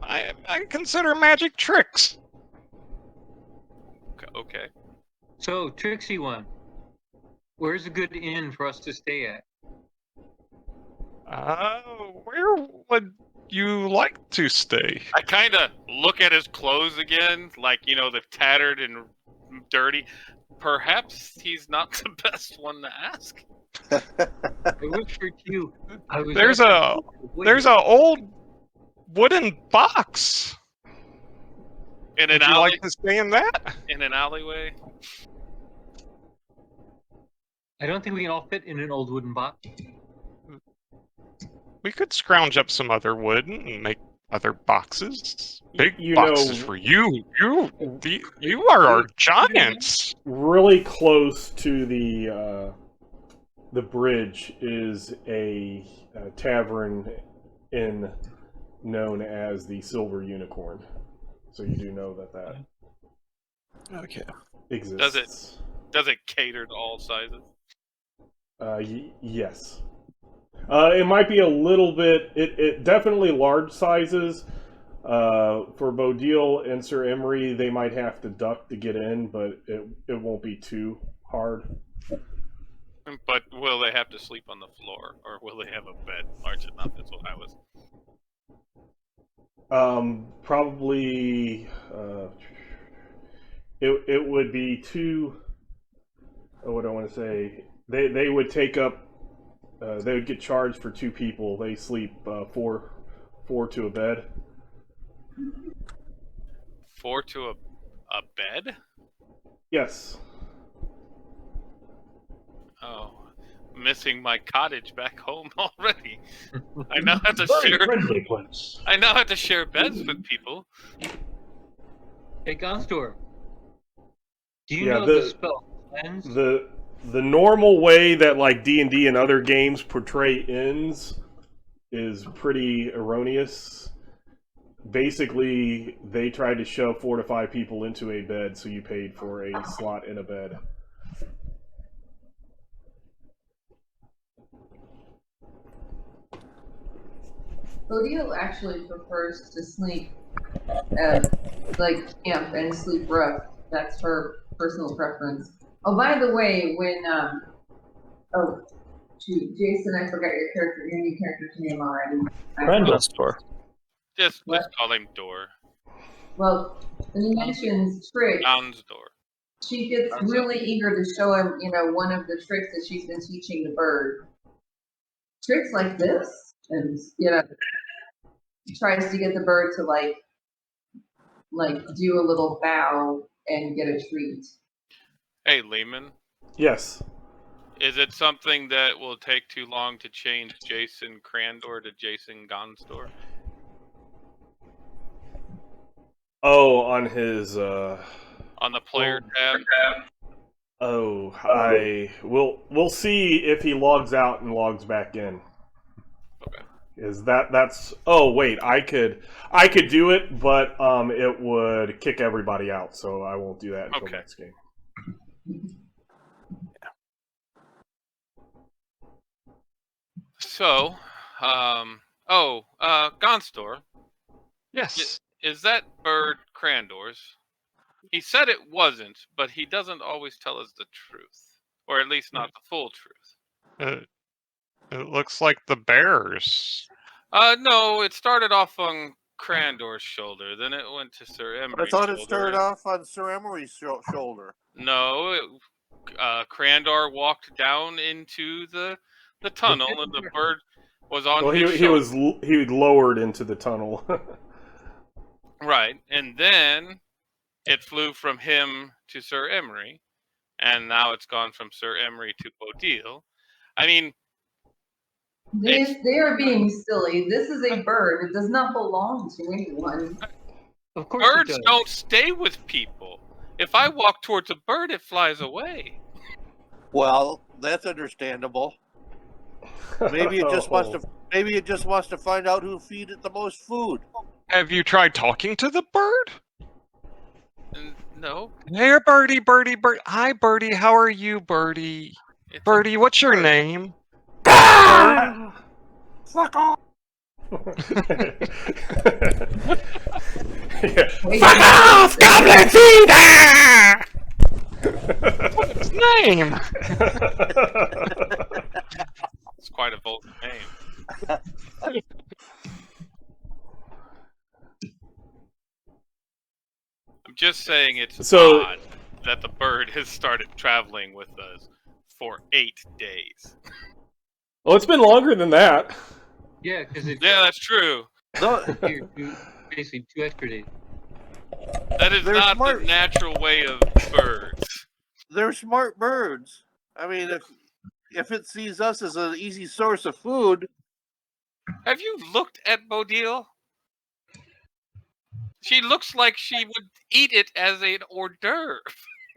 I consider magic tricks. Okay. So, Trixie one. Where's a good inn for us to stay at? Where would you like to stay? I kind of look at his clothes again, like, you know, the tattered and dirty. Perhaps he's not the best one to ask. I whispered to you. There's a old wooden box. In an Would you alley? like to stay in that? In an alleyway? I don't think we can all fit in an old wooden box. We could scrounge up some other wood and make other boxes? Big You boxes know, for you. You are our giants. Really close to the bridge is a tavern known as the Silver Unicorn. So you do know that Okay. exists. Does it cater to all sizes? Yes. It might be a little bit. It definitely large sizes. For Bodil and Sir Emery, they might have to duck to get in, but it won't be too hard. But will they have to sleep on the floor, or will they have a bed large enough? That's what I was. Probably. It would be two. What do I want to say? They would take up. They would get charged for 2 people. They sleep 4 to a bed. 4 to a bed? Yes. Oh, missing my cottage back home already. I now have to Very share. friendly place. I now have to share beds with people. Hey, Gonzdor. Do you know the spell cleanse? The normal way that like D&D and other games portray inns is pretty erroneous. Basically, they tried to shove 4 to 5 people into a bed, so you paid for a slot in a bed. Bodil actually prefers to sleep like camp and sleep rough. That's her personal preference. Oh, by the way, when Jason, I forgot your new character's name already. Krandor. Just call him Door. Well, when he mentions tricks, Gonzdor. she gets really eager to show him, one of the tricks that she's been teaching the bird. Tricks like this, and tries to get the bird to like do a little bow and get a treat. Hey, Lehman. Yes. Is it something that will take too long to change Jason Krandor to Jason Gonzdor? Oh, on his on the player tab. Oh, we'll see if he logs out and logs back in. Okay. Is that's? Oh wait, I could do it, but it would kick everybody out, so I won't do that until next game. So, Gonzdor. Yes. Is that bird Krandor's? He said it wasn't, but he doesn't always tell us the truth, or at least not the full truth. It looks like the bears. No, it started off on Krandor's shoulder, then it went to Sir Emery's shoulder. I thought it started off on Sir Emery's shoulder. No, Krandor walked down into the tunnel, and the bird was on his shoulder. He was lowered into the tunnel. Right, and then it flew from him to Sir Emery, and now it's gone from Sir Emery to Bodil. I mean, they are being silly. This is a bird. It does not belong to anyone. Of course, birds don't stay with people. If I walk towards a bird, it flies away. Well, that's understandable. Maybe it just wants to. Maybe it just wants to find out who feed it the most food. Have you tried talking to the bird? No. Hey, Birdie. Hi, Birdie. How are you, Birdie? Birdie, what's your name? Ah! Fuck off! Fuck off, Goblin Gonzdor! What's his name? It's quite a vulgar name. I'm just saying it's odd that the bird has started traveling with us for 8 days. Well, it's been longer than that. Yeah, because that's true. Basically 2 extra days. That is not the natural way of birds. They're smart birds. I mean, if it sees us as an easy source of food. Have you looked at Bodil? She looks like she would eat it as an hors d'oeuvre.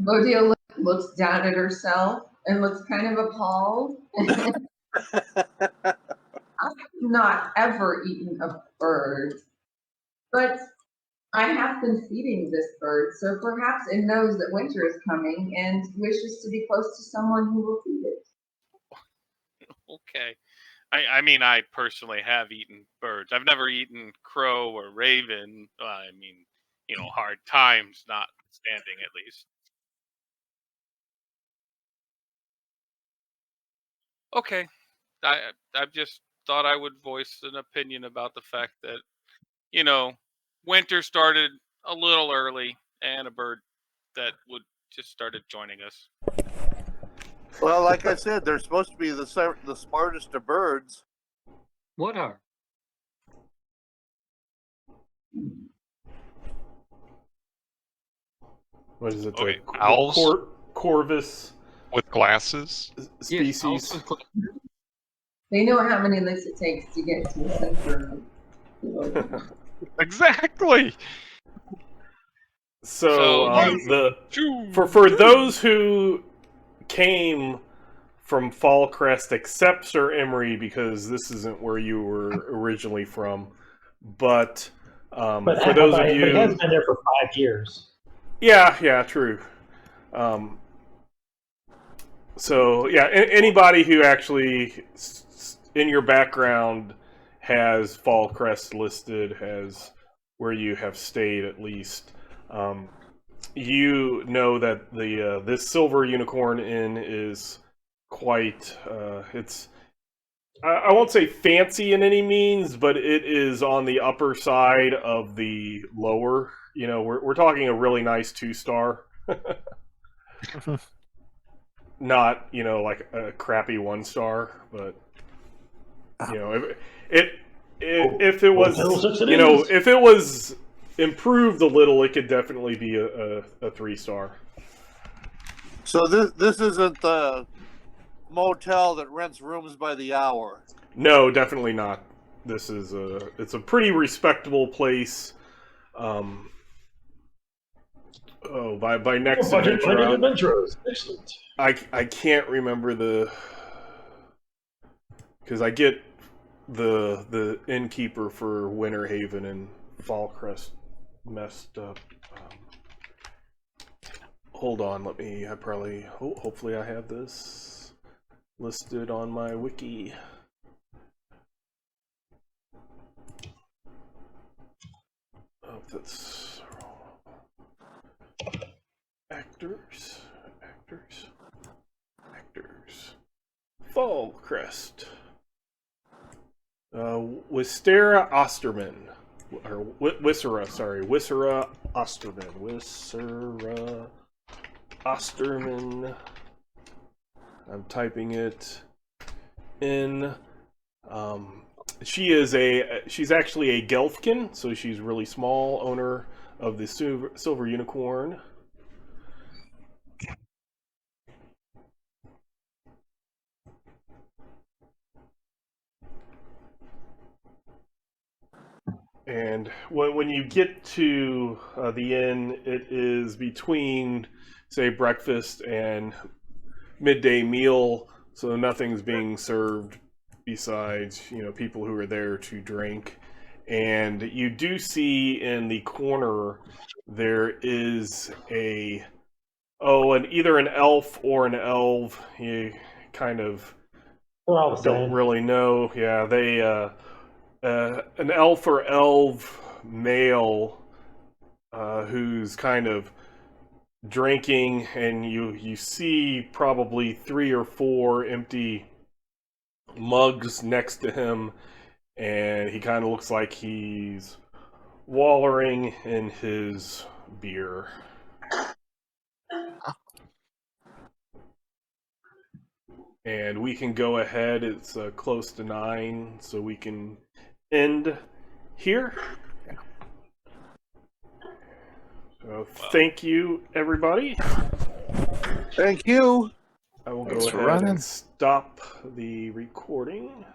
Bodia looks down at herself and looks kind of appalled. I've not ever eaten a bird, but I have been feeding this bird, so perhaps it knows that winter is coming and wishes to be close to someone who will feed it. Okay. I mean, I personally have eaten birds. I've never eaten crow or raven. I mean, hard times notwithstanding, at least. Okay. I've just thought I would voice an opinion about the fact that, winter started a little early and a bird that would just started joining us. Well, like I said, they're supposed to be the smartest of birds. What are? What is it? Okay, The owls? Corvus With glasses? species. Yes, also They know how many licks it takes to get to the center. Exactly! So Choo! for those who came from Fallcrest, except Sir Emery, because this isn't where you were originally from, but for those of you, but he has been there for 5 years. yeah, true. So yeah, anybody who actually in your background has Fallcrest listed as where you have stayed at least. You know that the this Silver Unicorn Inn is quite it's I won't say fancy in any means, but it is on the upper side of the lower. We're talking a really nice 2-star. Not, like a crappy 1-star, but if it was, if it was improved a little, it could definitely be a 3-star. So this isn't the motel that rents rooms by the hour. No, definitely not. This is it's a pretty respectable place. By next adventure, excellent. I can't remember because I get the innkeeper for Winterhaven and Fallcrest messed up. Hold on, hopefully I have this listed on my wiki. Oh, that's actors. Fallcrest. Wistera Osterman. Or Wissera, sorry. Wissera Osterman. Osterman. I'm typing it in. She's actually a Gelfkin, so she's really small, owner of the Silver Unicorn. And when you get to the inn, it is between, say, breakfast and midday meal, so nothing's being served besides, people who are there to drink. And you do see in the corner there is either an elf or an elf. You kind of don't really know. Yeah, they an elf or elf male who's kind of drinking, and you see probably 3 or 4 empty mugs next to him, and he kind of looks like he's wallowing in his beer. And we can go ahead. It's close to 9, so we can end here. So thank you, everybody. Thank you. I will go ahead and stop the recording.